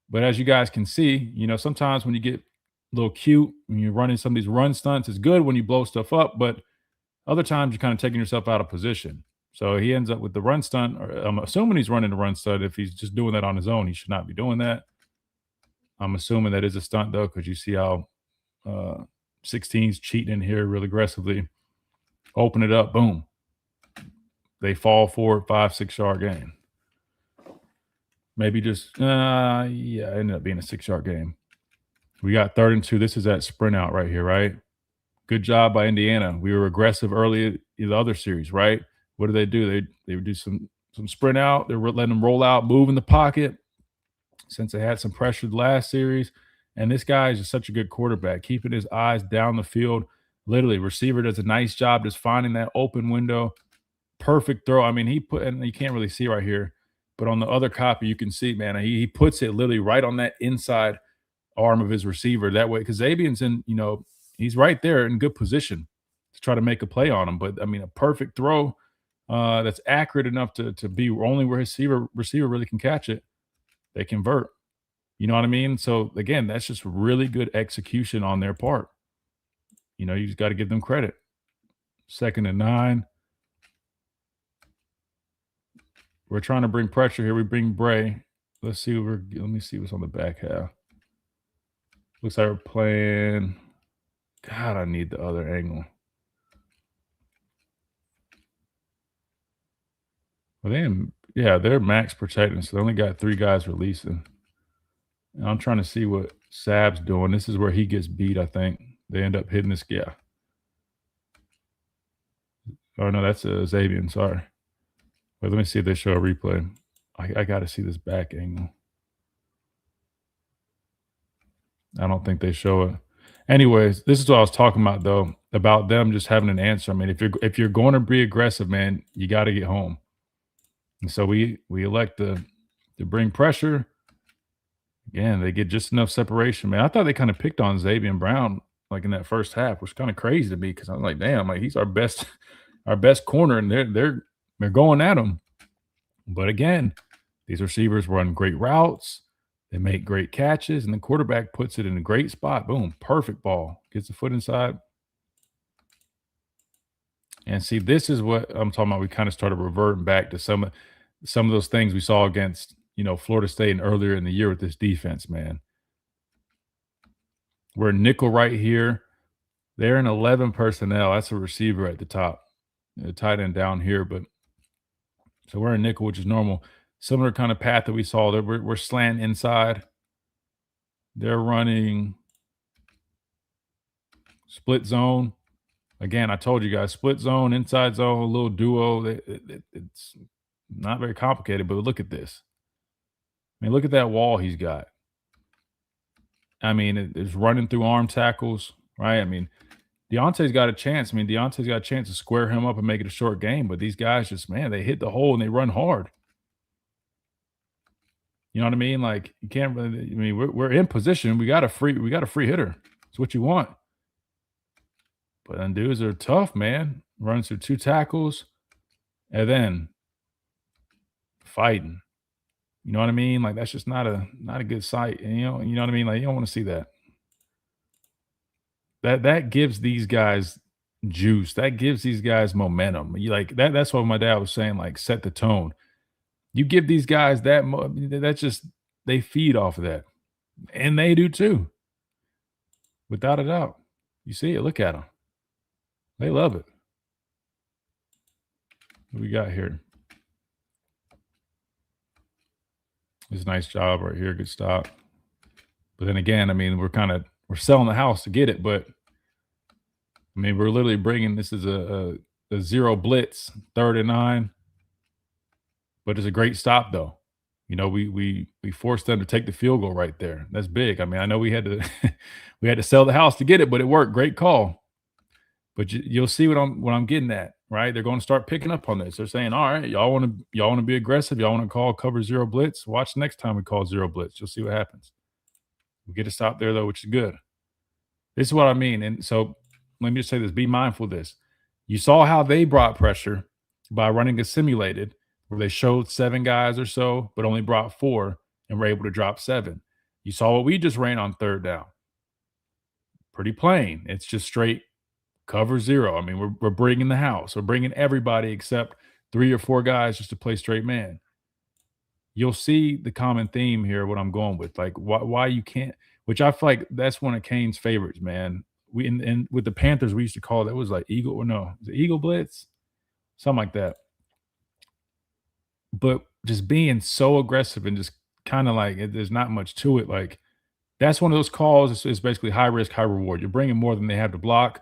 But as you guys can see, sometimes when you get a little cute, when you're running some of these run stunts, it's good when you blow stuff up, but other times you're kind of taking yourself out of position. So he ends up with the run stunt, or I'm assuming he's running the run stunt. If he's just doing that on his own, he should not be doing that. I'm assuming that is a stunt, though, because you see how 16's cheating in here real aggressively. Open it up, boom. They fall forward, 5-6 yard gain. Maybe just, it ended up being a 6-yard game. We got 3rd and 2. This is that sprint out right here, right? Good job by Indiana. We were aggressive early in the other series, right? What do? They would do some sprint out. They're letting them roll out, move in the pocket since they had some pressure the last series. And this guy is just such a good quarterback, keeping his eyes down the field. Literally, receiver does a nice job just finding that open window. Perfect throw. And you can't really see right here, but on the other copy, you can see, man, he puts it literally right on that inside arm of his receiver that way. Because Zabian's in, he's right there in good position to try to make a play on him. But a perfect throw that's accurate enough to be only where his receiver really can catch it. They convert. You know what I mean? So again, that's just really good execution on their part. You just got to give them credit. 2nd and 9. We're trying to bring pressure here. We bring Bray. Let me see what's on the back half. Looks like we're playing. God, I need the other angle. Well, they're max protecting, so they only got 3 guys releasing. And I'm trying to see what Sab's doing. This is where he gets beat, I think. They end up hitting this guy. Oh, no, that's Zabian. Sorry. But let me see if they show a replay. I got to see this back angle. I don't think they show it. Anyways, this is what I was talking about though, about them just having an answer. I mean, if you're going to be aggressive, man, you got to get home. And so we elect to bring pressure. Again, they get just enough separation, man. I thought they kind of picked on Xavier Brown like in that first half, which is kind of crazy to me because I'm like, damn, like he's our best corner, and they're going at him. But again, these receivers run great routes. They make great catches, and the quarterback puts it in a great spot. Boom, perfect ball. Gets the foot inside. And see, this is what I'm talking about. We kind of started reverting back to some of those things we saw against, Florida State and earlier in the year with this defense, man. We're nickel right here. They're in 11 personnel. That's a receiver at the top. The tight end down here, but so we're in nickel, which is normal. Similar kind of path that we saw there. We're slant inside. They're running split zone. Again, I told you guys, split zone, inside zone, a little duo. It's not very complicated, but look at this. I mean, look at that wall he's got. I mean, it's running through arm tackles, right? I mean, Deontay's got a chance. I mean, Deontay's got a chance to square him up and make it a short game, but these guys just, man, they hit the hole and they run hard. You know what I mean? Like, you can't really, I mean, we're in position. We got a free hitter. It's what you want. But then dudes are tough, man. Runs through 2 tackles and then fighting. You know what I mean? Like, that's just not a good sight. And you know what I mean? Like, you don't want to see that. That gives these guys juice. That gives these guys momentum. You like that. That's what my dad was saying. Like, set the tone. You give these guys that's just, they feed off of that, and they do too, without a doubt. You see it. Look at them. They love it. What we got here? It's a nice job right here. Good stop. But then again, I mean, we're selling the house to get it, but I mean, we're literally bringing, this is a zero blitz, 3rd and 9, but it's a great stop though. We forced them to take the field goal right there. That's big. I mean, I know we had to we had to sell the house to get it, but it worked. Great call. But you'll see what I'm getting at, right? They're going to start picking up on this. They're saying, all right, y'all want to be aggressive. Y'all want to call cover 0 blitz. Watch next time we call 0 blitz. You'll see what happens. We get a stop there though, which is good. This is what I mean. And so let me just say this, be mindful of this. You saw how they brought pressure by running a simulated where they showed 7 guys or so, but only brought 4 and were able to drop 7. You saw what we just ran on 3rd down. Pretty plain. It's just straight cover 0. I mean, we're bringing the house. We're bringing everybody except 3 or 4 guys just to play straight man. You'll see the common theme here, what I'm going with. Like, why you can't, which I feel like that's one of Kane's favorites, man. We and with the Panthers, we used to call that was like Eagle, or no, the Eagle Blitz, something like that. But just being so aggressive and just kind of like there's not much to it. Like, that's one of those calls. It's basically high risk, high reward. You're bringing more than they have to block,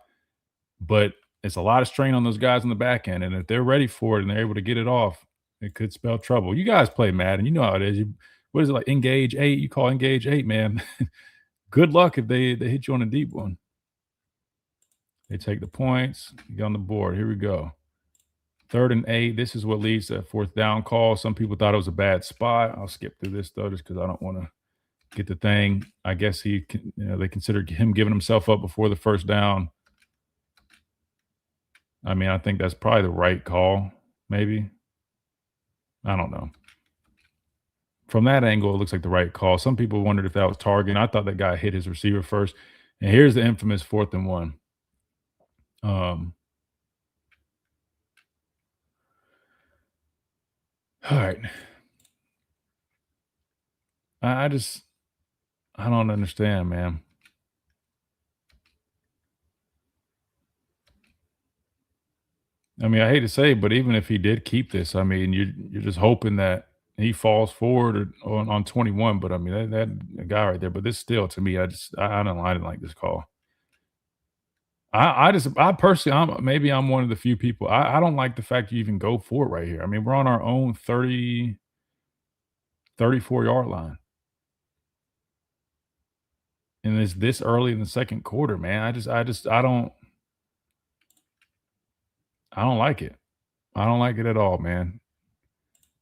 but it's a lot of strain on those guys on the back end. And if they're ready for it and they're able to get it off, it could spell trouble. You guys play Madden, you know how it is. What is it, like engage 8? You call engage 8, man. Good luck if they hit you on a deep one. They take the points. You get on the board. Here we go. 3rd and 8. This is what leads to a 4th down call. Some people thought it was a bad spot. I'll skip through this though, just because I don't want to get the thing. I guess they considered him giving himself up before the 1st down. I mean, I think that's probably the right call, maybe. I don't know. From that angle, it looks like the right call. Some people wondered if that was targeting. I thought that guy hit his receiver first. And here's the infamous 4th and 1. All right. I don't understand, man. I mean, I hate to say it, but even if he did keep this, I mean, you're just hoping that he falls forward on 21. But I mean, that guy right there. But this still, to me, I didn't like this call. I personally, maybe I'm one of the few people. I don't like the fact you even go for it right here. I mean, we're on our own 30, 34-yard line. And it's this early in the second quarter, man. I don't like it. I don't like it at all, man.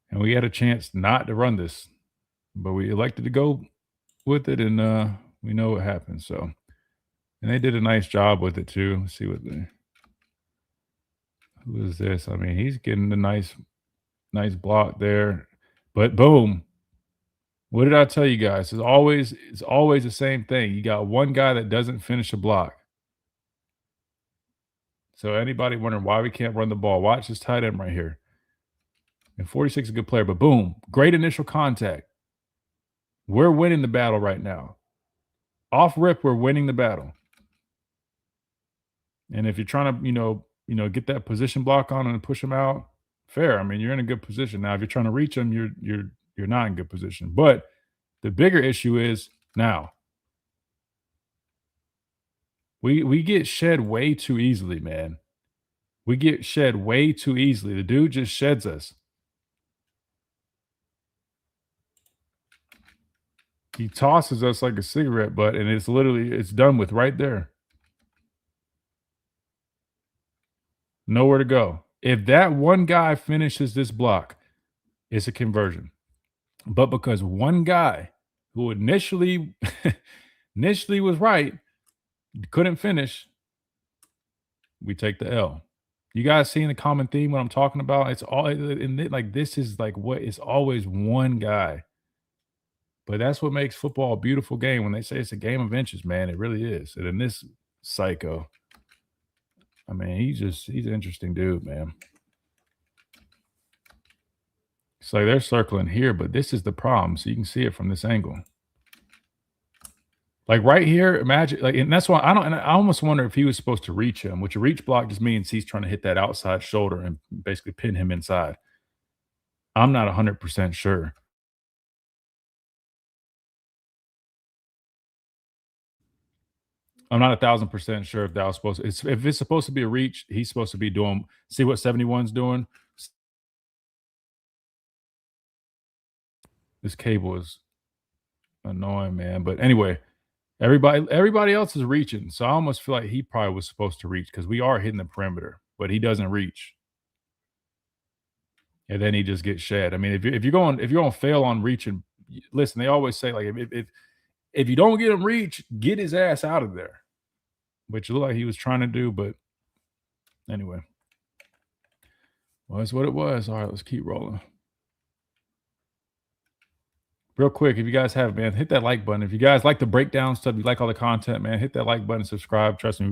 And we had a chance not to run this, but we elected to go with it, and we know what happened. So, and they did a nice job with it too. Let's see who is this? I mean, he's getting a nice block there, but boom. What did I tell you guys? It's always the same thing. You got one guy that doesn't finish a block. So anybody wondering why we can't run the ball, watch this tight end right here. And 46 is a good player, but boom, great initial contact. We're winning the battle right now. Off rip, we're winning the battle. And if you're trying to, get that position block on and push him out, fair. I mean, you're in a good position. Now, if you're trying to reach him, you're not in good position. But the bigger issue is now we get shed way too easily, man. We get shed way too easily. The dude just sheds us. He tosses us like a cigarette butt, and it's done with right there. Nowhere to go. If that one guy finishes this block, it's a conversion. But because one guy who initially was right, couldn't finish, we take the L. You guys seeing the common theme what I'm talking about? It's all like this is like what it's always one guy. But that's what makes football a beautiful game. When they say it's a game of inches, man, it really is. And in this psycho, I mean, he's an interesting dude, man. It's like they're circling here, but this is the problem. So you can see it from this angle. Like right here, imagine, and that's why I almost wonder if he was supposed to reach him, which a reach block just means he's trying to hit that outside shoulder and basically pin him inside. I'm not 100% sure. I'm not 1,000% sure if that was supposed to. If it's supposed to be a reach, he's supposed to be doing. See what 71's doing. This cable is annoying, man. But anyway, everybody else is reaching, so I almost feel like he probably was supposed to reach because we are hitting the perimeter, but he doesn't reach, and then he just gets shed. I mean, if you're going to fail on reaching, listen. They always say like if you don't get him reach, get his ass out of there. Which looked like he was trying to do, but anyway. Was what it was. All right, let's keep rolling. Real quick, if you guys have, man, hit that like button. If you guys like the breakdown stuff, you like all the content, man, hit that like button, subscribe. Trust me,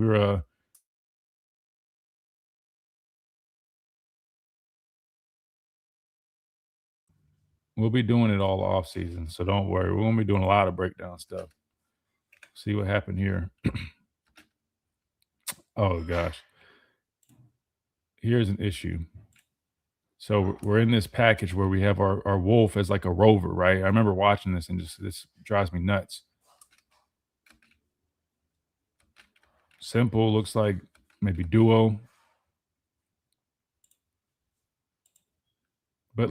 we'll be doing it all off season, so don't worry. We won't be doing a lot of breakdown stuff. See what happened here. Oh gosh. Here's an issue. So we're in this package where we have our wolf as like a rover, right? I remember watching this and this drives me nuts. Simple, looks like maybe duo. But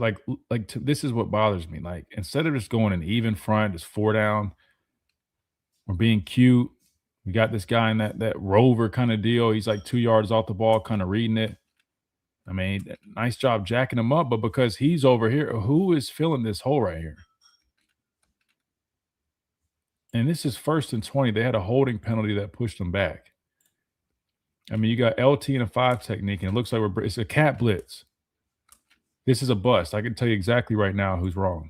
this is what bothers me. Like instead of just going an even front, just 4 down, we're being cute. We got this guy in that rover kind of deal. He's like 2 yards off the ball, kind of reading it. I mean, nice job jacking him up, but because he's over here, who is filling this hole right here? And this is 1st and 20. They had a holding penalty that pushed them back. I mean, you got LT and a 5 technique, and it looks like it's a cat blitz. This is a bust. I can tell you exactly right now who's wrong.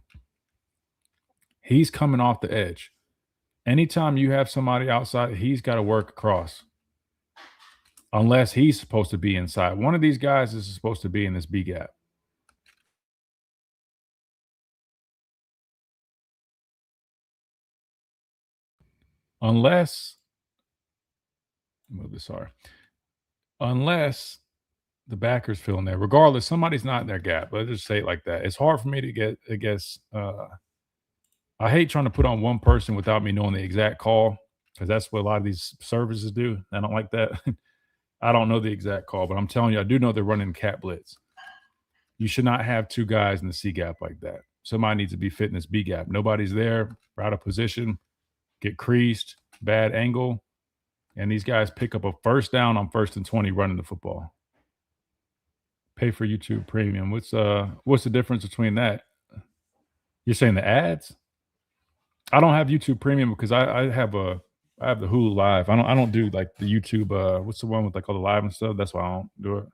He's coming off the edge. Anytime you have somebody outside, he's got to work across. Unless he's supposed to be inside. One of these guys is supposed to be in this B gap. Unless the backer's filling there. Regardless, somebody's not in their gap. Let's just say it like that. It's hard for me to get, I guess, I hate trying to put on one person without me knowing the exact call because that's what a lot of these services do. I don't like that. I don't know the exact call, but I'm telling you, I do know they're running cat blitz. You should not have 2 guys in the C gap like that. Somebody needs to be fit in this B gap. Nobody's there. We're out of position. Get creased. bad angle, and these guys pick up a first down on 1st and 20 running the football. Pay for YouTube Premium. What's the difference between that? You're saying the ads? I don't have YouTube Premium because I have the Hulu Live. I don't do like the YouTube. What's the one with like all the live and stuff? That's why I don't do it,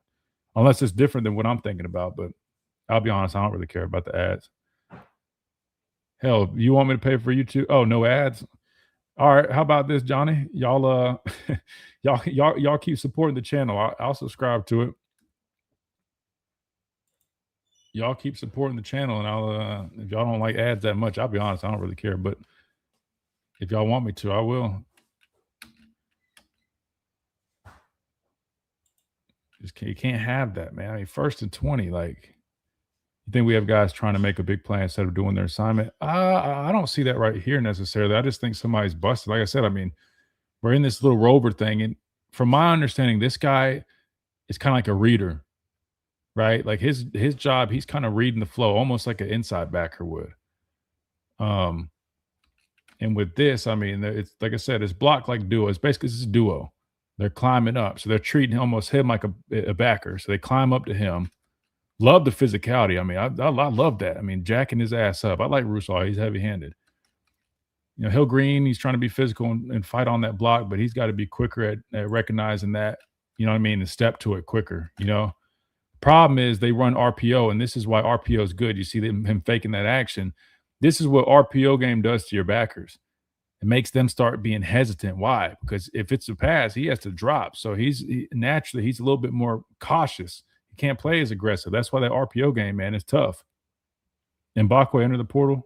unless it's different than what I'm thinking about. But I'll be honest, I don't really care about the ads. Hell, you want me to pay for YouTube? Oh, no ads. All right, how about this, Johnny? Y'all, y'all keep supporting the channel. I'll subscribe to it. Y'all keep supporting the channel, and I'll if y'all don't like ads that much, I'll be honest, I don't really care. But if y'all want me to, I will. You can't have that, man. I mean, 1st and 20, like, you think we have guys trying to make a big play instead of doing their assignment? I don't see that right here necessarily. I just think somebody's busted. Like I said, I mean, we're in this little rover thing, and from my understanding, this guy is kind of like a reader. Right? Like his job, he's kind of reading the flow, almost like an inside backer would. And with this, I mean, it's like I said, it's blocked like duo. It's basically this is duo. They're climbing up. So they're treating almost him like a backer. So they climb up to him. Love the physicality. I mean, I love that. I mean, jacking his ass up. I like Russo. He's heavy-handed. You know, Hill Green, he's trying to be physical and fight on that block, but he's got to be quicker at recognizing that, you know what I mean, and step to it quicker, you know. Problem is they run RPO, and this is why RPO is good. You see him faking that action. This is what RPO game does to your backers. It makes them start being hesitant. Why? Because if it's a pass, he has to drop. So naturally he's a little bit more cautious. He can't play as aggressive. That's why that RPO game, man, is tough. Mbakwe enter the portal.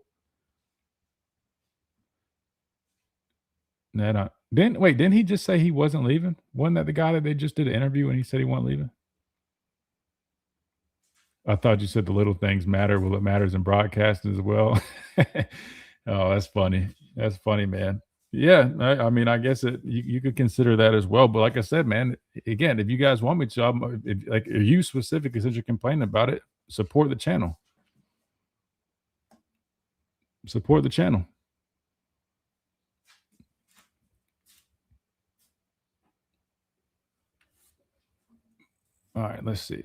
Didn't he just say he wasn't leaving? Wasn't that the guy that they just did an interview and he said he wasn't leaving? I thought you said the little things matter. Well, it matters in broadcasting as well. Oh, that's funny. That's funny, man. Yeah, I mean, I guess you could consider that as well. But like I said, man, again, if you guys want me to, are you specifically, since you're complaining about it, support the channel. Support the channel. All right, let's see.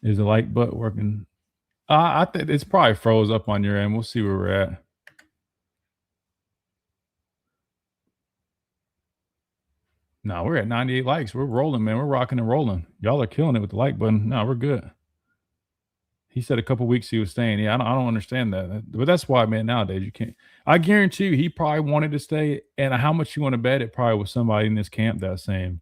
Is the like button working? I think it's probably froze up on your end. We'll see where we're at. No, we're at 98 likes. We're rolling, man. We're rocking and rolling. Y'all are killing it with the like button. No, we're good. He said a couple weeks he was staying. Yeah, I don't understand that. But that's why, man, nowadays you can't. I guarantee you he probably wanted to stay. And how much you want to bet it probably was somebody in this camp that same.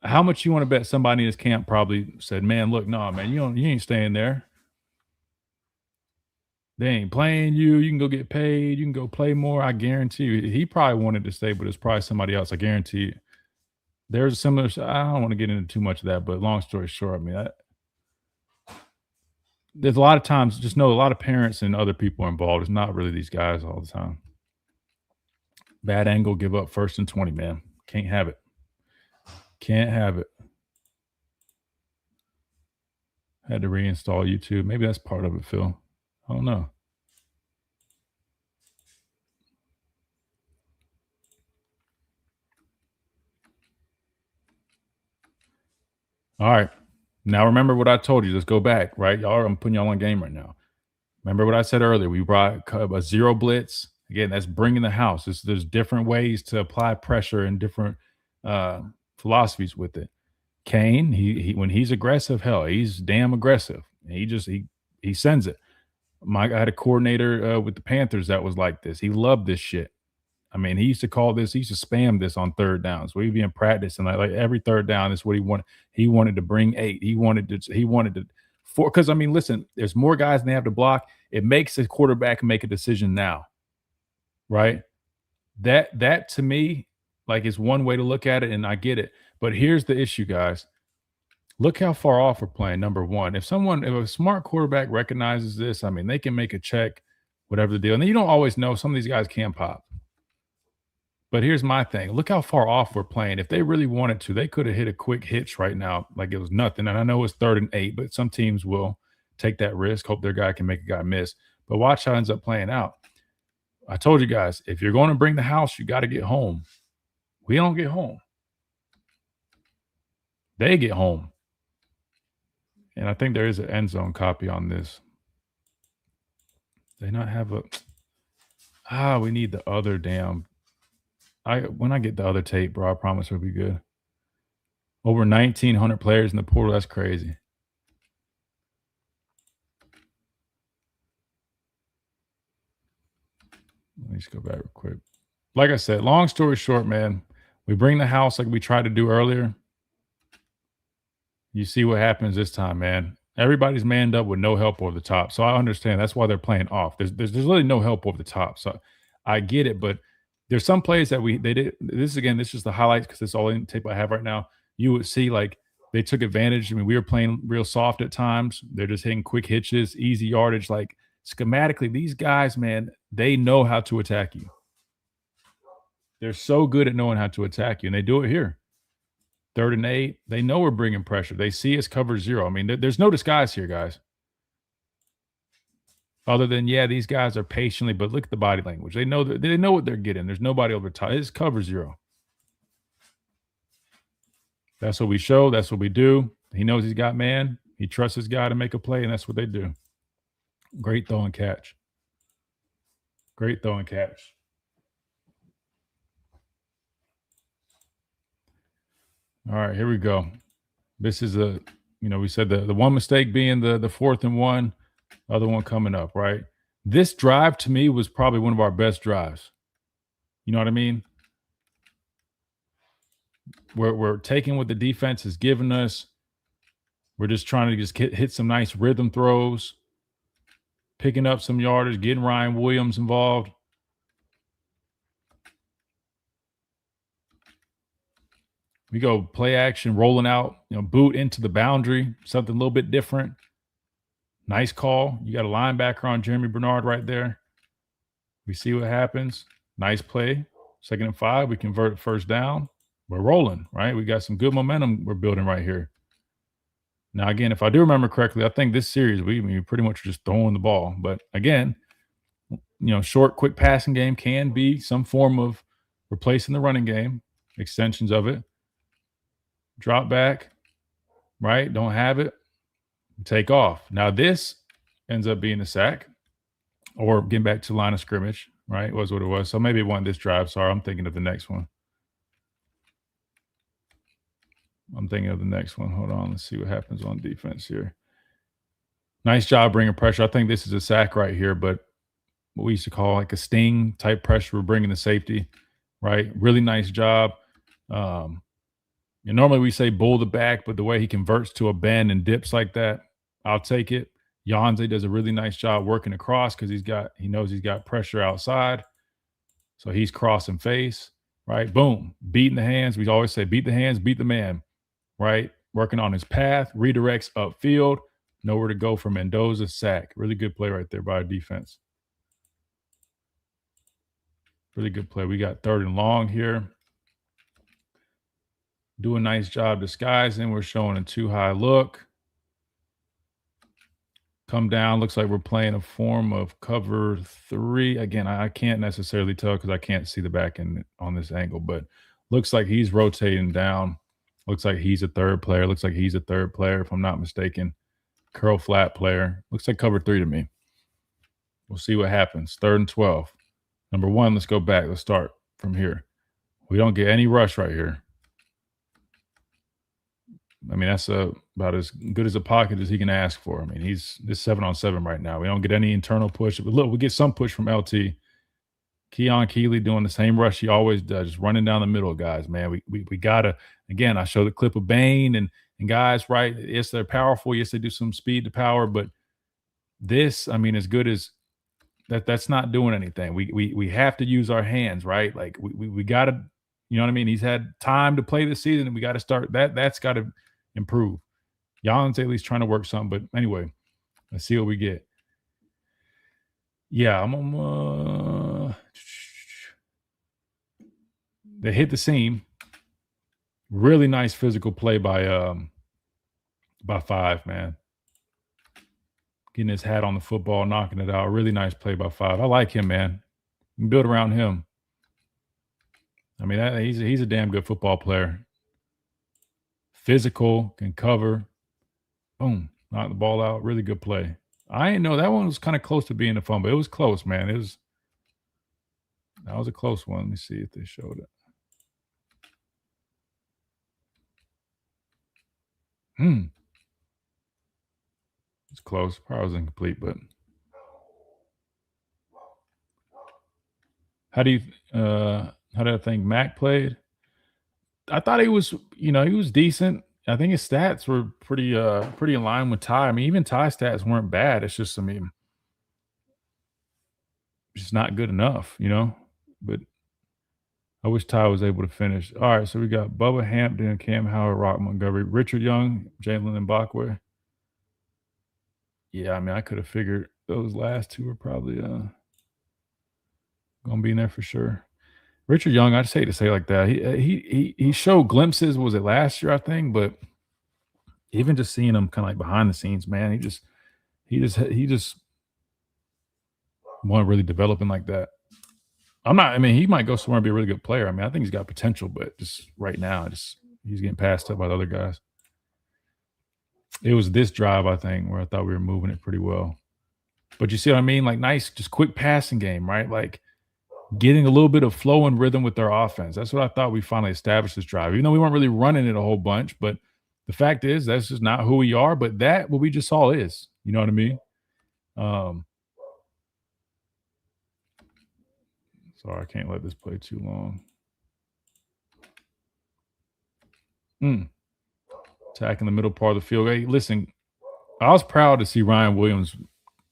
How much you want to bet somebody in his camp probably said, man, look, no, man, you ain't staying there. They ain't playing you. You can go get paid. You can go play more. I guarantee you. He probably wanted to stay, but it's probably somebody else. I guarantee you. There's a similar. I don't want to get into too much of that, but long story short, I mean, there's a lot of times, just know a lot of parents and other people are involved. It's not really these guys all the time. Bad angle, give up 1st and 20, man. Can't have it. Can't have it. Had to reinstall YouTube. Maybe that's part of it, Phil. I don't know. All right. Now remember what I told you. Let's go back, right? I'm putting y'all on game right now. Remember what I said earlier. We brought a zero blitz. Again, that's bringing the house. There's different ways to apply pressure and different philosophies with it. Kane, he when he's aggressive, hell, he's damn aggressive. He sends it. I had a coordinator with the Panthers that was like this. He loved this shit. I mean, he used to spam this on 3rd downs. We'd be in practice and like every 3rd down is what he wanted. He wanted to bring 8. He wanted to because I mean, listen, there's more guys than they have to block. It makes the quarterback make a decision now. Right? That to me, like, is one way to look at it, and I get it. But here's the issue, guys. Look how far off we're playing, number one. If a smart quarterback recognizes this, I mean, they can make a check, whatever the deal. And then you don't always know. Some of these guys can pop. But here's my thing. Look how far off we're playing. If they really wanted to, they could have hit a quick hitch right now like it was nothing. And I know it's 3rd and 8, but some teams will take that risk, hope their guy can make a guy miss. But watch how it ends up playing out. I told you guys, if you're going to bring the house, you got to get home. We don't get home. They get home. And I think there is an end zone copy on this. They not have a... we need the other damn... When I get the other tape, bro, I promise it'll be good. Over 1,900 players in the portal. That's crazy. Let me just go back real quick. Like I said, long story short, man, we bring the house like we tried to do earlier. You see what happens this time, man. Everybody's manned up with no help over the top. So I understand. That's why they're playing off. There's really no help over the top. So I get it, but there's some plays that they did. This is just the highlights because it's all in tape I have right now. You would see like they took advantage. I mean, we were playing real soft at times. They're just hitting quick hitches, easy yardage. Like schematically, these guys, man, they know how to attack you. They're so good at knowing how to attack you, and they do it here. 3rd and 8. They know we're bringing pressure. They see us cover 0. I mean, there's no disguise here, guys. Other than, yeah, these guys are patiently, but look at the body language. They know what they're getting. There's nobody over top. It's cover 0. That's what we show. That's what we do. He knows he's got man. He trusts his guy to make a play, and that's what they do. Great throw and catch. Great throw and catch. All right, here we go. This is we said the one mistake being the 4th and 1, other one coming up, right? This drive to me was probably one of our best drives. You know what I mean? We're taking what the defense has given us. We're just trying to just hit some nice rhythm throws, picking up some yardage, getting Ryan Williams involved. We go play action, rolling out, boot into the boundary, something a little bit different. Nice call. You got a linebacker on Jeremy Bernard right there. We see what happens. Nice play. 2nd and 5. We convert first down. We're rolling, right? We got some good momentum we're building right here. Now, again, if I do remember correctly, I think this series we pretty much just throwing the ball. But again, short, quick passing game can be some form of replacing the running game, extensions of it. Drop back, right? Don't have it. Take off. Now this ends up being a sack or getting back to line of scrimmage, right? Was what it was. So maybe it wasn't this drive. Sorry, I'm thinking of the next one. Hold on. Let's see what happens on defense here. Nice job bringing pressure. I think this is a sack right here, but what we used to call like a sting type pressure. We're bringing the safety, right? Really nice job. Normally we say bull the back, but the way he converts to a bend and dips like that, I'll take it. Yanze does a really nice job working across because he knows he's got pressure outside. So he's crossing face, right? Boom. Beating the hands. We always say beat the hands, beat the man, right? Working on his path, redirects upfield, nowhere to go for Mendoza, sack. Really good play right there by our defense. Really good play. We got 3rd and long here. Do a nice job disguising. We're showing a too high look. Come down. Looks like we're playing a form of cover 3. Again, I can't necessarily tell because I can't see the back end on this angle, but looks like he's rotating down. Looks like he's a 3rd player. Looks like he's a 3rd player, if I'm not mistaken. Curl flat player. Looks like cover 3 to me. We'll see what happens. 3rd and 12. Number 1, let's go back. Let's start from here. We don't get any rush right here. I mean, that's about as good as a pocket as he can ask for. I mean, he's 7-on-7 right now. We don't get any internal push. But look, we get some push from LT. Keon Keeley doing the same rush he always does, just running down the middle, guys, man. We got to, again, I showed the clip of Bain and guys, right? Yes, they're powerful. Yes, they do some speed to power. But this, I mean, as good as that's not doing anything. We have to use our hands, right? Like we got to, you know what I mean? He's had time to play this season, and we got to start that's got to improve. Jan's at least trying to work something, but anyway, let's see what we get. Yeah, they hit the seam. Really nice physical play by 5, man. getting his hat on the football, knocking it out. Really nice play by 5. I like him, man. You can build around him. I mean, he's a damn good football player. Physical, can cover. Boom, knock the ball out. Really good play. I didn't know that one was kind of close to being a fumble. It was close, man. That was a close one. Let me see if they showed it. It's close. Probably was incomplete, but how did I think Mac played? I thought he was decent. I think his stats were pretty in line with Ty. I mean, even Ty's stats weren't bad. It's just, I mean, just not good enough, But I wish Ty was able to finish. All right, so we got Bubba Hampton, Cam Howard, Rock Montgomery, Richard Young, Jalen Mbakwe. Yeah, I mean, I could have figured those last two were probably gonna be in there for sure. Richard Young, I just hate to say it like that. He showed glimpses. Was it last year, I think? But even just seeing him kind of like behind the scenes, man, he just wasn't really developing like that. He might go somewhere and be a really good player. I mean, I think he's got potential, but just right now, he's getting passed up by the other guys. It was this drive, I think, where I thought we were moving it pretty well. But you see what I mean? Like, nice, just quick passing game, right? Like, getting a little bit of flow and rhythm with their offense. That's what I thought we finally established this drive. Even though we weren't really running it a whole bunch, but the fact is that's just not who we are. But that, what we just saw is. You know what I mean? Sorry, I can't let this play too long. Attacking the middle part of the field. Hey, listen, I was proud to see Ryan Williams,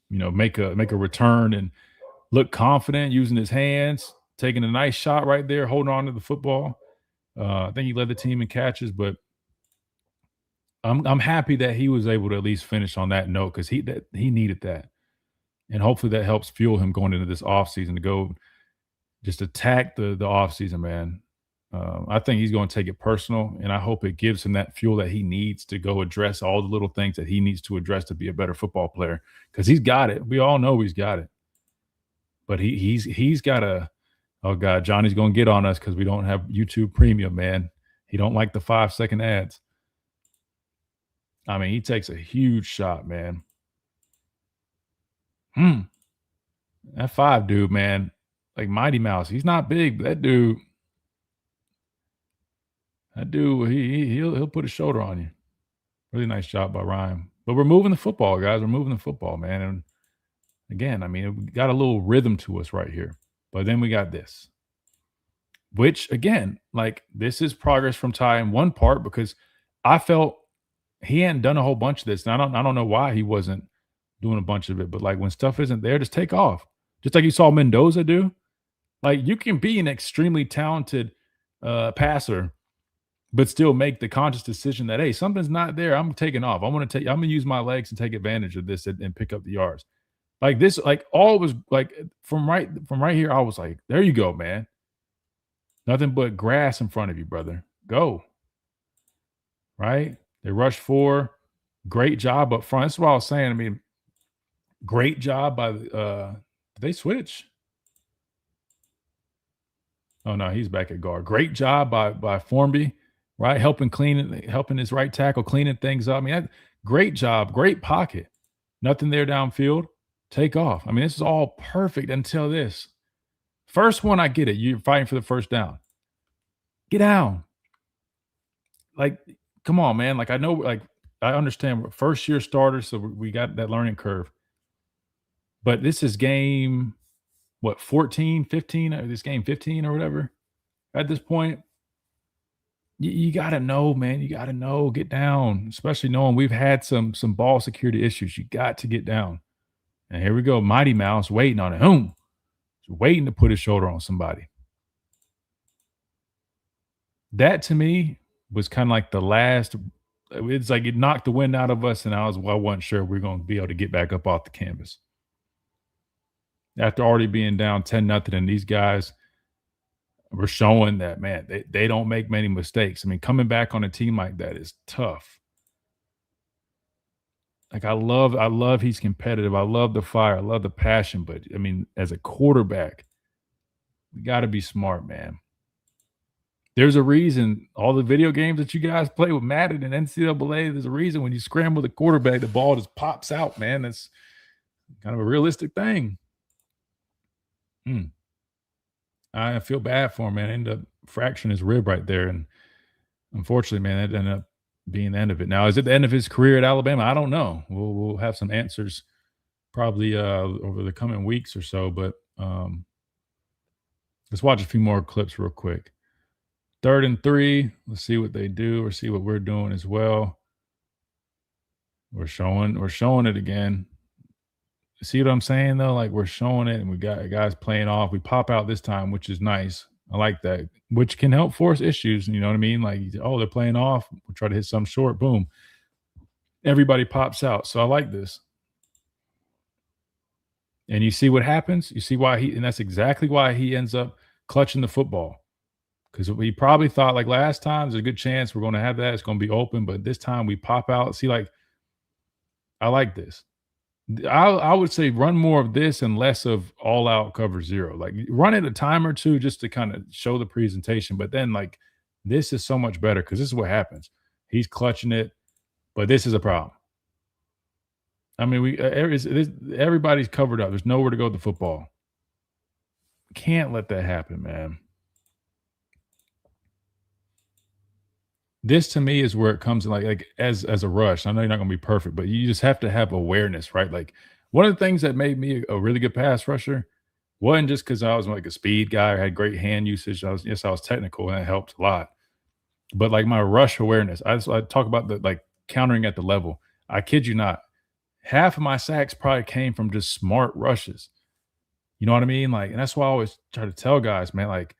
make a return and look confident using his hands, taking a nice shot right there, holding on to the football. I think he led the team in catches, but I'm happy that he was able to at least finish on that note because he needed that. And hopefully that helps fuel him going into this offseason to go just attack the offseason, man. I think he's going to take it personal, and I hope it gives him that fuel that he needs to go address all the little things that he needs to address to be a better football player because he's got it. We all know he's got it. But he's got a – oh, God, Johnny's going to get on us because we don't have YouTube Premium, man. He don't like the 5-second ads. I mean, he takes a huge shot, man. That 5 dude, man, like Mighty Mouse. He's not big, but that dude, he'll put a shoulder on you. Really nice job by Ryan. But we're moving the football, guys. We're moving the football, man. And again, I mean, we got a little rhythm to us right here. But then we got this, which, again, like this is progress from Ty in one part because I felt he hadn't done a whole bunch of this. And I don't know why he wasn't doing a bunch of it. But, like, when stuff isn't there, just take off. Just like you saw Mendoza do. Like, you can be an extremely talented passer but still make the conscious decision that, hey, something's not there. I'm taking off. I'm going to use my legs and take advantage of this and pick up the yards. Like this, like all was like from right here, I was like, there you go, man. Nothing but grass in front of you, brother. Go. Right? They rushed 4. Great job up front. That's what I was saying. I mean, great job by did they switch? Oh no, he's back at guard. Great job by Formby. Right, helping his right tackle, cleaning things up. I mean, great job, great pocket. Nothing there downfield. Take off. I mean, this is all perfect until this. First one, I get it. You're fighting for the first down. Get down. Like, come on, man. Like, I know, like, I understand we're first-year starters, so we got that learning curve. But this is game, 14, 15? This game 15 or whatever at this point. You got to know, man. You got to know. Get down, especially knowing we've had some ball security issues. You got to get down. And here we go. Mighty Mouse waiting on it. Waiting to put his shoulder on somebody. That, to me, was kind of like the last. It's like it knocked the wind out of us, and I wasn't sure we were going to be able to get back up off the canvas. After already being down 10-0, and these guys – we're showing that, man, they don't make many mistakes. I mean, coming back on a team like that is tough. Like I love he's competitive. I love the fire. I love the passion. But I mean, as a quarterback, you got to be smart, man. There's a reason all the video games that you guys play with Madden and NCAA, there's a reason when you scramble the quarterback, the ball just pops out, man. That's kind of a realistic thing. I feel bad for him, man. I ended up fracturing his rib right there. And unfortunately, man, that ended up being the end of it. Now, is it the end of his career at Alabama? I don't know. We'll have some answers probably over the coming weeks or so. But let's watch a few more clips real quick. 3rd and 3. Let's see what they do or see what we're doing as well. We're showing it again. See what I'm saying though? Like we're showing it and we got guys playing off. We pop out this time, which is nice. I like that, which can help force issues. You know what I mean? Like, oh, they're playing off. We'll try to hit some short. Boom. Everybody pops out. So I like this. And you see what happens? You see why and that's exactly why he ends up clutching the football. Because we probably thought like last time, there's a good chance we're going to have that. It's going to be open. But this time we pop out. See, like, I like this. I would say run more of this and less of all out cover zero. Like run it a time or two just to kind of show the presentation. But then like this is so much better because this is what happens. He's clutching it, but this is a problem. I mean, everybody's covered up. There's nowhere to go with the football. Can't let that happen, man. This to me is where it comes in like as a rush. I know you're not going to be perfect, but you just have to have awareness, right? Like one of the things that made me a really good pass rusher wasn't just because I was like a speed guy or had great hand usage. I was technical and that helped a lot. But like my rush awareness, I talk about the like countering at the level. I kid you not, half of my sacks probably came from just smart rushes. You know what I mean? Like, and that's why I always try to tell guys, man, like,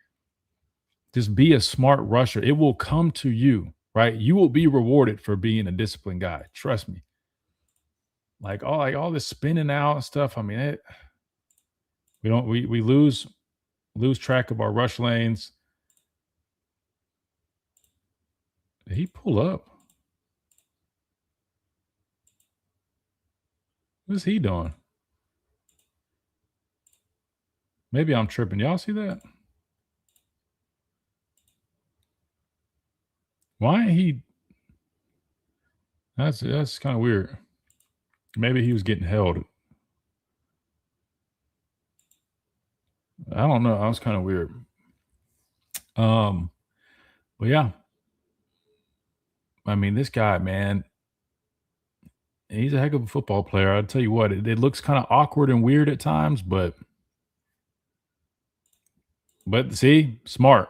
just be a smart rusher. It will come to you, right? You will be rewarded for being a disciplined guy. Trust me. Like all this spinning out stuff. I mean, we lose track of our rush lanes. Did he pull up? What's he doing? Maybe I'm tripping. Y'all see that? Why ain't he? That's kind of weird. Maybe he was getting held. I don't know. That was kind of weird. But yeah. I mean, this guy, man, he's a heck of a football player. I'll tell you what, it looks kind of awkward and weird at times, but see, smart.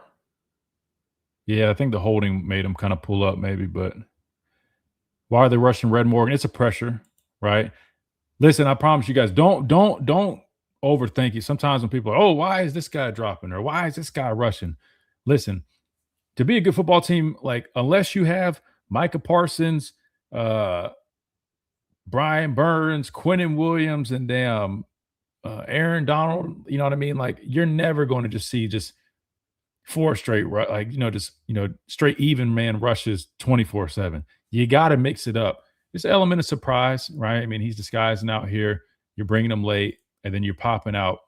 Yeah, I think the holding made him kind of pull up maybe, but why are they rushing Red Morgan? It's a pressure, right? Listen, I promise you guys, don't overthink it. Sometimes when people are, oh, why is this guy dropping or why is this guy rushing? Listen, to be a good football team, like unless you have Micah Parsons, Brian Burns, Quinnen Williams, and Aaron Donald, you know what I mean? Like you're never going to just see just 4 straight, like, straight even man rushes 24/7. You got to mix it up. There's an element of surprise, right? I mean, he's disguising out here. You're bringing him late, and then you're popping out.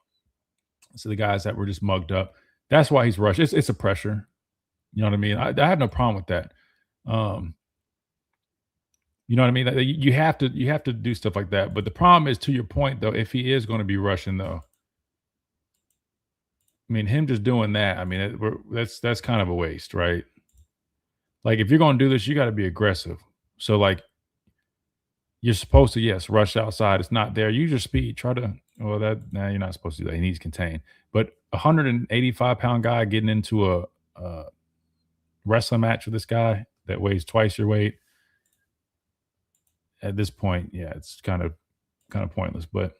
So the guys that were just mugged up. That's why he's rushed. It's a pressure. You know what I mean? I have no problem with that. You know what I mean? You have to do stuff like that. But the problem is, to your point, though, if he is going to be rushing, though, I mean, him just doing that, I mean, that's kind of a waste, right? Like, if you're going to do this, you got to be aggressive. So, like, you're supposed to, yes, rush outside. It's not there. Use your speed. Try to, you're not supposed to do that. He needs contain. But a 185-pound guy getting into a wrestling match with this guy that weighs twice your weight, at this point, yeah, it's kind of pointless. But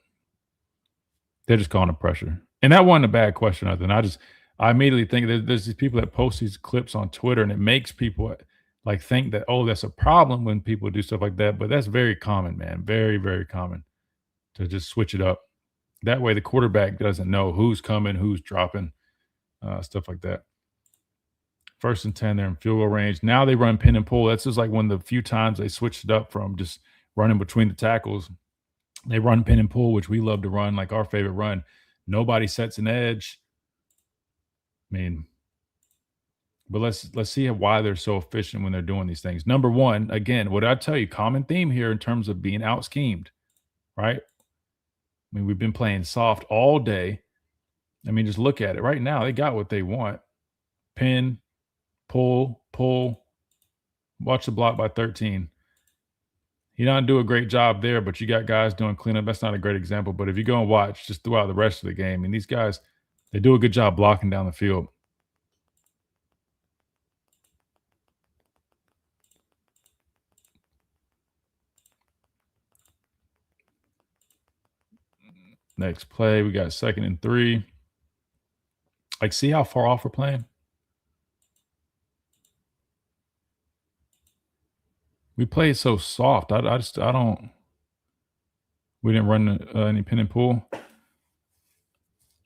they're just calling it pressure. And that wasn't a bad question, I think. I immediately think there's these people that post these clips on Twitter, and it makes people like think that, oh, that's a problem when people do stuff like that. But that's very common, man. Very, very common to just switch it up. That way the quarterback doesn't know who's coming, who's dropping, stuff like that. 1st and 10, they're in field goal range. Now they run pin and pull. That's just like one of the few times they switched it up from just running between the tackles. They run pin and pull, which we love to run, like our favorite run. Nobody sets an edge. I mean, but let's see why they're so efficient when they're doing these things. Number one, again, what I tell you, common theme here in terms of being out schemed, right? I mean, we've been playing soft all day. I mean, just look at it right now. They got what they want. Pin, pull. Watch the block by 13. He don't do a great job there, but you got guys doing cleanup. That's not a great example, but if you go and watch just throughout the rest of the game, I mean, these guys, they do a good job blocking down the field. Next play, we got 2nd and 3. Like, see how far off we're playing? We play it so soft. I don't. We didn't run any pin and pull.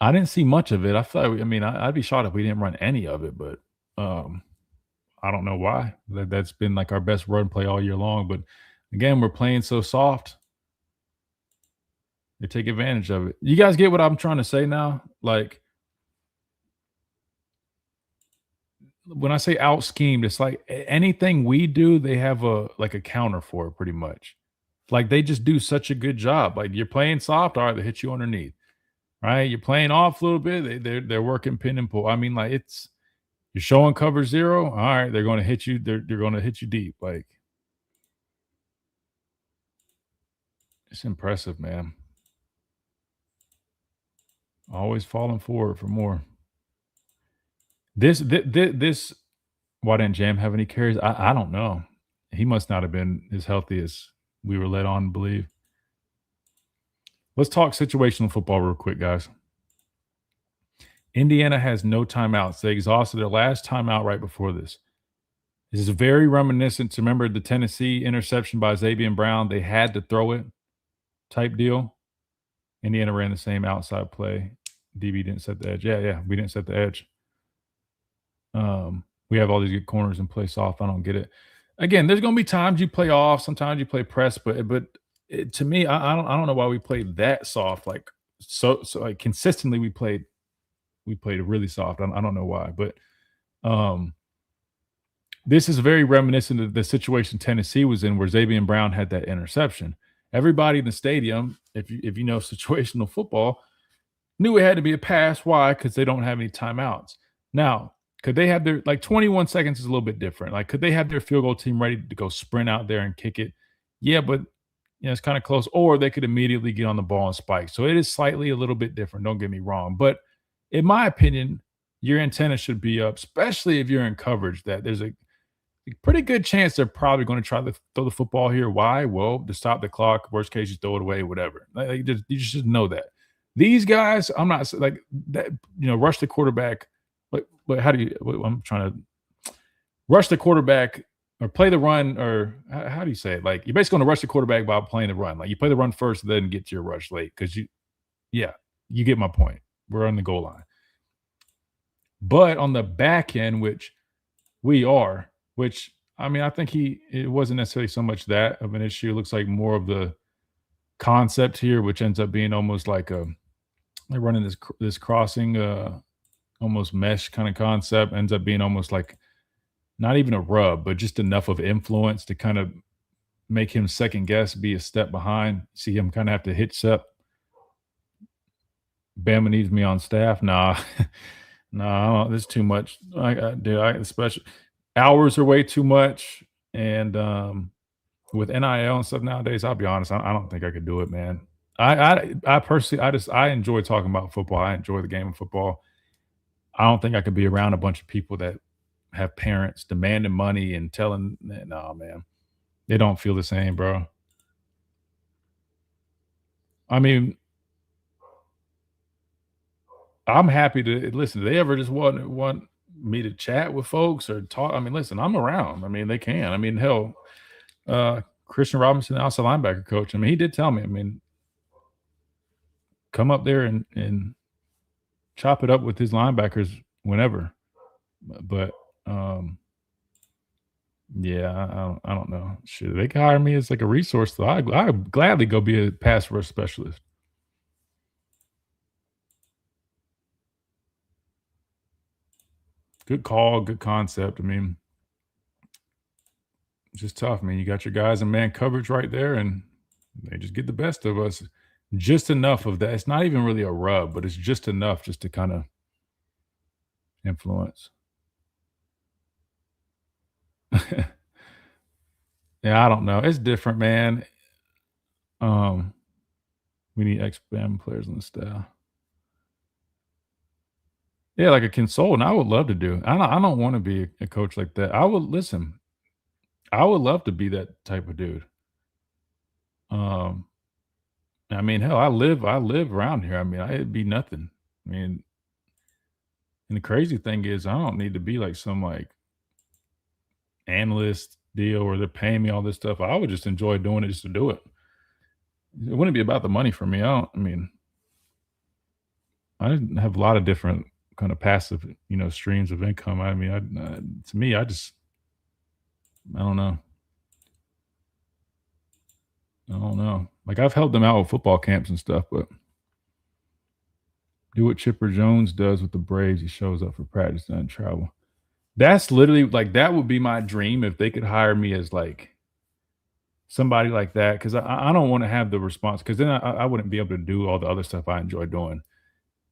I didn't see much of it. I thought. I mean, I'd be shocked if we didn't run any of it, but I don't know why. That's been like our best run play all year long. But again, we're playing so soft. They take advantage of it. You guys get what I'm trying to say now? Like, when I say out schemed, it's like anything we do, they have a counter for it pretty much. Like, they just do such a good job. Like, you're playing soft, all right, they hit you underneath. Right? You're playing off a little bit, they're working pin and pull. I mean, like, you're showing cover 0, all right, they're going to hit you, they're going to hit you deep. Like, it's impressive, man. Always falling forward for more. This why didn't Jam have any carries? I don't know. He must not have been as healthy as we were led on to believe. Let's talk situational football real quick, guys. Indiana has no timeouts. They exhausted their last timeout right before this. This is very reminiscent to, remember, the Tennessee interception by Xavier Brown. They had to throw it type deal. Indiana ran the same outside play. DB didn't set the edge. Yeah, we didn't set the edge. We have all these good corners and play soft. I don't get it. Again, there's going to be times you play off, sometimes you play press, but to me, I don't know why we played that soft. Like, so like consistently we played really soft. I don't know why, but this is very reminiscent of the situation Tennessee was in, where Xavier Brown had that interception. Everybody in the stadium, if you know situational football, knew it had to be a pass. Why? Because they don't have any timeouts. Now, could they have their, like, 21 seconds is a little bit different. Like, could they have their field goal team ready to go sprint out there and kick it? Yeah, but it's kind of close. Or they could immediately get on the ball and spike. So it is slightly a little bit different. Don't get me wrong. But in my opinion, your antenna should be up, especially if you're in coverage, that there's a pretty good chance they're probably going to try to throw the football here. Why? Well, to stop the clock. Worst case, you throw it away, whatever. Like, you just know that. These guys, I'm not like that, rush the quarterback. But how do you? I'm trying to rush the quarterback or play the run, or how do you say it? Like, you're basically going to rush the quarterback by playing the run. Like, you play the run first, then get to your rush late, because you get my point. We're on the goal line. But on the back end, which I mean, I think it wasn't necessarily so much that of an issue. It looks like more of the concept here, which ends up being almost like they're running this crossing, almost mesh kind of concept, ends up being almost like not even a rub, but just enough of influence to kind of make him second guess, be a step behind, see him kind of have to hitch up. Bama needs me on staff. Nah, this is too much. Especially hours are way too much. And with NIL and stuff nowadays, I'll be honest, I don't think I could do it, man. I personally, I enjoy talking about football. I enjoy the game of football. I don't think I could be around a bunch of people that have parents demanding money and telling, no, man, they don't feel the same, bro. I mean, I'm happy to listen. Do they ever just want me to chat with folks or talk? I mean, listen, I'm around. I mean, they can. I mean, hell, Christian Robinson, the outside linebacker coach, I mean, he did tell me, I mean, come up there and chop it up with his linebackers whenever. But Yeah, I don't know. Shit, they can hire me as like a resource, though. I'd gladly go be a pass rush specialist. Good call, good concept. I mean, it's just tough. I mean, you got your guys in man coverage right there, and they just get the best of us. Just enough of that. It's not even really a rub, but it's just enough just to kind of influence. Yeah, I don't know. It's different, man. We need ex-band players on the staff. Yeah, like a consultant, I would love to do. I don't want to be a coach like that. I would listen. I would love to be that type of dude. Um, I mean, hell, I live around here. I mean, it'd be nothing. I mean, and the crazy thing is, I don't need to be like some like analyst deal where they're paying me all this stuff. I would just enjoy doing it just to do it. It wouldn't be about the money for me. I mean, I have a lot of different kind of passive, streams of income. I mean, to me, I don't know. I don't know. Like I've helped them out with football camps and stuff, but do what Chipper Jones does with the Braves. He shows up for practice and travel. That's literally like that would be my dream if they could hire me as like somebody like that, because I don't want to have the response, because then I wouldn't be able to do all the other stuff I enjoy doing.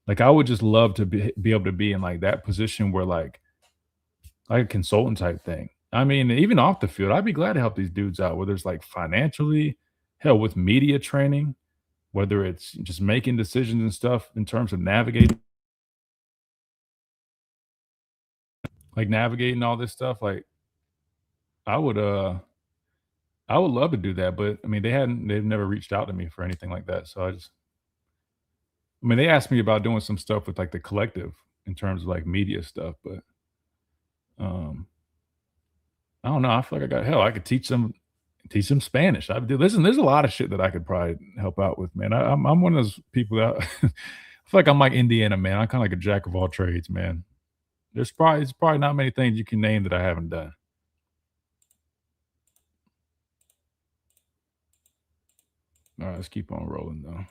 Like I would just love to be able to be in like that position where like a consultant type thing. I mean, even off the field, I'd be glad to help these dudes out, whether it's like financially, hell, with media training, whether it's just making decisions and stuff in terms of navigating all this stuff. Like I would love to do that, but I mean, they've never reached out to me for anything like that. So I mean, they asked me about doing some stuff with like the collective in terms of like media stuff, but I don't know. I feel like I could teach them Spanish. Listen, there's a lot of shit that I could probably help out with, man. I'm one of those people that I feel like I'm like Indiana, man. I'm kind of like a jack of all trades, man. There's probably not many things you can name that I haven't done. All right, let's keep on rolling though.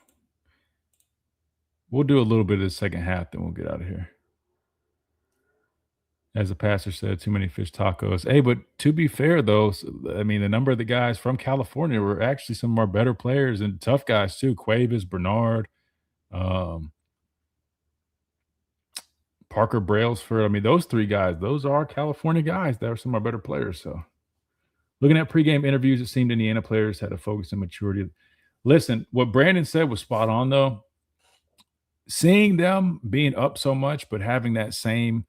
We'll do a little bit of the second half, then we'll get out of here. As the pastor said, too many fish tacos. Hey, but to be fair though, I mean, the number of the guys from California were actually some of our better players and tough guys too. Cuevas, Bernard, Parker Brailsford. I mean, those three guys, those are California guys. That were some of our better players. So looking at pregame interviews, it seemed Indiana players had a focus and maturity. Listen, what Brandon said was spot on though. Seeing them being up so much, but having that same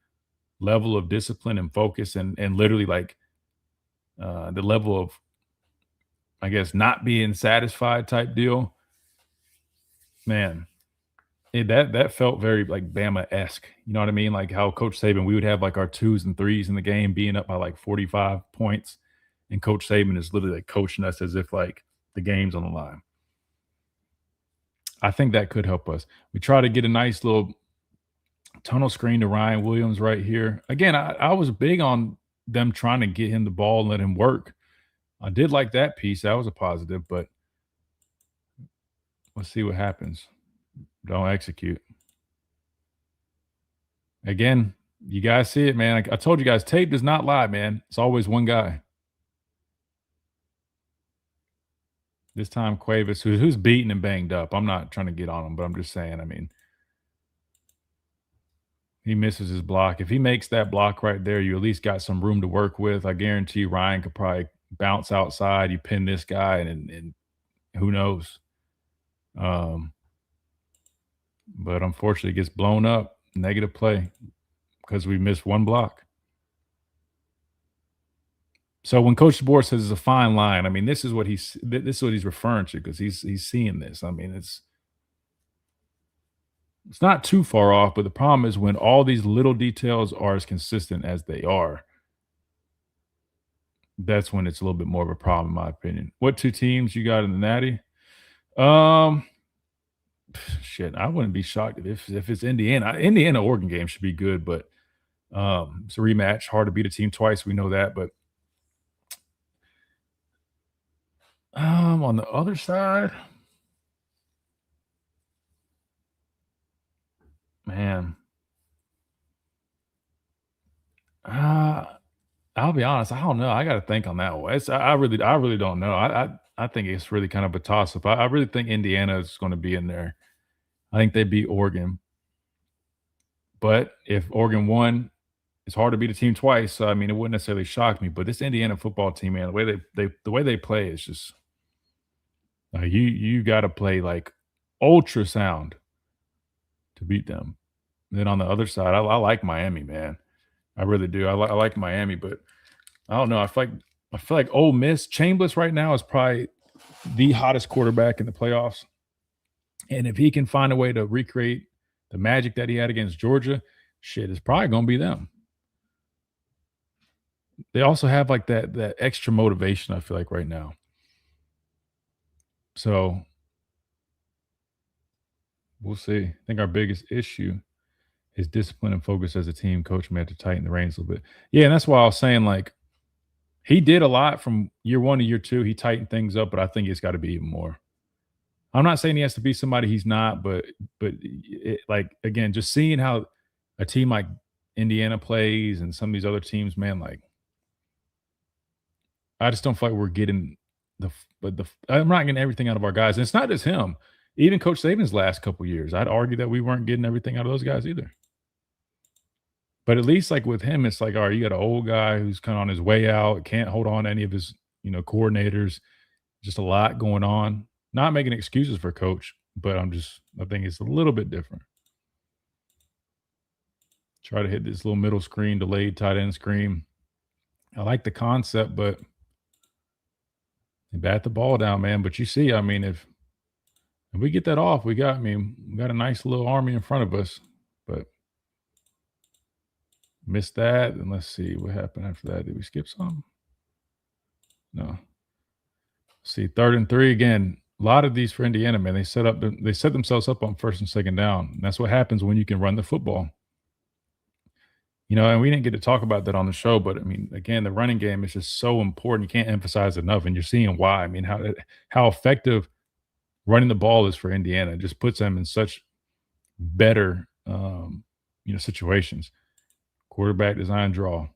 level of discipline and focus and literally like the level of, I guess, not being satisfied type deal, man, that felt very like Bama-esque. You know what I mean? Like how Coach Saban, we would have like our 2s and 3s in the game being up by like 45 points, and Coach Saban is literally like coaching us as if like the game's on the line. I think that could help us. We try to get a nice little tunnel screen to Ryan Williams right here. Again, I was big on them trying to get him the ball and let him work. I did like that piece. That was a positive, but let's see what happens. Don't execute. Again, you guys see it, man. I told you guys, tape does not lie, man. It's always one guy. This time, Cuevas, who's beaten and banged up. I'm not trying to get on him, but I'm just saying, I mean, he misses his block. If he makes that block right there, you at least got some room to work with. I guarantee Ryan could probably bounce outside. You pin this guy, and who knows? But unfortunately, it gets blown up. Negative play because we missed one block. So when Coach DeBoer says it's a fine line, I mean, this is what he's referring to, because he's seeing this. I mean, it's not too far off, but the problem is when all these little details are as consistent as they are, that's when it's a little bit more of a problem, in my opinion. What 2 teams you got in the Natty? Shit, I wouldn't be shocked if it's Indiana. Oregon game should be good, but it's a rematch. Hard to beat a team twice. We know that, but On the other side, man, I'll be honest. I don't know. I got to think on that one. I really don't know. I think it's really kind of a toss up. I really think Indiana is going to be in there. I think they beat Oregon, but if Oregon won, it's hard to beat a team twice. So I mean, it wouldn't necessarily shock me. But this Indiana football team, man, the way they play is just you got to play like ultrasound to beat them. And then on the other side, I like Miami, man. I really do. I like Miami, but I don't know. I feel like Ole Miss Chambliss right now is probably the hottest quarterback in the playoffs, and if he can find a way to recreate the magic that he had against Georgia, shit, it's probably gonna be them. They also have like that extra motivation. I feel like right now. So we'll see. I think our biggest issue is discipline and focus as a team. Coach may have to tighten the reins a little bit. Yeah, and that's why I was saying like he did a lot from year 1 to year 2. He tightened things up, but I think it's got to be even more. I'm not saying he has to be somebody he's not, but like again, just seeing how a team like Indiana plays and some of these other teams, man, like I just don't feel like we're getting I'm not getting everything out of our guys. And it's not just him. Even Coach Saban's last couple years, I'd argue that we weren't getting everything out of those guys either. But at least like with him, it's like, all right, you got an old guy who's kind of on his way out, can't hold on to any of his, coordinators. Just a lot going on. Not making excuses for Coach, but I think it's a little bit different. Try to hit this little middle screen, delayed tight end screen. I like the concept, but they bat the ball down, man. But you see, I mean, if we get that off, we got a nice little army in front of us, but missed that. And let's see what happened after that. Did we skip something? No. See, 3rd and 3 again. A lot of these for Indiana, man. They set themselves up on 1st and 2nd down. And that's what happens when you can run the football. And we didn't get to talk about that on the show, but I mean, again, the running game is just so important. You can't emphasize enough, and you're seeing why. I mean, how effective running the ball is for Indiana. It just puts them in such better, situations. Quarterback design draw.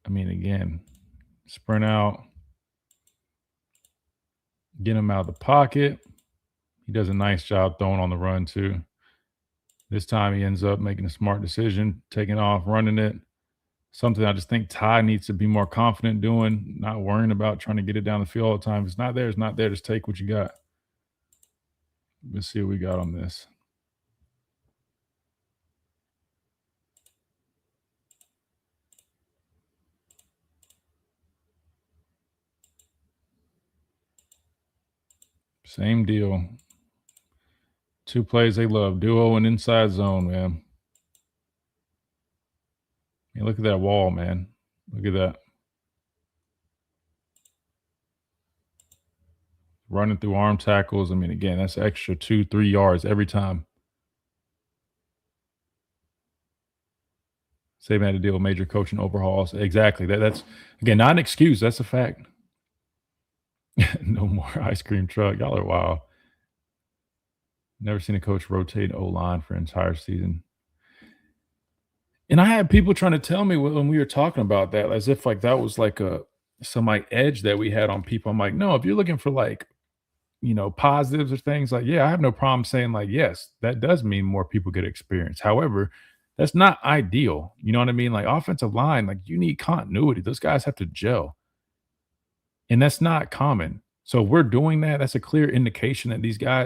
I mean, again, sprint out, get him out of the pocket. He does a nice job throwing on the run too. This time he ends up making a smart decision, taking off, running it. Something I just think Ty needs to be more confident doing, not worrying about trying to get it down the field all the time. If it's not there, it's not there. Just take what you got. Let's see what we got on this. Same deal. 2 plays they love, duo and inside zone, man. Hey, look at that wall, man. Look at that. Running through arm tackles. I mean, again, that's extra 2-3 yards every time. Saban had to deal with major coaching overhauls. Exactly. That's, again, not an excuse. That's a fact. No more ice cream truck. Y'all are wild. Never seen a coach rotate O-line for an entire season. And I had people trying to tell me when we were talking about that, as if like that was like some like edge that we had on people. I'm like, no, if you're looking for like, positives or things, like, yeah, I have no problem saying like, yes, that does mean more people get experience. However, that's not ideal. You know what I mean? Like offensive line, like you need continuity. Those guys have to gel. And that's not common. So if we're doing that, that's a clear indication that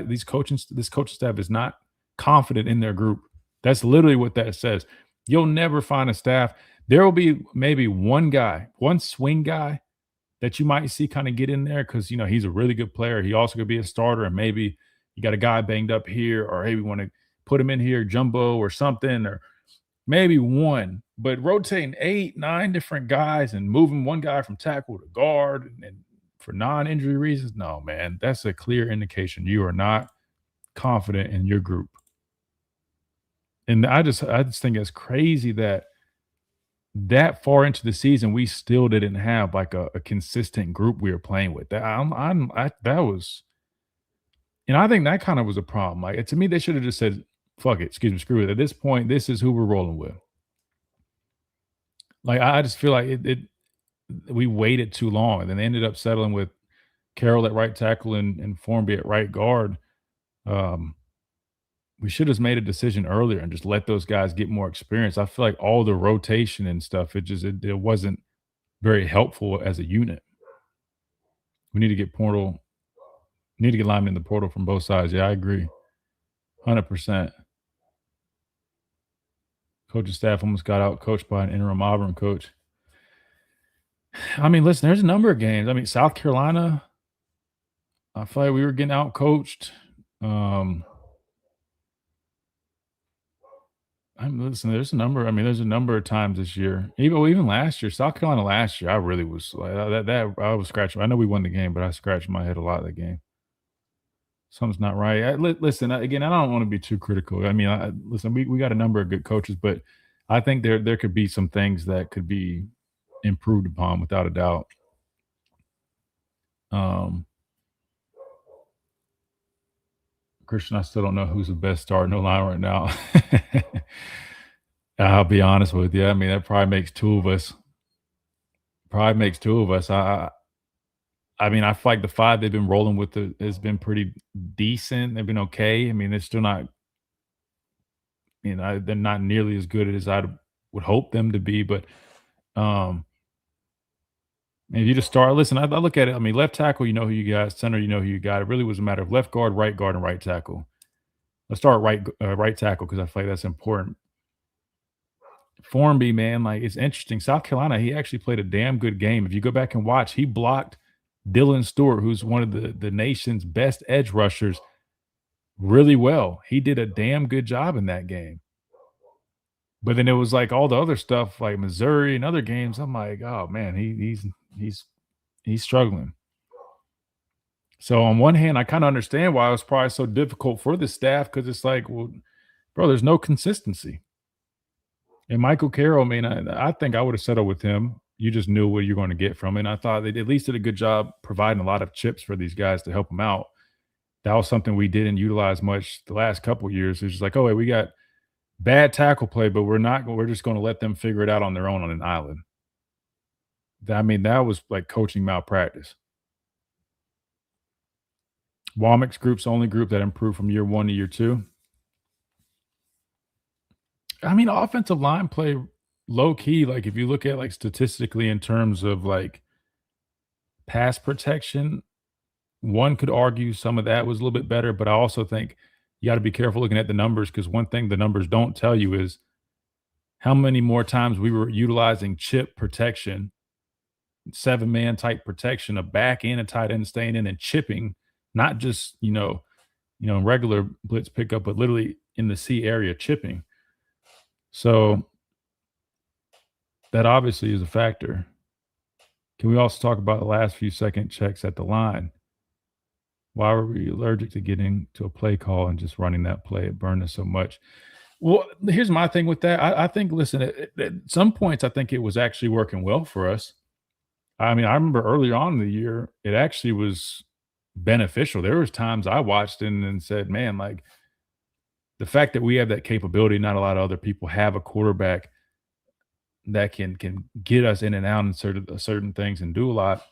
this coaching staff is not confident in their group. That's literally what that says. You'll never find a staff. There will be maybe one swing guy that you might see kind of get in there because, he's a really good player. He also could be a starter, and maybe you got a guy banged up here, or hey, we want to put him in here, jumbo or something, or maybe one. But rotating 8, 9 different guys and moving one guy from tackle to guard and for non-injury reasons, no, man, that's a clear indication you are not confident in your group. And I just think it's crazy that that far into the season, we still didn't have like a consistent group we were playing with. That was, and I think that kind of was a problem. Like to me, they should have just said, "Fuck it, excuse me, screw it." At this point, this is who we're rolling with. Like I just feel like we waited too long, and then they ended up settling with Carroll at right tackle and Formby at right guard. We should have made a decision earlier and just let those guys get more experience. I feel like all the rotation and stuff, it wasn't very helpful as a unit. We need to get linemen in the portal from both sides. Yeah, I agree. 100%. Coaching staff almost got out coached by an interim Auburn coach. I mean, listen, there's a number of games. I mean, South Carolina, I feel like we were getting out coached. Listen, there's a number of times this year, even last year, South Carolina last year, I really was like that. I was scratching. I know we won the game, but I scratched my head a lot of that game. Something's not right. Listen, again, I don't want to be too critical. I mean, listen, we got a number of good coaches, but I think there could be some things that could be improved upon without a doubt. Christian, I still don't know who's the best starting O-line right now. I'll be honest with you. I mean, that probably makes two of us. I mean, I feel like the five they've been rolling with has been pretty decent. They've been okay. I mean, they're still not, they're not nearly as good as I would hope them to be. But if you just start, listen, I look at it. I mean, left tackle, you know who you got. Center, you know who you got. It really was a matter of left guard, and right tackle. Let's start right tackle because I feel like that's important. Formby, man, like it's interesting. South Carolina, he actually played a damn good game. If you go back and watch, he blocked Dylan Stewart, who's one of the nation's best edge rushers, really well. He did a damn good job in that game. But then it was like all the other stuff, like Missouri and other games. I'm like, oh man, he's struggling. So on one hand, I kind of understand why it was probably so difficult for the staff because it's like, well, bro, there's no consistency. And Michael Carroll, I mean, I think I would have settled with him. You just knew what you're going to get from it. And I thought they at least did a good job providing a lot of chips for these guys to help them out. That was something we didn't utilize much the last couple of years. It's just like, oh, wait, we got bad tackle play, but we're just going to let them figure it out on their own on an island. I mean, that was like coaching malpractice. Womack's group's the only group that improved from year 1 to year 2. I mean, offensive line play low key. Like if you look at like statistically in terms of like pass protection, one could argue some of that was a little bit better, but I also think you got to be careful looking at the numbers because one thing the numbers don't tell you is how many more times we were utilizing chip protection, 7-man type protection, a back and a tight end staying in and chipping, not just, regular blitz pickup, but literally in the C area chipping. So that obviously is a factor. Can we also talk about the last few second checks at the line? Why were we allergic to getting to a play call and just running that play? It burned us so much. Well, here's my thing with that. I think, listen, at some points, I think it was actually working well for us. I mean, I remember earlier on in the year, it actually was beneficial. There was times I watched and said, man, like the fact that we have that capability, not a lot of other people have a quarterback that can get us in and out in certain things and do a lot.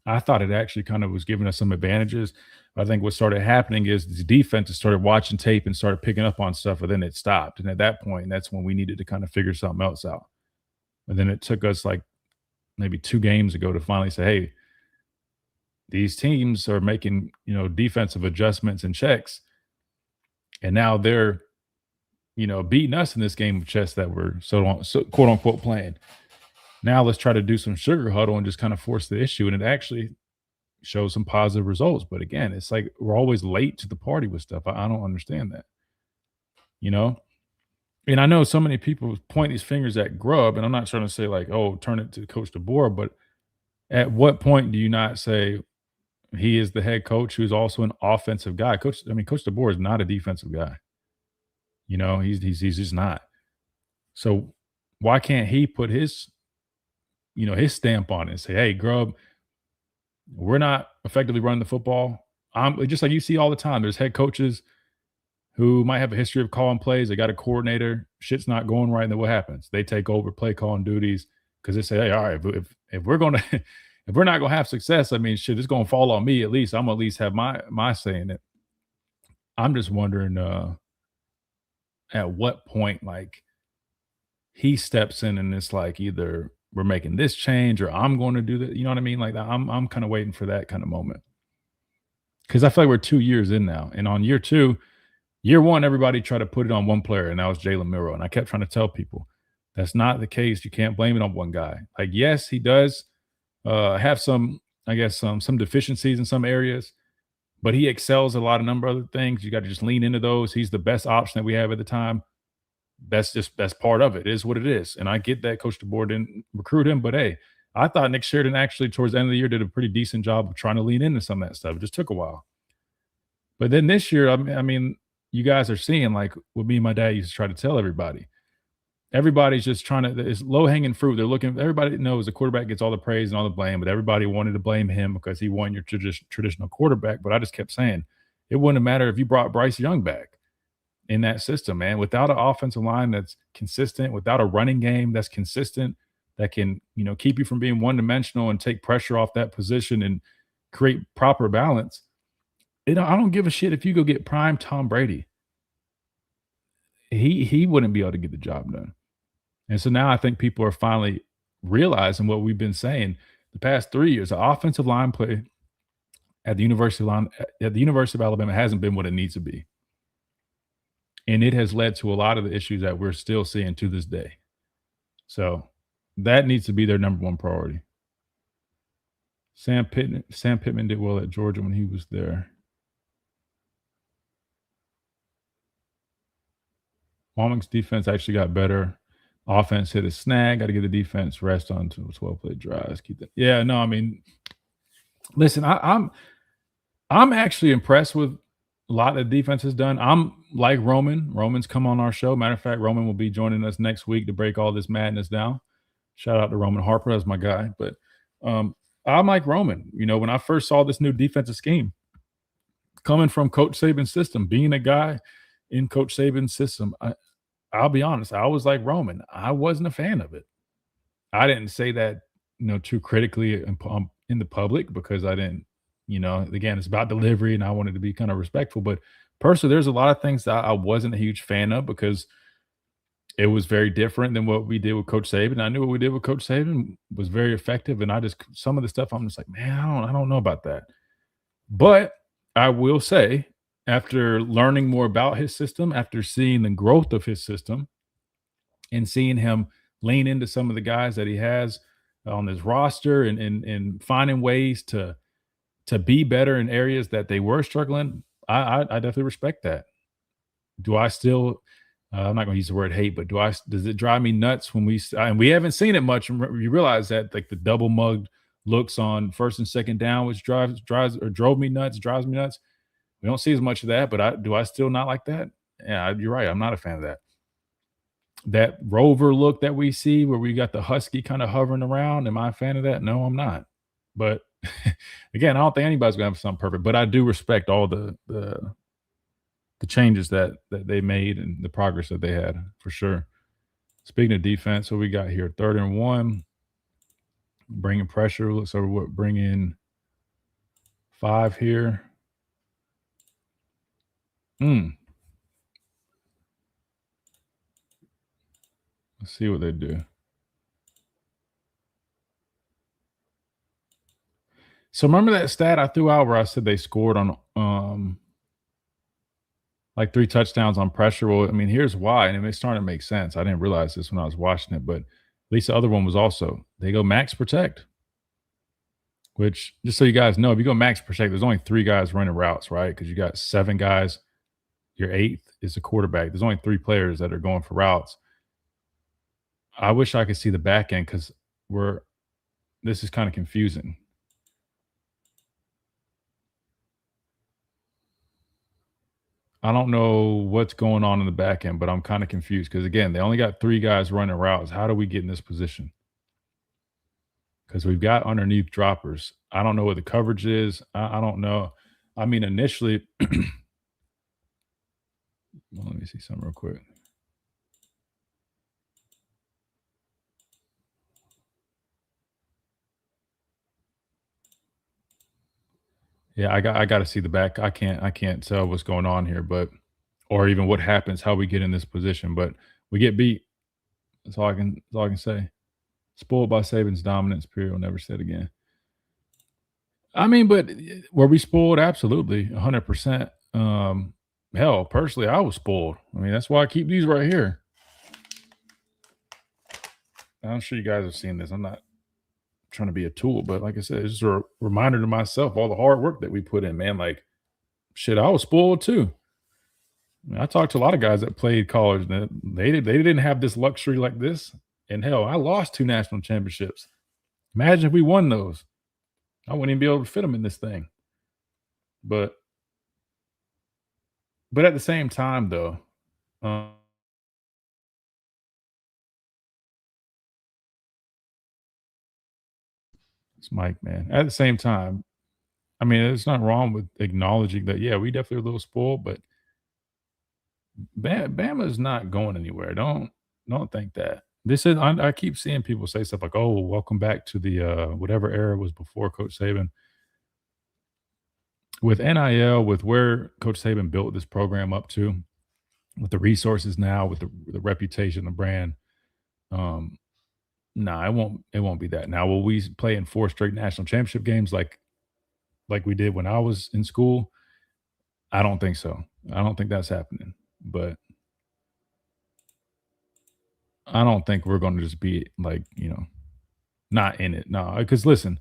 I thought it actually kind of was giving us some advantages. I think what started happening is the defenses started watching tape and started picking up on stuff, but then it stopped. And at that point, that's when we needed to kind of figure something else out. And then it took us like maybe 2 games ago to finally say, hey, these teams are making, defensive adjustments and checks. And now they're, beating us in this game of chess that we're so quote unquote playing. Now let's try to do some sugar huddle and just kind of force the issue. And it actually shows some positive results. But again, it's like we're always late to the party with stuff. I don't understand that, And I know so many people point these fingers at Grubb, and I'm not trying to say like, oh, turn it to Coach DeBoer, but at what point do you not say he is the head coach who's also an offensive guy? Coach DeBoer is not a defensive guy. He's just not. So why can't he put his stamp on it and say, hey, Grub, we're not effectively running the football. Just like you see all the time. There's head coaches who might have a history of calling plays. They got a coordinator. Shit's not going right. And then what happens? They take over play calling duties because they say, hey, all right, if we're going to if we're not going to have success, I mean, shit, it's going to fall on me at least. I'm going to at least have my say in it. I'm just wondering at what point, like, he steps in and it's like either we're making this change or I'm going to do that. You know what I mean? Like, I'm kind of waiting for that kind of moment. Because I feel like we're 2 years in now. And on year 2, year 1, everybody tried to put it on one player, and that was Jalen Milroe. And I kept trying to tell people that's not the case. You can't blame it on one guy. Like, yes, he does have some, I guess, some deficiencies in some areas, but he excels at a lot of number of other things. You got to just lean into those. He's the best option that we have at the time. That's part of it. It is what it is. And I get that Coach DeBoer didn't recruit him, but hey, I thought Nick Sheridan actually towards the end of the year did a pretty decent job of trying to lean into some of that stuff. It just took a while. But then this year, I mean, you guys are seeing, like what me and my dad used to try to tell everybody. Everybody's just trying to, it's low-hanging fruit. They're looking, everybody knows the quarterback gets all the praise and all the blame, but everybody wanted to blame him because he won your traditional quarterback. But I just kept saying, it wouldn't matter if you brought Bryce Young back in that system, man. Without an offensive line that's consistent, without a running game that's consistent, that can, keep you from being one-dimensional and take pressure off that position and create proper balance, I don't give a shit if you go get prime Tom Brady. He wouldn't be able to get the job done. And so now I think people are finally realizing what we've been saying the past 3 years. The offensive line play at the University of Alabama hasn't been what it needs to be. And it has led to a lot of the issues that we're still seeing to this day. So that needs to be their number one priority. Sam Pittman did well at Georgia when he was there. Walmick's defense actually got better. Offense hit a snag. Got to give the defense rest on 12-play drives. Keep that. Yeah, no, I mean, listen, I'm actually impressed with a lot that the defense has done. I'm like Roman. Roman's come on our show. Matter of fact, Roman will be joining us next week to break all this madness down. Shout out to Roman Harper. That's my guy. But I'm like Roman. When I first saw this new defensive scheme coming from Coach Saban's system, being a guy in Coach Saban's system, I'll be honest, I was like Roman. I wasn't a fan of it. I didn't say that, too critically in the public because I didn't, again, it's about delivery and I wanted to be kind of respectful. But personally, there's a lot of things that I wasn't a huge fan of because it was very different than what we did with Coach Saban. I knew what we did with Coach Saban was very effective. And some of the stuff, I'm just like, man, I don't know about that. But I will say, after learning more about his system, after seeing the growth of his system and seeing him lean into some of the guys that he has on his roster and finding ways to be better in areas that they were struggling, I definitely respect that. Do I still I'm not going to use the word hate, but does it drive me nuts when and we haven't seen it much. You realize that, like, the double mugged looks on first and second down, which drove me nuts, drives me nuts. We don't see as much of that, but do I still not like that? Yeah, you're right. I'm not a fan of that. That rover look that we see where we got the husky kind of hovering around, am I a fan of that? No, I'm not. But again, I don't think anybody's going to have something perfect, but I do respect all the changes that they made and the progress that they had, for sure. Speaking of defense, what we got here, 3rd and 1, bringing pressure. Looks like we're bringing 5 here. Let's see what they do. So remember that stat I threw out where I said they scored on like 3 touchdowns on pressure? Well, I mean, here's why, and it's starting to make sense. I didn't realize this when I was watching it, but at least the other one was also, they go max protect, which, just so you guys know, if you go max protect, there's only 3 guys running routes, right? Because you got 7 guys. Your 8th is the quarterback. There's only 3 players that are going for routes. I wish I could see the back end because this is kind of confusing. I don't know what's going on in the back end, but I'm kind of confused because again, they only got 3 guys running routes. How do we get in this position? Because we've got underneath droppers. I don't know what the coverage is. I don't know. I mean, initially, well, let me see something real quick. Yeah, I got to see the back. I can't tell what's going on here, but or even what happens, how we get in this position. But we get beat. That's all I can say. Spoiled by Saban's dominance. Period. I'll never say it again. I mean, but were we spoiled? Absolutely, 100%. Hell, personally, I was spoiled. I mean, that's why I keep these right here. I'm sure you guys have seen this. I'm not trying to be a tool, but like I said, it's just a reminder to myself all the hard work that we put in, man. Like, shit, I was spoiled too. I talked to a lot of guys that played college, and they didn't have this luxury like this. And hell, I lost 2 national championships. Imagine if we won those. I wouldn't even be able to fit them in this thing. But at the same time, though, it's Mike, man. At the same time, I mean, there's nothing wrong with acknowledging that. Yeah, we definitely are a little spoiled, but Bama's not going anywhere. Don't think that. This is. I keep seeing people say stuff like, "Oh, welcome back to the whatever era was before Coach Saban." With NIL, with where Coach Saban built this program up to, with the resources now, with the reputation, the brand, nah, it won't be that. Now, will we play in 4 straight national championship games like we did when I was in school? I don't think so. I don't think that's happening. But I don't think we're going to just be like, not in it. No, because listen,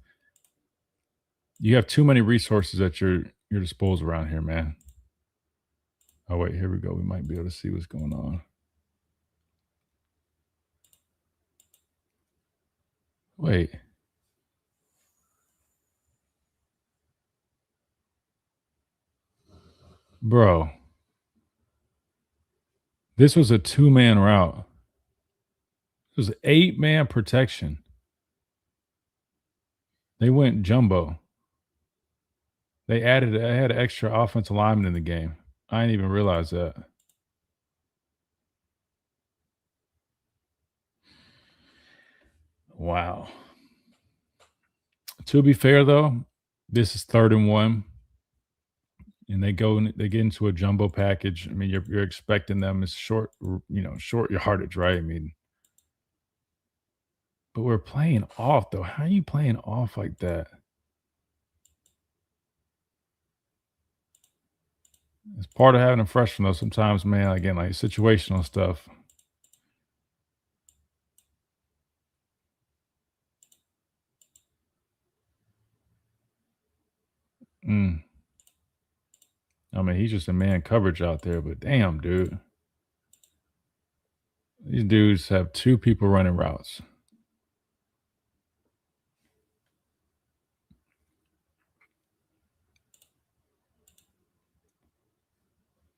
you have too many resources at your disposal around here, man. Oh wait, here we go. We might be able to see what's going on. Wait. Bro. This was a 2-man route. It was 8-man protection. They went jumbo. I had an extra offensive lineman in the game. I didn't even realize that. Wow. To be fair, though, this is 3rd and 1, and they get into a jumbo package. I mean, you're expecting them as short yardage, right? I mean, but we're playing off though. How are you playing off like that? It's part of having a freshman though. Sometimes, man, again, like situational stuff. I mean, he's just a man coverage out there, but damn, dude. These dudes have 2 people running routes.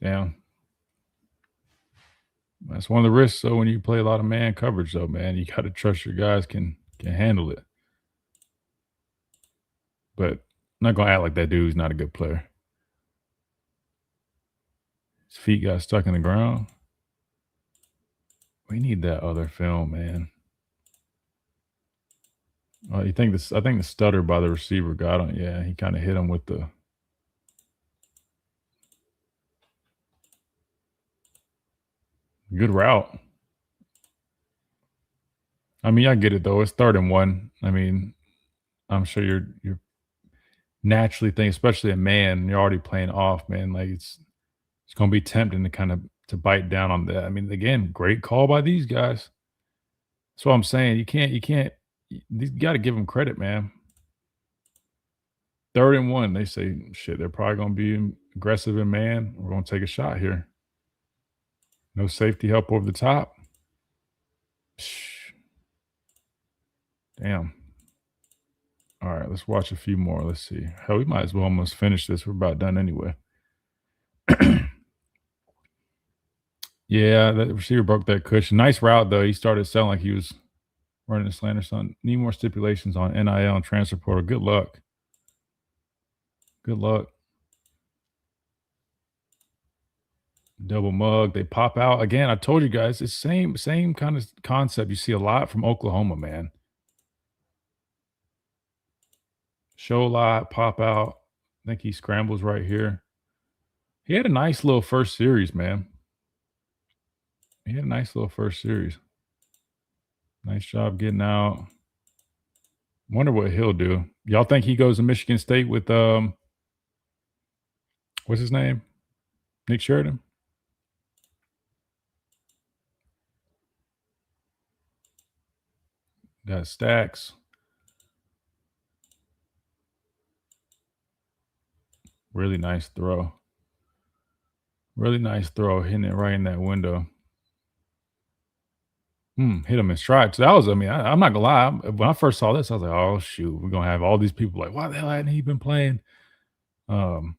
Damn. That's one of the risks, though, when you play a lot of man coverage, though, man. You got to trust your guys can handle it. But I'm not going to act like that dude's not a good player. His feet got stuck in the ground. We need that other film, man. I think the stutter by the receiver got him. Yeah, he kind of hit him with the good route. I mean, I get it though. It's 3rd and 1. I mean, I'm sure you're naturally thinking, especially a man, you're already playing off, man. Like it's gonna be tempting to kind of to bite down on that. I mean, again, great call by these guys. That's what I'm saying. You got to give them credit, man. 3rd and 1. They say, shit, they're probably gonna be aggressive in man. We're gonna take a shot here. No safety help over the top. Damn. All right, let's watch a few more. Let's see. Hell, we might as well almost finish this. We're about done anyway. Yeah, that receiver broke that cushion. Nice route, though. He started sounding like he was running a slant or something. Need more stipulations on NIL and transfer portal. Good luck. Good luck. Double mug. They pop out. Again, I told you guys, it's same kind of concept you see a lot from Oklahoma, man. Show a lot, pop out. I think he scrambles right here. He had a nice little first series, man. He had a nice little first series. Nice job getting out. Wonder what he'll do. Y'all think he goes to Michigan State with what's his name? Nick Sheridan? Got Stacks. Really nice throw. Really nice throw, hitting it right in that window. Hit him in stride. So that was, I mean, I'm not gonna lie. When I first saw this, I was like, oh shoot, we're gonna have all these people like, why the hell hadn't he been playing? And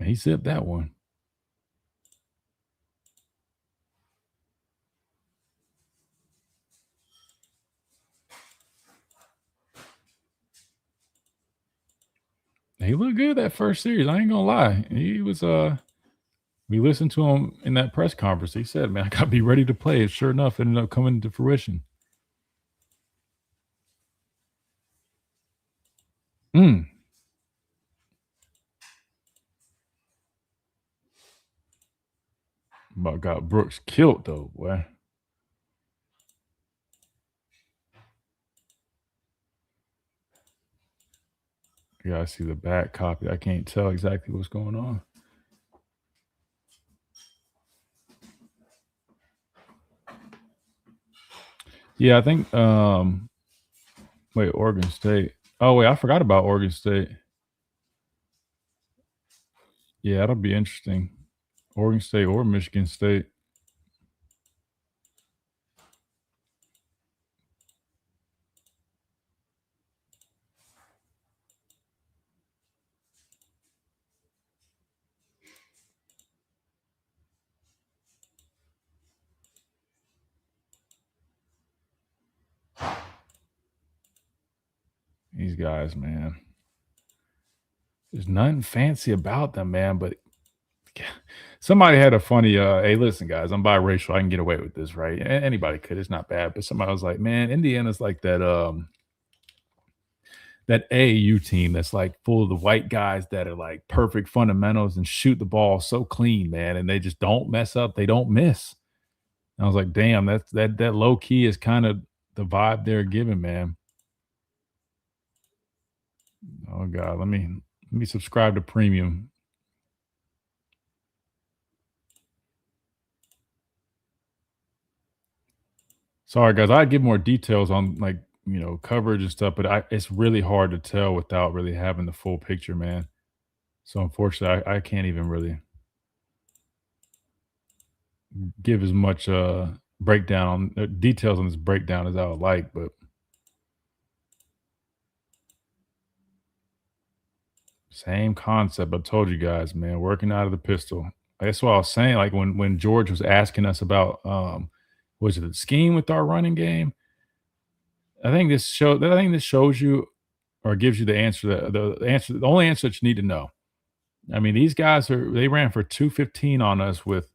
he zipped that one. He looked good that first series. I ain't gonna lie. He was we listened to him in that press conference. He said, man, I gotta be ready to play. And sure enough, it ended up coming to fruition. But got Brooks killed though, boy. You gotta see the back copy. I can't tell exactly what's going on. Yeah, I think wait, Oregon State. Oh wait, I forgot about Oregon State. Yeah, that'll be interesting. Oregon State or Michigan State. These guys, man. There's nothing fancy about them, man. But somebody had a funny, hey, listen, guys, I'm biracial. I can get away with this, right? Anybody could. It's not bad. But somebody was like, man, Indiana's like that AAU team that's like full of the white guys that are like perfect fundamentals and shoot the ball so clean, man. And they just don't mess up. They don't miss. And I was like, damn, that low key is kind of the vibe they're giving, man. Oh God, let me subscribe to premium. Sorry, guys. I'd give more details on like, coverage and stuff, but it's really hard to tell without really having the full picture, man. So unfortunately, I can't even really give as much breakdown details on this breakdown as I would like, but same concept. I told you guys, man, working out of the pistol. That's what I was saying. Like when George was asking us about was it the scheme with our running game? I think this shows you or gives you the answer the only answer that you need to know. I mean, these guys they ran for 215 on us with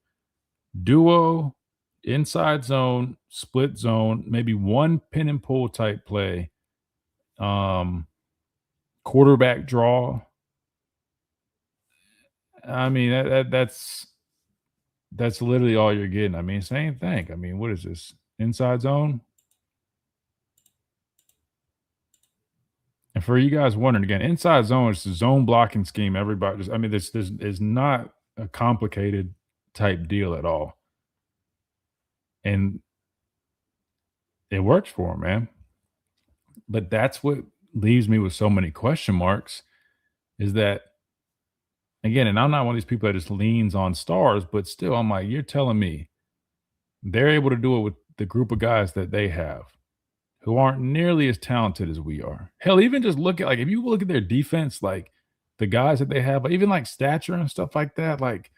duo, inside zone, split zone, maybe one pin and pull type play, quarterback draw. I mean, that's literally all you're getting. I mean, same thing. I mean, what is this? Inside zone? And for you guys wondering again, inside zone is the zone blocking scheme. Everybody just, I mean, this is not a complicated type deal at all. And it works for him, man. But that's what leaves me with so many question marks is that, again, and I'm not one of these people that just leans on stars, but still, I'm like, you're telling me they're able to do it with the group of guys that they have who aren't nearly as talented as we are. Hell, even just look at, like, if you look at their defense, like the guys that they have, even like stature and stuff like that, like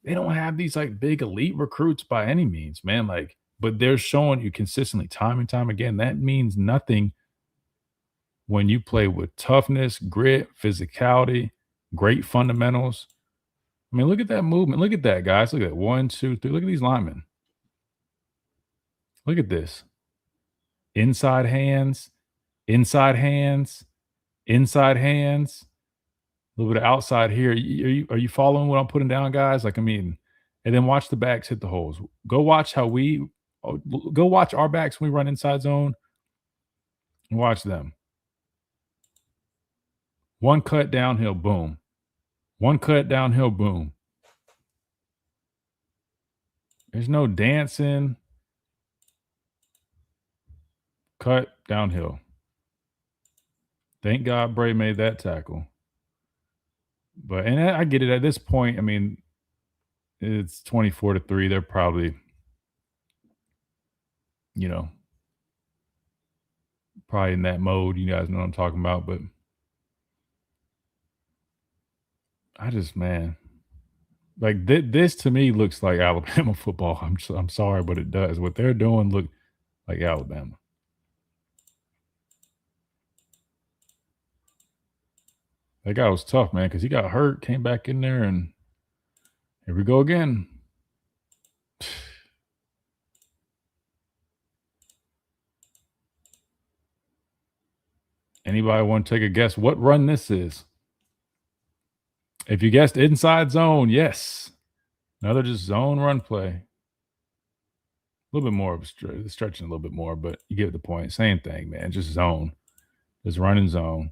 they don't have these like big elite recruits by any means, man. Like, but they're showing you consistently time and time again. That means nothing when you play with toughness, grit, physicality, great fundamentals. I mean, look at that movement. Look at that, guys. Look at that. 1, 2, 3. Look at these linemen. Look at this. Inside hands, inside hands, inside hands. A little bit of outside here. Are you following what I'm putting down, guys? Like, I mean, and then watch the backs hit the holes. Go watch our backs when we run inside zone and watch them. One cut downhill, boom. One cut downhill, boom. There's no dancing. Cut downhill. Thank God Bray made that tackle. But, and I get it at this point. I mean, it's 24-3. They're probably, probably in that mode. You guys know what I'm talking about. But I just, man, like this to me looks like Alabama football. I'm sorry, but it does. What they're doing look like Alabama. That guy was tough, man, because he got hurt, came back in there, and here we go again. Anybody want to take a guess what run this is? If you guessed inside zone, yes. Another just zone run play. A little bit more of stretching a little bit more, but you get the point. Same thing, man. Just zone. Just running zone.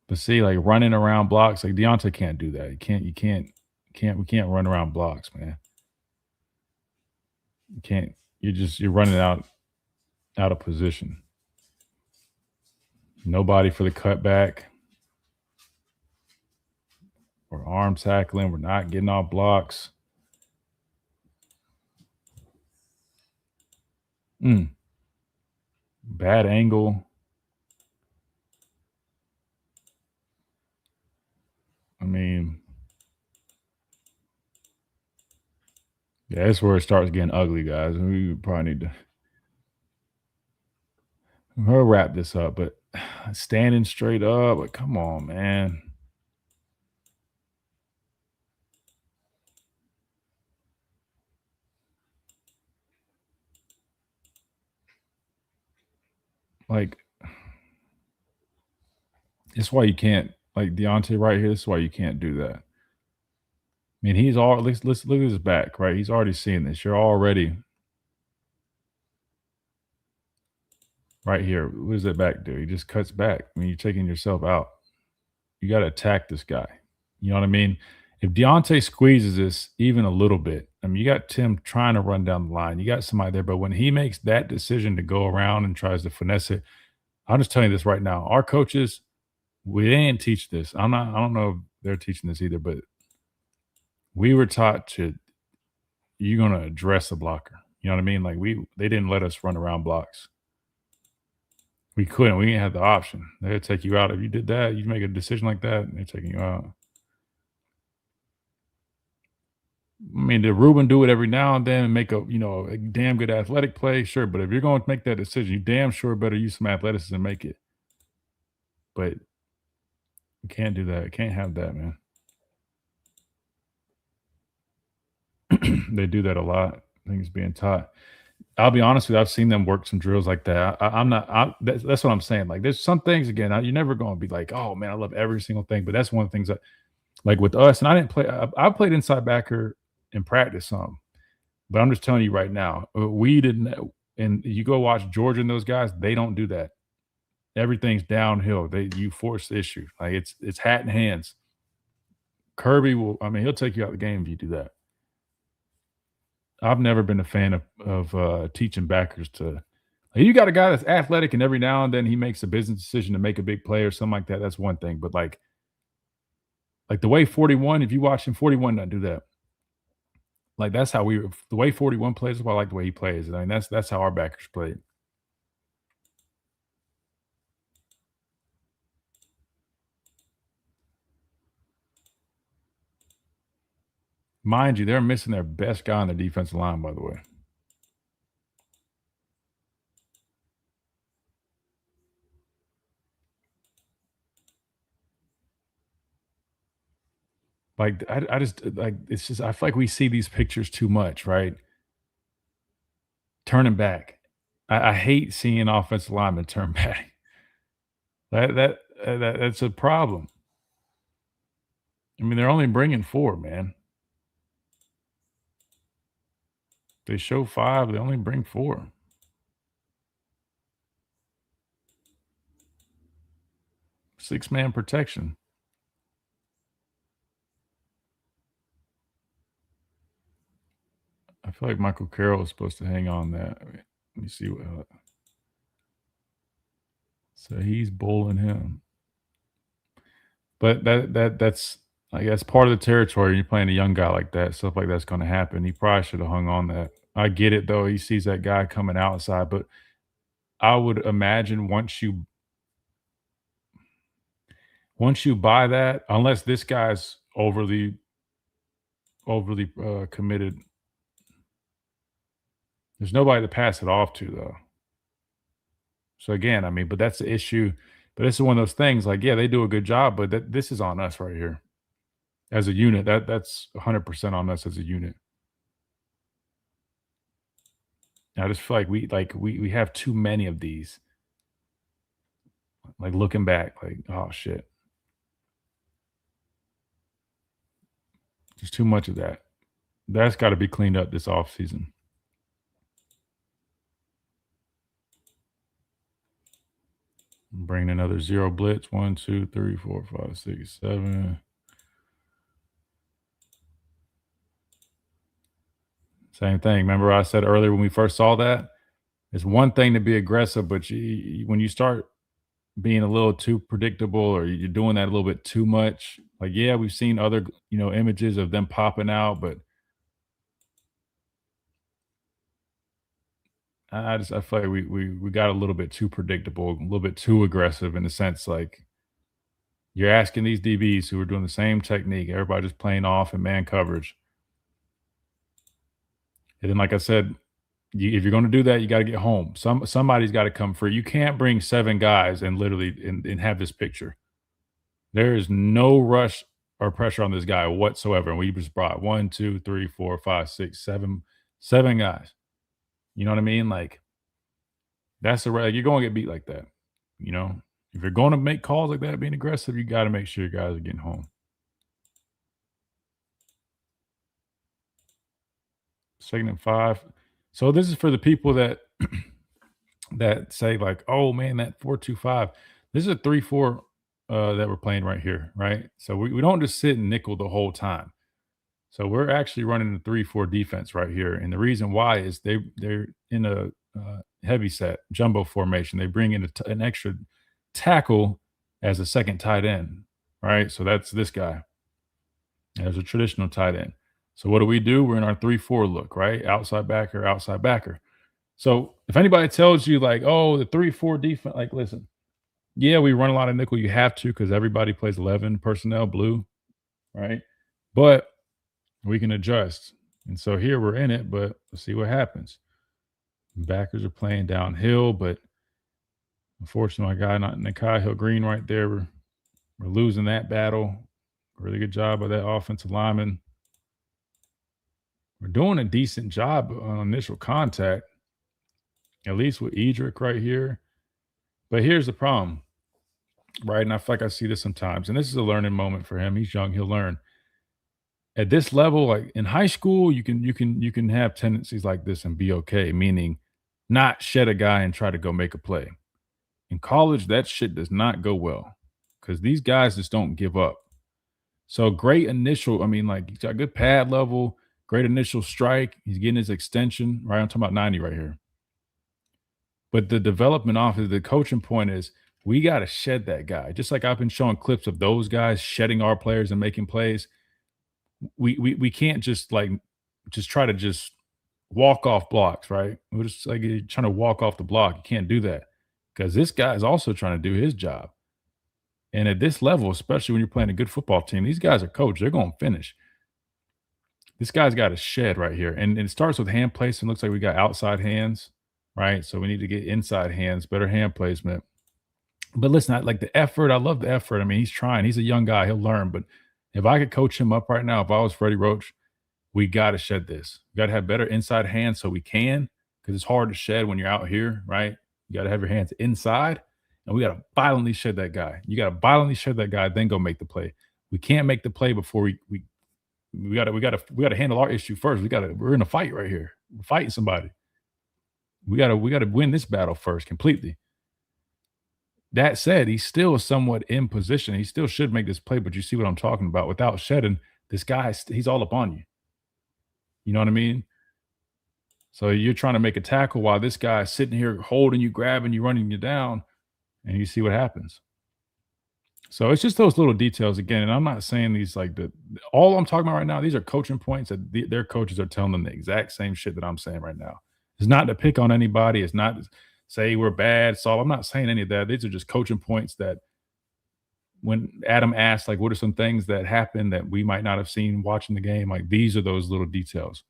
But see, like running around blocks, like Deontay can't do that. We can't run around blocks, man. You can't. You're running out of position. Nobody for the cutback. We're arm tackling. We're not getting off blocks. Bad angle. I mean, yeah, that's where it starts getting ugly, guys. We probably need to wrap this up, but standing straight up, like, come on, man. Like, it's why you can't, like Deontay right here, this is why you can't do that. I mean, he's all, let's look at his back, right? He's already seeing this. You're already right here. What does that back do? He just cuts back. I mean, you're taking yourself out. You got to attack this guy. You know what I mean? If Deontay squeezes this even a little bit, I mean, you got Tim trying to run down the line. You got somebody there, but when he makes that decision to go around and tries to finesse it, I'm just telling you this right now. Our coaches, we didn't teach this. I don't know if they're teaching this either, but we were taught you're going to address the blocker. You know what I mean? Like they didn't let us run around blocks. We couldn't. We didn't have the option. They'd take you out. If you did that, you make a decision like that, and they're taking you out. I mean, did Ruben do it every now and then and make a damn good athletic play? Sure. But if you're going to make that decision, you damn sure better use some athleticism and make it. But you can't do that. Can't have that, man. They do that a lot. I think it's being taught. I'll be honest with you. I've seen them work some drills like that. That's what I'm saying. Like, there's some things, again, you're never going to be like, oh, man, I love every single thing. But that's one of the things that, like with us, and I didn't play. I played inside backer in practice some. But I'm just telling you right now, we didn't. And you go watch Georgia and those guys, they don't do that. Everything's downhill. You force the issue. Like, it's hat in hands. Kirby he'll take you out of the game if you do that. I've never been a fan of teaching backers to. You got a guy that's athletic, and every now and then he makes a business decision to make a big play or something like that. That's one thing. But like the way 41, if you watch him, 41 doesn't do that. Like, that's how the way 41 plays is why I like the way he plays. I mean, that's how our backers played. Mind you, they're missing their best guy on their defensive line, by the way. Like, I just like it's just I feel like we see these pictures too much, right? Turning back. I hate seeing offensive linemen turn back. That's a problem. I mean, they're only bringing 4, man. They show 5, they only bring 4. Six-man protection. I feel like Michael Carroll is supposed to hang on that. Let me see what. So he's bowling him. But that's I guess part of the territory. You're playing a young guy like that. Stuff like that's going to happen. He probably should have hung on that. I get it though. He sees that guy coming outside, but I would imagine once you buy that, unless this guy's overly committed, there's nobody to pass it off to though. So again, I mean, but that's the issue. But this is one of those things. Like, yeah, they do a good job, but this is on us right here as a unit. That's 100% on us as a unit. I just feel like we have too many of these. Like looking back, like, oh shit. There's too much of that. That's got to be cleaned up this offseason. Bring another 0 blitz. 1, 2, 3, 4, 5, 6, 7. Same thing. Remember I said earlier when we first saw that? It's one thing to be aggressive, but when you start being a little too predictable or you're doing that a little bit too much, like, yeah, we've seen other, images of them popping out, but I feel like we got a little bit too predictable, a little bit too aggressive in the sense like you're asking these DBs who are doing the same technique, everybody just playing off in man coverage. And then, like I said, if you're going to do that, you got to get home. Somebody's got to come free. You can't bring 7 guys and literally and have this picture. There is no rush or pressure on this guy whatsoever. And we just brought 1, 2, 3, 4, 5, 6, 7 guys. You know what I mean? Like, that's you're going to get beat like that. If you're going to make calls like that, being aggressive, you got to make sure your guys are getting home. 2nd and 5. So this is for the people that that say like, oh man, that 4-2-5. This is a 3-4 that we're playing right here, right? So we don't just sit and nickel the whole time. So we're actually running a 3-4 defense right here, and the reason why is they're in a heavy set jumbo formation. They bring in an extra tackle as a second tight end, right? So that's this guy as a traditional tight end. So what do? We're in our 3-4 look, right? Outside backer, outside backer. So if anybody tells you like, oh, the 3-4 defense, like, listen, yeah, we run a lot of nickel. You have to because everybody plays 11 personnel blue, right? But we can adjust. And so here we're in it, but let's see what happens. Backers are playing downhill, but unfortunately, my guy, not Nakai Hill Green right there, we're losing that battle. Really good job by that offensive lineman. We're doing a decent job on initial contact, at least with Edric right here. But here's the problem, right? And I feel like I see this sometimes, and this is a learning moment for him. He's young, he'll learn. At this level, like in high school, you can have tendencies like this and be okay, meaning not shed a guy and try to go make a play. In college, that shit does not go well because these guys just don't give up. So great initial, I mean, like he's got good pad level, great initial strike. He's getting his extension, right? I'm talking about 90 right here. But the development office, the coaching point is we got to shed that guy. Just like I've been showing clips of those guys shedding our players and making plays. We can't just try to just walk off blocks, right? We're just like trying to walk off the block. You can't do that because this guy is also trying to do his job. And at this level, especially when you're playing a good football team, these guys are coached. They're going to finish. This guy's got a shed right here. And it starts with hand placement. Looks like we got outside hands, right? So we need to get inside hands, better hand placement. But listen, like the effort, I love the effort. I mean, he's trying. He's a young guy. He'll learn. But if I could coach him up right now, if I was Freddie Roach, we got to shed this. We got to have better inside hands so we can, because it's hard to shed when you're out here, right? You got to have your hands inside, and we got to violently shed that guy. You got to violently shed that guy, then go make the play. We can't make the play before we got to handle our issue first. We're in a fight right here. We're fighting somebody. We got to win this battle first completely. That said, he's still somewhat in position. He still should make this play, but you see what I'm talking about. Without shedding, this guy, he's all up on you. You know what I mean? So you're trying to make a tackle while this guy's sitting here holding you, grabbing you, running you down, and you see what happens. So it's just those little details again. And I'm not saying these like all I'm talking about right now, these are coaching points that their coaches are telling them the exact same shit that I'm saying right now. It's not to pick on anybody. It's not to say we're bad. So I'm not saying any of that. These are just coaching points that when Adam asked, like, what are some things that happened that we might not have seen watching the game? Like, these are those little details.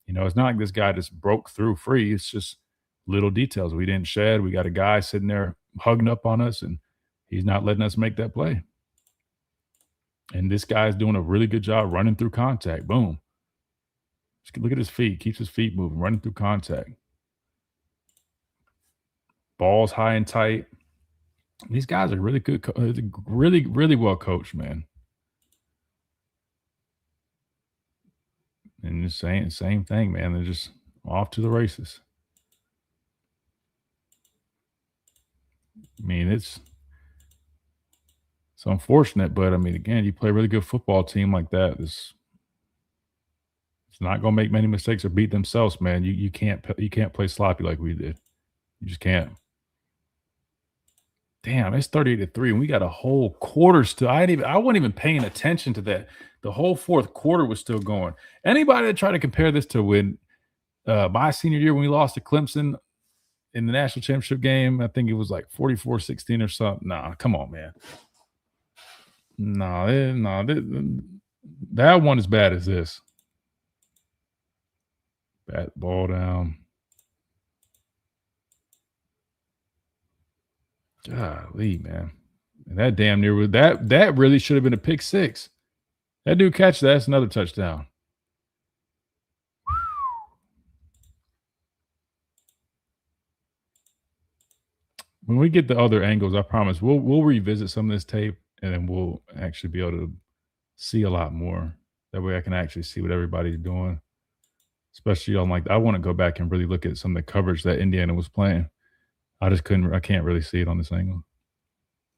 You know, it's not like this guy just broke through free. It's just little details. We didn't shed. We got a guy sitting there hugging up on us, and he's not letting us make that play. And this guy's doing a really good job running through contact. Boom. Just look at his feet. Keeps his feet moving, running through contact. Balls high and tight. These guys are really good, really, really well coached, man. And the same thing, man. They're just off to the races. I mean, it's unfortunate, but I mean, again, you play a really good football team like that. It's not going to make many mistakes or beat themselves, man. You can't play sloppy like we did. You just can't. Damn, it's 38-3, and we got a whole quarter still. I wasn't even paying attention to that. The whole fourth quarter was still going. Anybody that tried to compare this to when my senior year when we lost to Clemson in the national championship game, I think it was like 44-16 or something. Nah, come on, man. That one as bad as this. Bat ball down. Golly, man. And that damn near was that really should have been a pick six. That dude catch that's another touchdown. When we get the other angles, I promise we'll revisit some of this tape, and then we'll actually be able to see a lot more. That way I can actually see what everybody's doing. Especially on I want to go back and really look at some of the coverage that Indiana was playing. I can't really see it on this angle.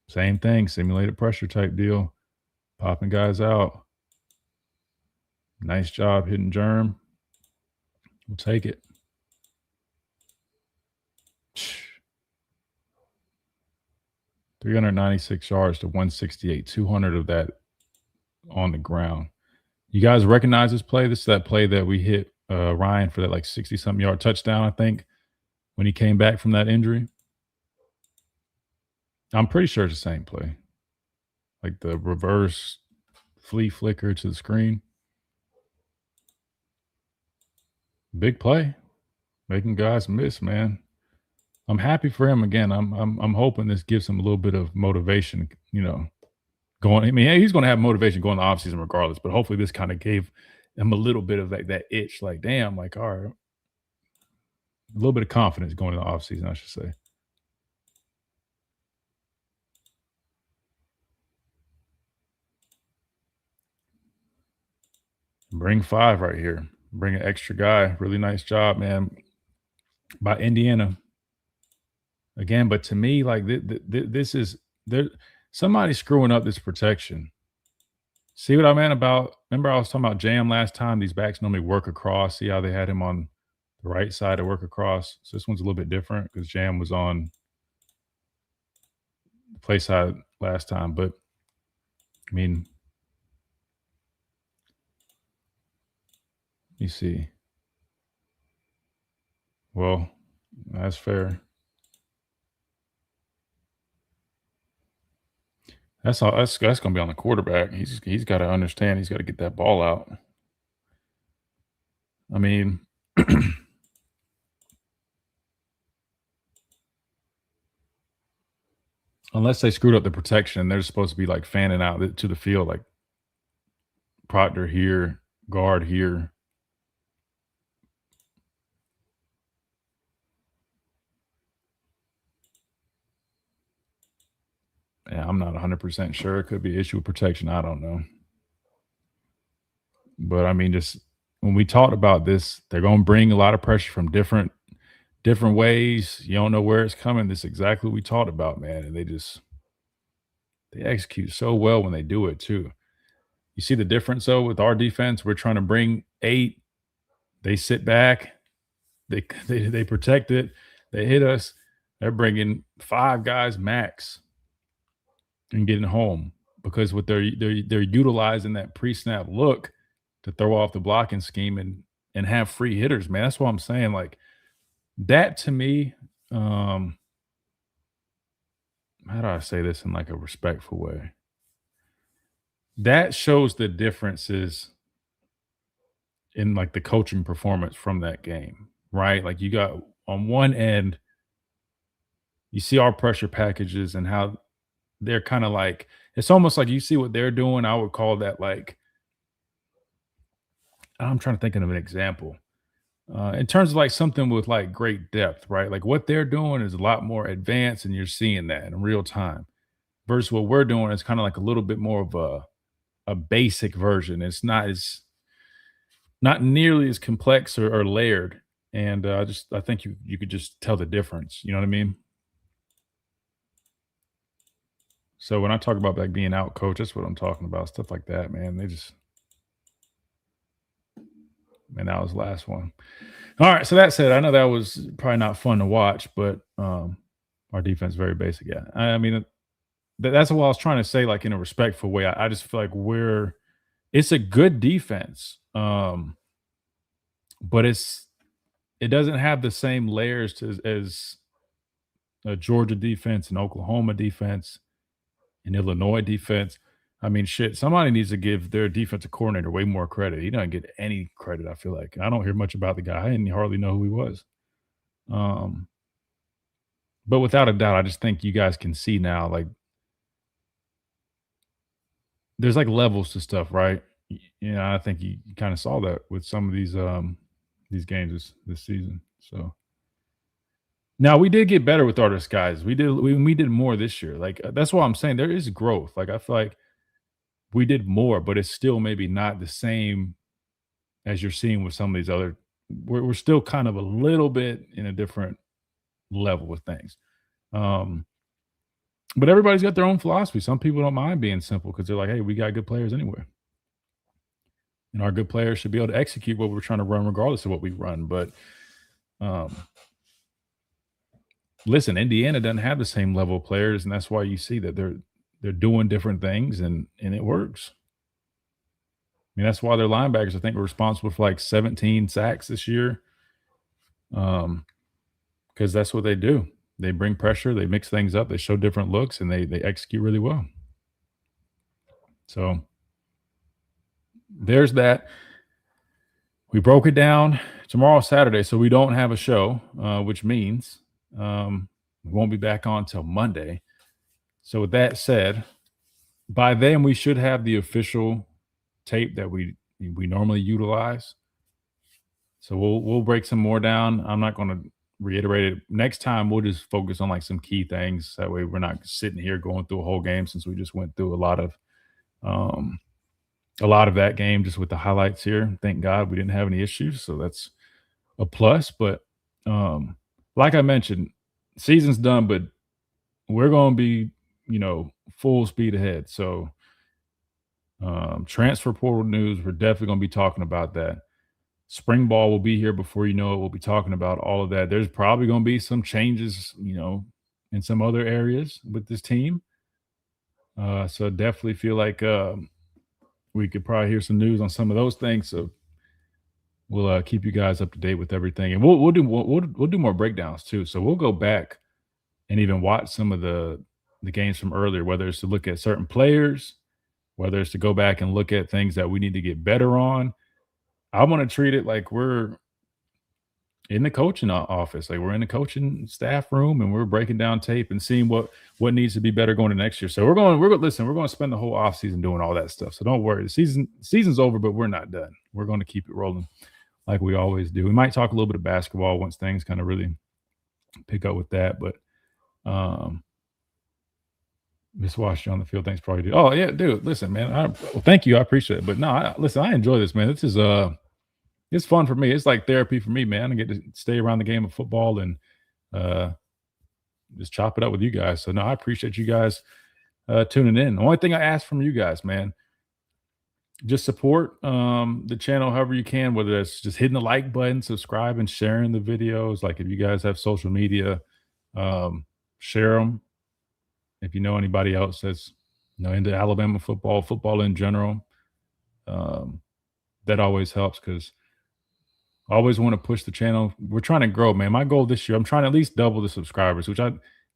Same thing, simulated pressure type deal. Popping guys out. Nice job hitting germ. We'll take it. Shh. 396 yards to 168. 200 of that on the ground. You guys recognize this play? This is that play that we hit Ryan for that 60-something yard touchdown, I think, when he came back from that injury. I'm pretty sure it's the same play. Like the reverse flea flicker to the screen. Big play. Making guys miss, man. I'm happy for him again. I'm hoping this gives him a little bit of motivation, going. I mean, he's going to have motivation going to the offseason regardless, but hopefully this kind of gave him a little bit of that itch, damn, all right. A little bit of confidence going into the offseason, I should say. Bring 5 right here. Bring an extra guy. Really nice job, man, by Indiana. Again, but to me, this is there. Somebody's screwing up this protection. See what I meant about? Remember, I was talking about jam last time. These backs normally work across. See how they had him on the right side to work across. So this one's a little bit different because jam was on the play side last time. But I mean, let me see. Well, that's fair. That's all. That's going to be on the quarterback. He's got to understand. He's got to get that ball out. I mean, unless they screwed up the protection, they're supposed to be like fanning out to the field, like Proctor here, guard here. Yeah, I'm not 100% sure. It could be an issue with protection. I don't know. But I mean, just when we talked about this, they're going to bring a lot of pressure from different ways. You don't know where it's coming. This is exactly what we talked about, man. And they execute so well when they do it too. You see the difference though with our defense. We're trying to bring 8. They sit back. They protect it. They hit us. They're bringing 5 guys max and getting home because what they're utilizing that pre-snap look to throw off the blocking scheme and have free hitters, man. That's what I'm saying. Like that to me, how do I say this in like a respectful way? That shows the differences in like the coaching performance from that game, right? Like you got on one end, you see our pressure packages and how they're kind of like, it's almost like you see what they're doing. I would call that like, I'm trying to think of an example. In terms of like something with like great depth, right? Like what they're doing is a lot more advanced and you're seeing that in real time versus what we're doing is kind of like a little bit more of a basic version. It's not nearly as complex or layered. And I think you could just tell the difference. You know what I mean? So when I talk about like being out coach, that's what I'm talking about. Stuff like that, man. Man, that was the last one. All right. So that said, I know that was probably not fun to watch, but our defense is very basic. Yeah. I mean, that's what I was trying to say, like in a respectful way. I just feel like it's a good defense. But it doesn't have the same layers as a Georgia defense and Oklahoma defense and Illinois defense. I mean, shit, somebody needs to give their defensive coordinator way more credit. He doesn't get any credit, I feel like. I don't hear much about the guy, and you hardly know who he was. But without a doubt, I just think you guys can see now, like, there's like levels to stuff, right? You know, I think you kind of saw that with some of these games this season. So now we did get better with our disguise. We did more this year. Like that's what I'm saying. There is growth. Like I feel like we did more, but it's still maybe not the same as you're seeing with some of these other. We're still kind of a little bit in a different level with things. But everybody's got their own philosophy. Some people don't mind being simple because they're like, hey, we got good players anyway. And our good players should be able to execute what we're trying to run regardless of what we run. But listen, Indiana doesn't have the same level of players, and that's why you see that they're doing different things and it works. I mean, that's why their linebackers, I think, were responsible for like 17 sacks this year. Because that's what they do. They bring pressure, they mix things up, they show different looks, and they execute really well. So there's that. We broke it down. Tomorrow's Saturday, so we don't have a show, which means we won't be back on until Monday. So with that said, by then we should have the official tape that we normally utilize. So we'll break some more down. I'm not going to reiterate it. Next time we'll just focus on like some key things. That way we're not sitting here going through a whole game, since we just went through a lot of that game just with the highlights here. Thank God we didn't have any issues, so that's a plus. But like I mentioned, season's done, but we're going to be, full speed ahead. So transfer portal news, we're definitely going to be talking about that. Spring ball will be here before you know it. We'll be talking about all of that. There's probably going to be some changes, in some other areas with this team. So definitely feel like we could probably hear some news on some of those things. So we'll keep you guys up to date with everything, and we'll do more breakdowns too. So we'll go back and even watch some of the games from earlier, whether it's to look at certain players, whether it's to go back and look at things that we need to get better on. I want to treat it like we're in the coaching office, like we're in the coaching staff room, and we're breaking down tape and seeing what needs to be better going to next year. So we're going to spend the whole offseason doing all that stuff. So don't worry, the season's over, but we're not done. We're going to keep it rolling like we always do. We might talk a little bit of basketball once things kind of really pick up with that, but Miss Wash on the field. Thanks, probably do. Oh yeah, dude. Listen, man. Thank you. I appreciate it. But no, I enjoy this, man. This is it's fun for me. It's like therapy for me, man. I get to stay around the game of football and just chop it up with you guys. So no, I appreciate you guys tuning in. The only thing I ask from you guys, man, just support the channel however you can, whether that's just hitting the like button, subscribe, and sharing the videos. Like if you guys have social media, share them. If you know anybody else that's into Alabama football in general, that always helps because I always want to push the channel. We're trying to grow, man. My goal this year, I'm trying to at least double the subscribers, which I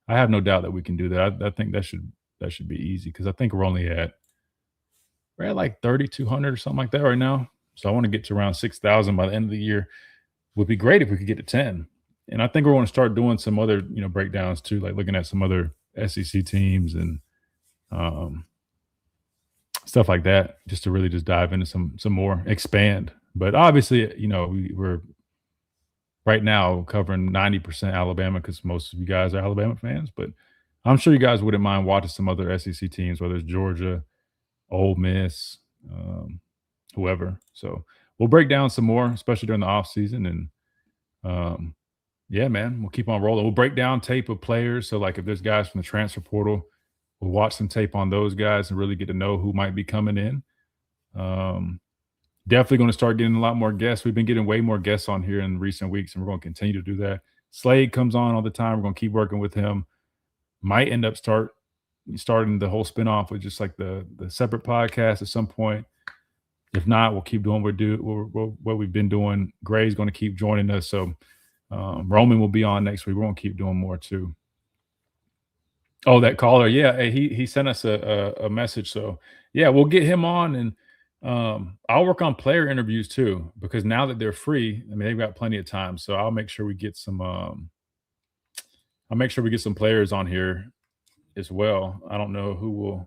have no doubt that we can do that. I think that should be easy because I think we're at like 3,200 or something like that right now. So I want to get to around 6,000 by the end of the year. Would be great if we could get to 10. And I think we're going to start doing some other breakdowns too, like looking at some other SEC teams and stuff like that, just to really just dive into some more, expand. But obviously, we're right now covering 90% Alabama because most of you guys are Alabama fans. But I'm sure you guys wouldn't mind watching some other SEC teams, whether it's Georgia, Ole Miss, whoever. So we'll break down some more, especially during the off season. And yeah, man, we'll keep on rolling. We'll break down tape of players. So like if there's guys from the transfer portal, we'll watch some tape on those guys and really get to know who might be coming in. Definitely going to start getting a lot more guests. We've been getting way more guests on here in recent weeks, and we're going to continue to do that. Slade comes on all the time. We're going to keep working with him. Might end up starting the whole spinoff with just like the separate podcast at some point. If not, we'll keep doing what we've been doing. Gray's going to keep joining us. So Roman will be on next week. We're going to keep doing more too. Oh, that caller. Yeah. Hey, he sent us a message. So yeah, we'll get him on, and I'll work on player interviews too, because now that they're free, I mean, they've got plenty of time. So I'll make sure we get some players on here as well. I don't know who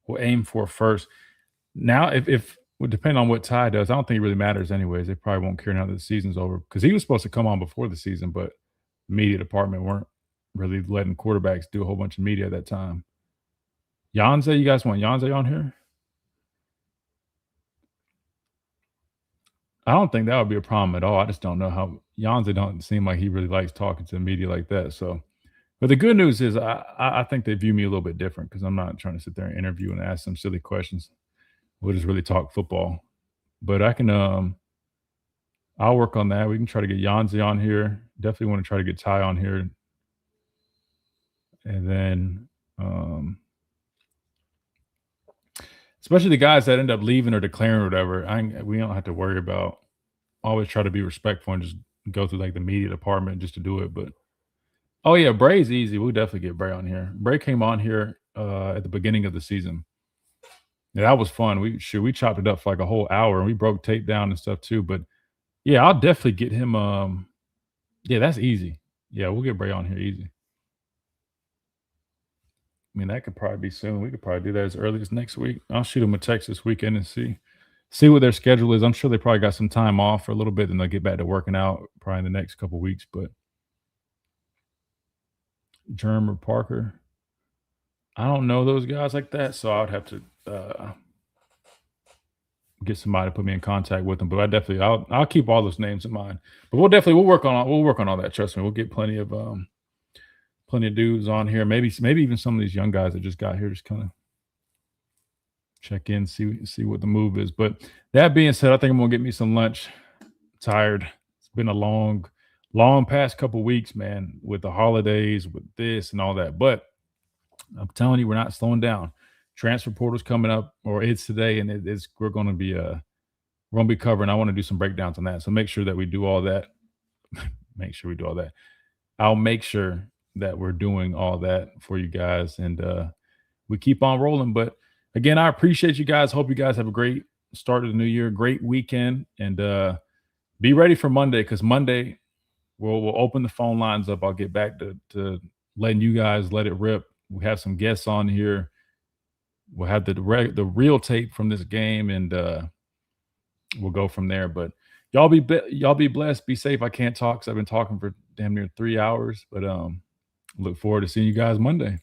we'll aim for first. Now, if would depend on what Ty does. I don't think it really matters anyways. They probably won't care now that the season's over, because he was supposed to come on before the season, but the media department weren't really letting quarterbacks do a whole bunch of media at that time. Yanze, you guys want Yanze on here? I don't think that would be a problem at all. I just don't know how Yanze don't seem like he really likes talking to the media like that. So, but the good news is I think they view me a little bit different because I'm not trying to sit there and interview and ask some silly questions. We'll just really talk football. But I can I'll work on that. We can try to get Yanze on here. Definitely want to try to get Ty on here. And then especially the guys that end up leaving or declaring or whatever, we don't have to worry about. Always try to be respectful and just go through like the media department just to do it. But oh yeah, Bray's easy. We'll definitely get Bray on here. Bray came on here at the beginning of the season. Yeah, that was fun. We chopped it up for like a whole hour, and we broke tape down and stuff too. But yeah, I'll definitely get him. Yeah, that's easy. Yeah, we'll get Bray on here easy. I mean, that could probably be soon. We could probably do that as early as next week. I'll shoot them a text this weekend and see what their schedule is. I'm sure they probably got some time off for a little bit, and they'll get back to working out probably in the next couple of weeks. But Germ or Parker, I don't know those guys like that, so I would have to get somebody to put me in contact with them. But I'll keep all those names in mind. But we'll work on all that. Trust me, we'll get plenty of dudes on here. Maybe even some of these young guys that just got here, just kind of check in, see what the move is. But that being said, I think I'm gonna get me some lunch. Tired. It's been a long past couple weeks, man, with the holidays, with this and all that. But I'm telling you, we're not slowing down. Transfer portal's coming up, or it's today, and we're gonna be covering. I want to do some breakdowns on that. So make sure that we do all that. I'll make sure that we're doing all that for you guys, and we keep on rolling. But again, I appreciate you guys. Hope you guys have a great start of the new year. Great weekend, and be ready for Monday, because Monday we'll open the phone lines up. I'll get back to letting you guys let it rip. We have some guests on here. We'll have the real tape from this game, and we'll go from there. But y'all be blessed. Be safe. I can't talk because I've been talking for damn near 3 hours, but look forward to seeing you guys Monday.